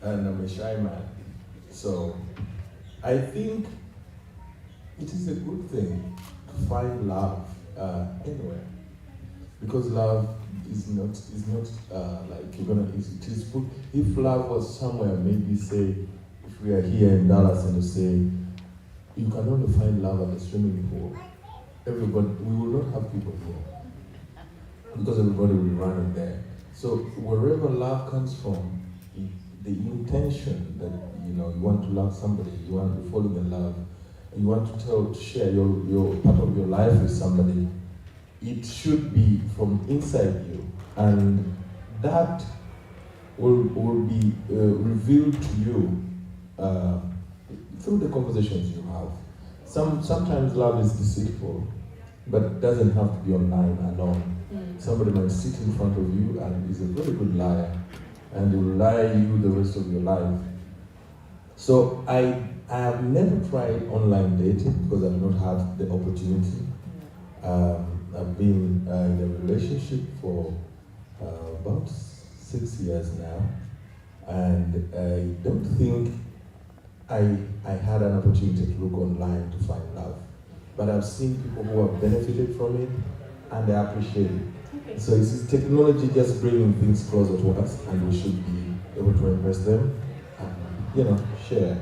and I'm a shy man. So I think it is a good thing to find love anywhere, because love is not like you're gonna. It is put. If love was somewhere, maybe say, if we are here in Dallas and you say, you can only find love at the swimming pool. Everybody, we will not have people here, because everybody will run in there. So wherever love comes from, the intention that you want to love somebody, you want to fall in love, you want to share your part of your life with somebody, it should be from inside you. And that will be revealed to you through the conversations you have. Sometimes love is deceitful, but it doesn't have to be online alone. Somebody might sit in front of you and is a very good liar, and they will lie you the rest of your life. So I have never tried online dating because I've not had the opportunity. I've been in a relationship for about 6 years now, and I don't think I had an opportunity to look online to find love. But I've seen people who have benefited from it, and I appreciate it. Okay. So it's technology just bringing things closer to us, and we should be able to embrace them and, share.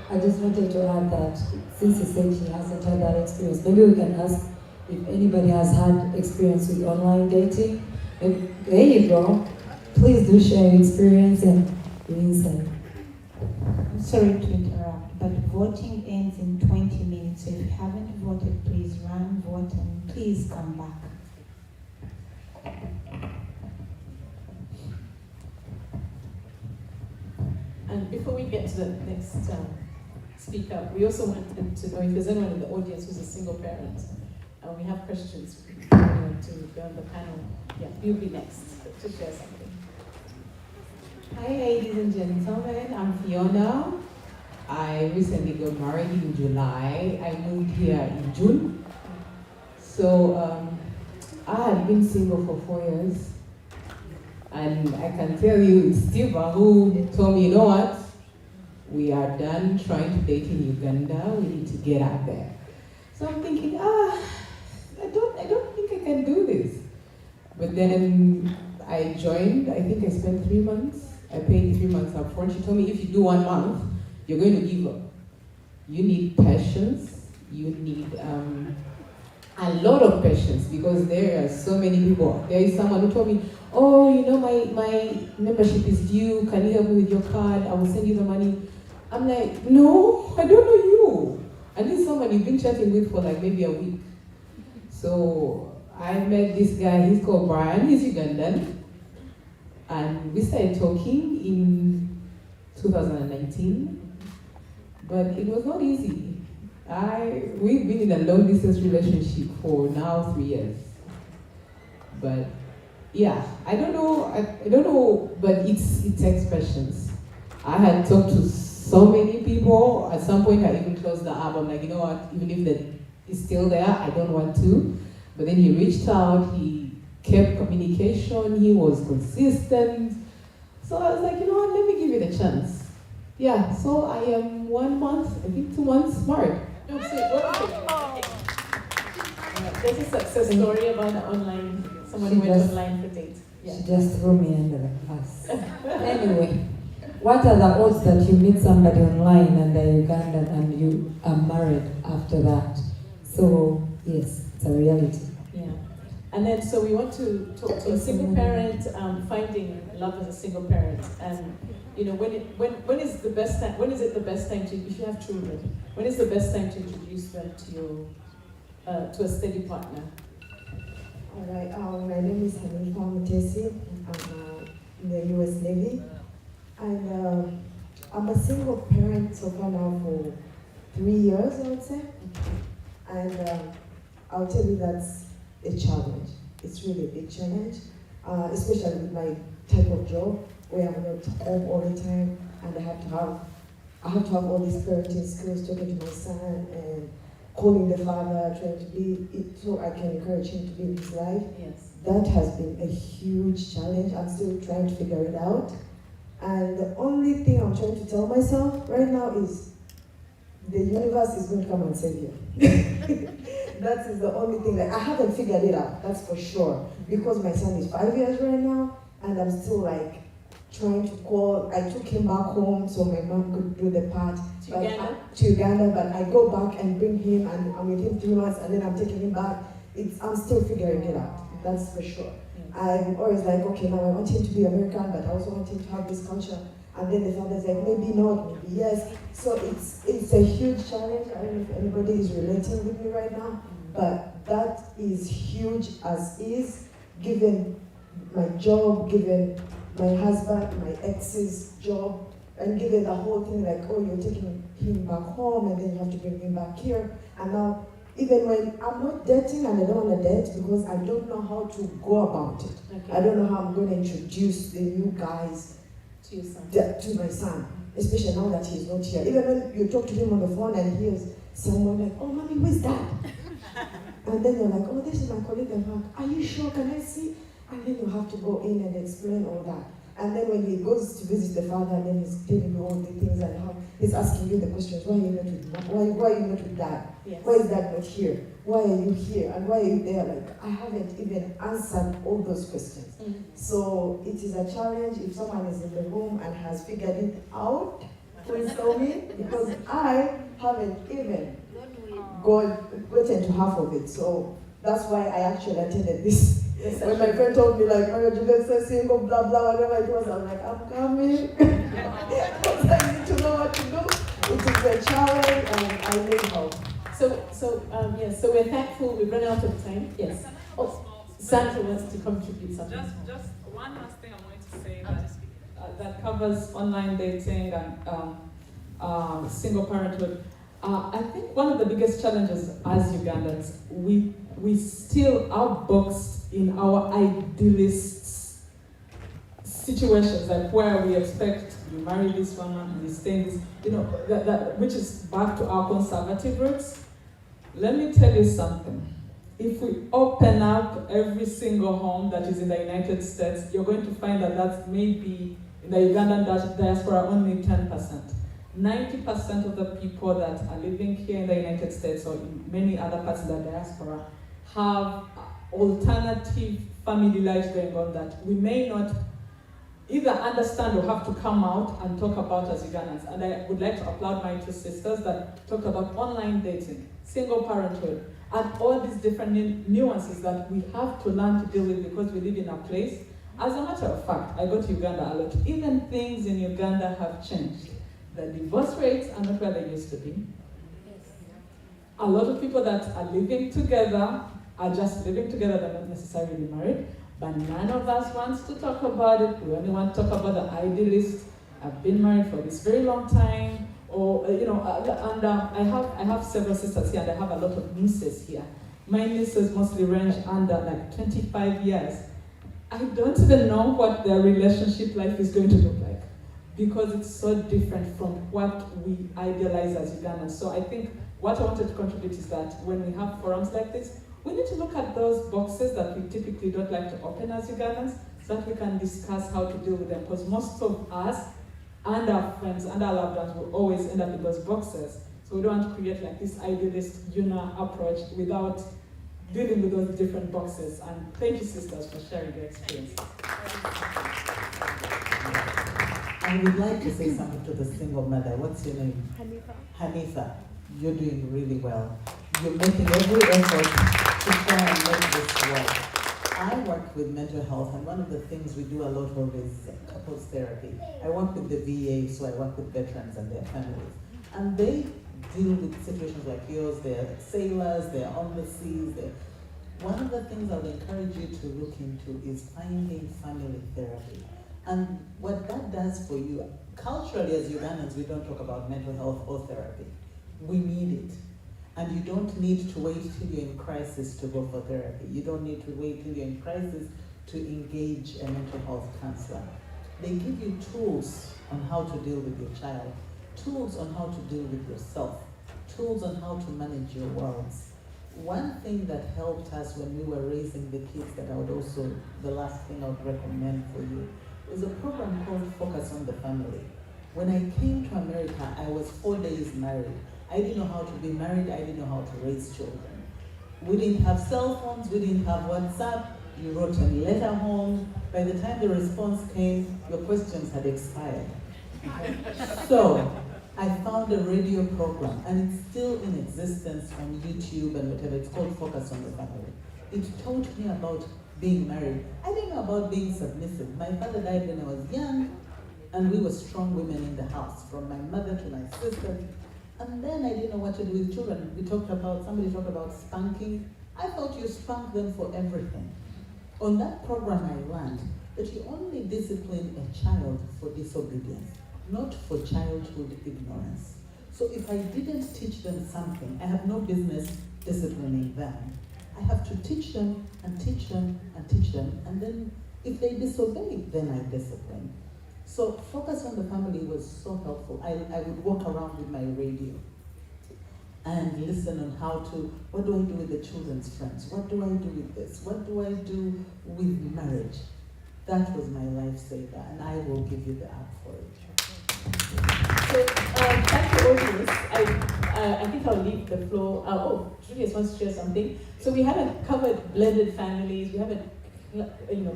I just wanted to add that since he said he hasn't had that experience, maybe we can ask if anybody has had experience with online dating. And there you go. Please do share your experience and your insight. I'm sorry to interrupt, but voting ends in 20 minutes. So if you haven't voted, please run, vote, and please come back. And before we get to the next speaker, we also wanted to know if there's anyone in the audience who's a single parent. We have questions for anyone to go on the panel. Yeah, you'll be next to share something. Hi, ladies and gentlemen. I'm Fiona. I recently got married in July. I moved here in June. So I had been single for 4 years. And I can tell you, it's Steve who told me, you know what? We are done trying to date in Uganda. We need to get out there. So I'm thinking, I don't think I can do this. But then I joined. I think I spent 3 months. I paid 3 months up front. She told me if you do 1 month, you're going to give up. You need patience. You need a lot of patience because there are so many people. There is someone who told me, oh, my membership is due. Can you help me with your card? I will send you the money. I'm like, no, I don't know you. I need someone you've been chatting with for like maybe a week. So I met this guy. He's called Brian. He's Ugandan. And we started talking in 2019, but it was not easy. We've been in a long distance relationship for now 3 years. But yeah, I don't know, but it takes patience. I had talked to so many people. At some point I even closed the app. I'm like, you know what, even if that is still there, I don't want to. But then he reached out, he kept communication, he was consistent. So I was like, you know what, let me give it a chance. Yeah, so I am 1 month, I think 2 months married. No, there's a success story about online, someone who went online for dates. Yeah. She just threw me under the bus. Anyway, what are the odds that you meet somebody online and they're Ugandan and you are married after that? So, yes, it's a reality. Yeah. And then, so we want to talk to a single parent, finding love as a single parent. And, when is the best time, when is it the best time to, if you have children, when is the best time to introduce them to your, to a steady partner? All right, my name is Hanifa Mutesi. I'm in the U.S. Navy. And I'm a single parent so far now for 3 years, I would say. And I'll tell you that's a challenge. It's really a big challenge, especially with my type of job where I'm not home all the time, and I have to have all these parenting skills, talking to my son and calling the father, trying to be it so I can encourage him to live his life. Yes. That has been a huge challenge. I'm still trying to figure it out. And the only thing I'm trying to tell myself right now is the universe is going to come and save you. That is the only thing that I haven't figured it out, that's for sure. Because my son is 5 years right now, and I'm still like trying to call. I took him back home so my mom could do the part. To Uganda, but I go back and bring him, and I'm with him 3 months, and then I'm taking him back. I'm still figuring it out, that's for sure. I'm always like, okay, now I want him to be American, but I also want him to have this culture. And then the father's like, maybe not, maybe yes. So it's a huge challenge. I don't know if anybody is relating with me right now, but that is huge as is, given my job, given my husband, my ex's job, and given the whole thing like, oh, you're taking him back home and then you have to bring him back here. And now, even when I'm not dating and I don't want to date because I don't know how to go about it. Okay. I don't know how I'm going to introduce the new guys to your son. To my son, especially now that he's not here. Even when you talk to him on the phone and he hears someone like, oh, mommy, where's that? And then you're like, oh, this is my colleague at work. Are you sure? Can I see? And then you have to go in and explain all that. And then when he goes to visit the father, and then he's telling you all the things and how he's asking you the questions. Why are you not with mom? Why are you not with dad? Yes. Why is dad not here? Why are you here? And why are you there? Like, I haven't even answered all those questions. So it is a challenge if someone is in the room and has figured it out. Please tell me, because I haven't even gotten to half of it. So that's why I actually attended this. When my friend told me, like, Mario Juliet says single, blah, blah, whatever it was, I'm like, I'm coming. Because I need to know what to do. It is a challenge and I need help. Yes, so we're thankful. We've run out of time. Yes. Oh, Sandra wants to contribute something. Just one last thing I wanted to say that covers online dating and single parenthood. I think one of the biggest challenges as Ugandans, we still are boxed in our idealist situations, like where we expect you marry this woman and you stay in this, which is back to our conservative roots. Let me tell you something. If we open up every single home that is in the United States, you're going to find that that's maybe in the Ugandan diaspora only 10%. 90% of the people that are living here in the United States or in many other parts of the diaspora have alternative family lives going on that we may not either understand or have to come out and talk about as Ugandans. And I would like to applaud my two sisters that talked about online dating, single parenthood, and all these different nuances that we have to learn to deal with because we live in a place. As a matter of fact, I go to Uganda a lot. Even things in Uganda have changed. The divorce rates are not where they used to be. A lot of people that are living together are just living together, they're not necessarily married, but none of us wants to talk about it. We only want to talk about the idealist. I've been married for this very long time, or I have several sisters here, and I have a lot of nieces here. My nieces mostly range under like 25 years. I don't even know what their relationship life is going to look like, because it's so different from what we idealize as Ugandans. So I think what I wanted to contribute is that when we have forums like this, we need to look at those boxes that we typically don't like to open as Ugandans so that we can discuss how to deal with them. Because most of us and our friends and our loved ones will always end up in those boxes. So we don't want to create like this idealist Unaa approach without dealing with those different boxes. And thank you, sisters, for sharing your experience. I would like to say something to the single mother. What's your name? Hanifa. Hanifa, you're doing really well. You're making every effort to try and make this work. I work with mental health, and one of the things we do a lot of is couples therapy. I work with the VA, so I work with veterans and their families. And they deal with situations like yours. They're sailors, they're on the seas. One of the things I would encourage you to look into is finding family therapy. And what that does for you, culturally as Ugandans, we don't talk about mental health or therapy. We need it. And you don't need to wait till you're in crisis to go for therapy. You don't need to wait till you're in crisis to engage a mental health counselor. They give you tools on how to deal with your child, tools on how to deal with yourself, tools on how to manage your worlds. One thing that helped us when we were raising the kids that I would also, the last thing I would recommend for you, is a program called Focus on the Family. When I came to America, I was 4 days married. I didn't know how to be married, I didn't know how to raise children. We didn't have cell phones, we didn't have WhatsApp, you wrote a letter home. By the time the response came, your questions had expired. So, I found a radio program, and it's still in existence on YouTube and whatever. It's called Focus on the Family. It taught me about being married. I didn't know about being submissive. My father died when I was young, and we were strong women in the house, from my mother to my sister. And then I didn't know what to do with children. Somebody talked about spanking. I thought you spank them for everything. On that program I learned that you only discipline a child for disobedience, not for childhood ignorance. So if I didn't teach them something, I have no business disciplining them. I have to teach them and teach them and teach them, and then if they disobey, then I discipline. So focus on the family was so helpful. I would walk around with my radio and listen on what do I do with the children's friends? What do I do with this? What do I do with marriage? That was my lifesaver, and I will give you the app for it. So, back to audience, I think I'll leave the floor. Julius wants to share something. So we haven't covered blended families. We haven't,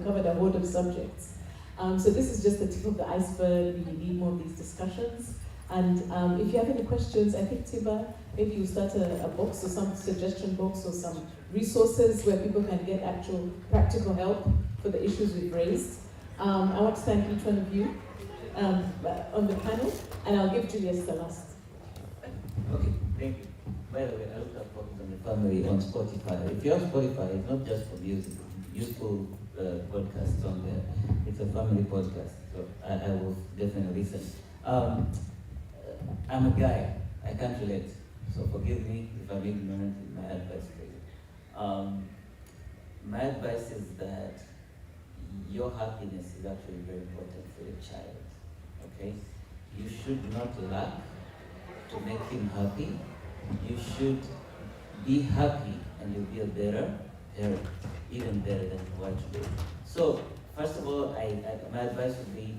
covered a whole of subjects. So this is just the tip of the iceberg. We need more of these discussions. And if you have any questions, I think Tiba, maybe you start a box or some suggestion box or some resources where people can get actual practical help for the issues we've raised. I want to thank each one of you on the panel, and I'll give Julius the last. Okay, thank you. By the way, I looked up Focus on the Family on Spotify. If you're on Spotify, it's not just for music, useful podcasts on there. It's a family podcast, so I will definitely listen. I'm a guy, I can't relate, so forgive me if I'm ignorant in my advice for you. My advice is that your happiness is actually very important for your child, okay? You should not lack to make him happy. You should be happy and you'll be a better parent, even better than you are today. So, first of all, my advice would be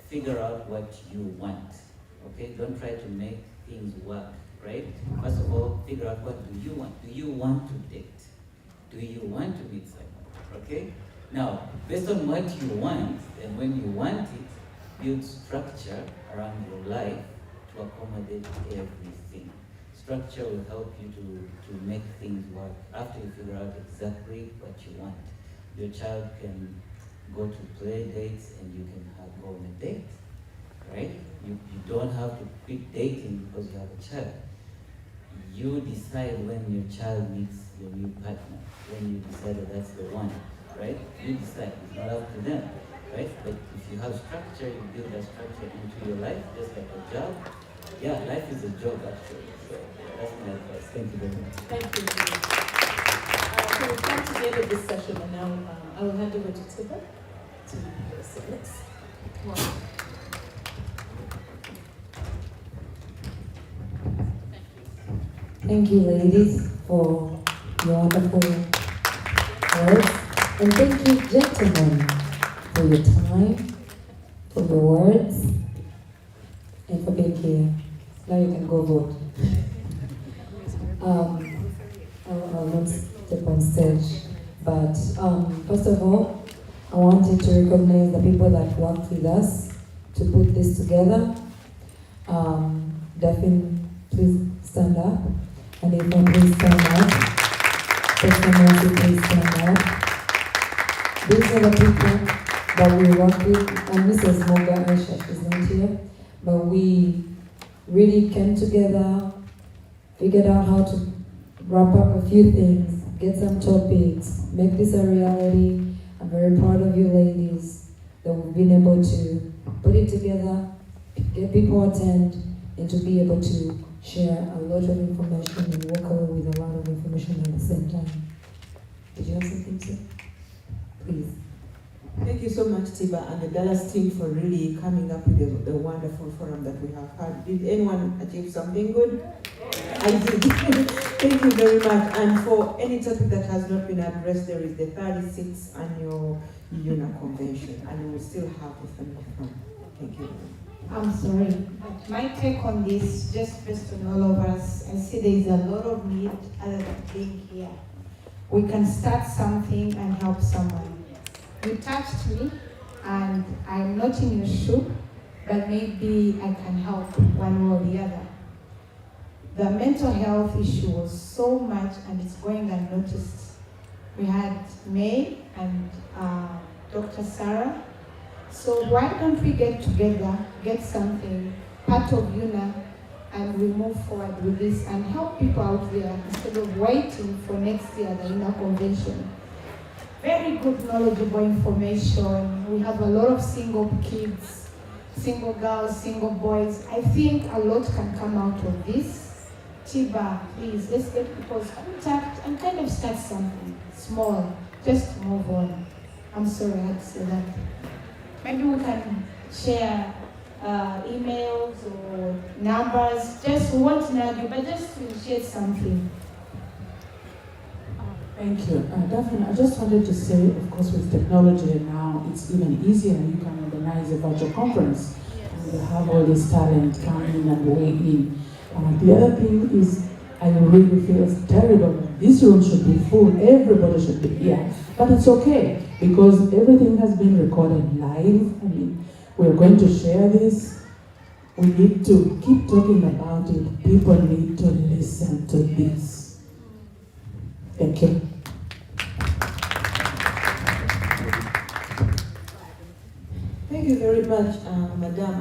figure out what you want, okay? Don't try to make things work, right? First of all, figure out what do you want. Do you want to date? Do you want to meet someone, okay? Now, based on what you want, and when you want it, build structure around your life to accommodate everything. Structure will help you to make things work after you figure out exactly what you want. Your child can go to play dates and you can go on a date, right? You don't have to quit dating because you have a child. You decide when your child meets your new partner, when you decide that that's the one, right? You decide, it's not up to them, right? But if you have structure, you build that structure into your life, just like a job. Yeah, life is a job actually, so that's my advice. Thank you very much. Thank you. So we've come to the end of this session, and now I will hand over to Tiba to say next. Come on. Thank you, ladies, for your wonderful words. And thank you, gentlemen, for your time, for your words, and for being here. Now you can go vote. I'll not step on stage, but first of all, I wanted to recognize the people that worked with us to put this together. Daphne, please stand up. And if you please stand up. Dr. Mercy, please stand up. These are the people that we work with, and Mrs. Moga Aisha is not here, but we really came together, figured out how to wrap up a few things, get some topics, make this a reality. I'm very proud of you ladies that we've been able to put it together, get people attend, and to be able to share a lot of information and walk away with a lot of information at the same time. Did you have something to say? Please. Thank you so much, Tiba, and the Dallas team for really coming up with the wonderful forum that we have had. Did anyone achieve something good? I did. Thank you very much. And for any topic that has not been addressed, there is the 36th annual Unaa convention, and we will still have the family from. Thank you. I'm sorry, but my take on this, just based on all of us, I see there is a lot of need other than being here. We can start something and help someone. You touched me, and I'm not in your shoe, but maybe I can help one way or the other. The mental health issue was so much, and it's going unnoticed. We had May and Dr. Sarah. So why don't we get together, get something, part of Unaa, and we move forward with this and help people out there instead of waiting for next year, the Unaa convention. Very good, knowledgeable information. We have a lot of single kids, single girls, single boys. I think a lot can come out of this. Tiba, please, let's get people's contact and kind of start something small, just to move on. I'm sorry I had to say that. Maybe we can share emails or numbers. Just we want to know you, but just to share something. Thank you. Daphne, I just wanted to say, of course, with technology now, it's even easier. You can organize a virtual conference and you have all this talent come in and weigh in. The other thing is, I really feel terrible. This room should be full. Everybody should be here. But it's okay because everything has been recorded live. I mean, we're going to share this. We need to keep talking about it. People need to listen to this. Thank you. Thank you very much, Madam.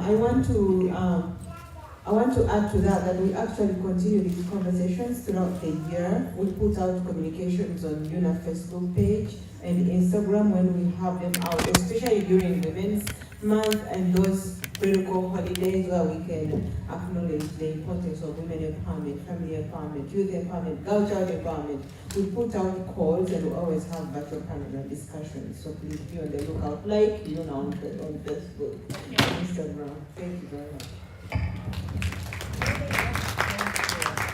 I want to add to that we actually continue these conversations throughout the year. We put out communications on Unaa Facebook page and Instagram when we have them out, especially during Women's Month and those critical holidays where we can acknowledge the importance of women empowerment, family empowerment, youth empowerment, girl child empowerment. We put out calls and we always have virtual panel discussions. So please be on the lookout, like on Facebook, Instagram. Thank you very much.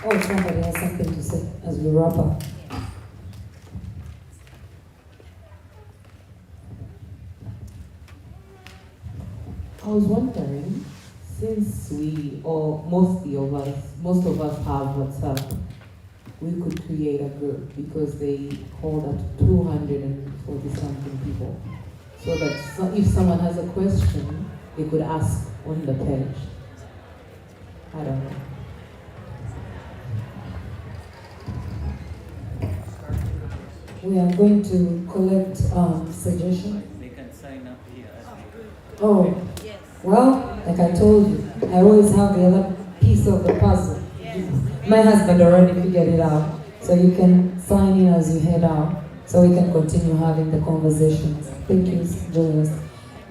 Oh, somebody has something to say as we wrap up. I was wondering, since most of us have WhatsApp, we could create a group because they hold up 240 something people. So that if someone has a question, they could ask on the page. I don't know. We are going to collect suggestions. They can sign up here. Oh, well, like I told you, I always have the other piece of the puzzle. My husband already figured it out. So you can sign in as you head out so we can continue having the conversations. Thank you, Joyous.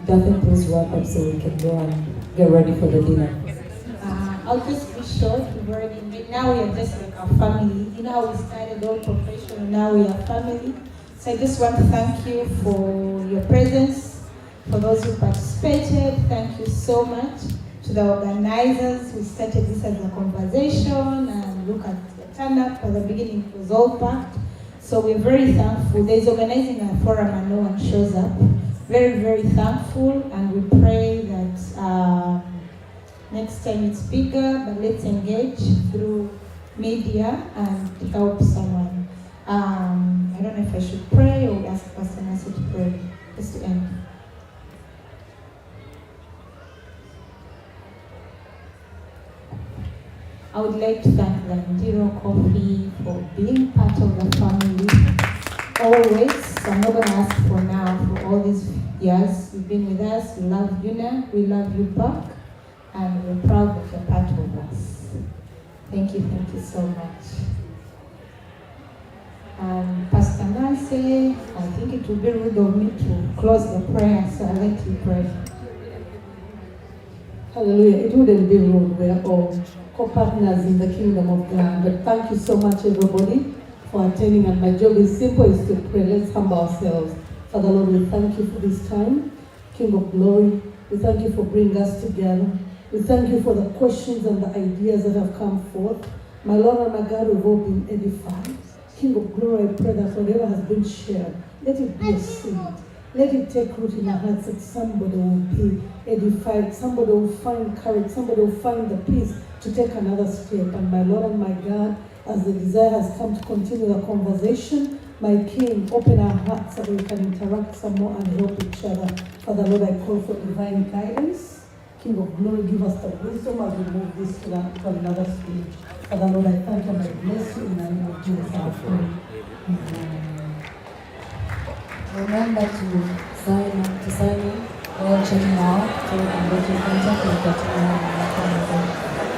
Daphne, please wrap up so we can go and get ready for the dinner. I'll just be short. We've already been, now we are just like a family. You know how we started all professional, now we are family. So I just want to thank you for your presence, for those who participated. Thank you so much to the organizers. We started this as a conversation and look at the turn up. At the beginning it was all packed. So we're very thankful. There's organizing a forum and no one shows up. Very, very thankful, and we pray that next time it's bigger, but let's engage through media and help someone. I don't know if I should pray or ask Pastor Nancy to pray. Just to end. I would like to thank the Ndiro Coffee for being part of the family. Always, I'm not going to ask for now, for all these years you've been with us. We love Unaa, we love you back, and we're proud that you're part of us. Thank you so much. Pastor Nancy, I think it would be rude of me to close the prayer, so I'll let you pray. Hallelujah. It wouldn't be rude. We are all co-partners in the kingdom of God. But thank you so much, everybody, for attending. And my job is simple, is to pray. Let's humble ourselves. Father Lord, we thank you for this time. King of glory, we thank you for bringing us together. We thank you for the questions and the ideas that have come forth. My Lord and my God, we've all been edified. King of glory, I pray that whatever has been shared, let it be a seed. Let it take root in our hearts that somebody will be edified, somebody will find courage, somebody will find the peace to take another step. And my Lord and my God, as the desire has come to continue the conversation, my King, open our hearts so that we can interact some more and help each other. Father Lord, I call for divine guidance. King of glory, give us the wisdom as we move this to another stage. Father Lord, I thank you and I bless you in the name of Jesus. I pray. Amen. Remember to sign in while checking out so we can get your contact and continue.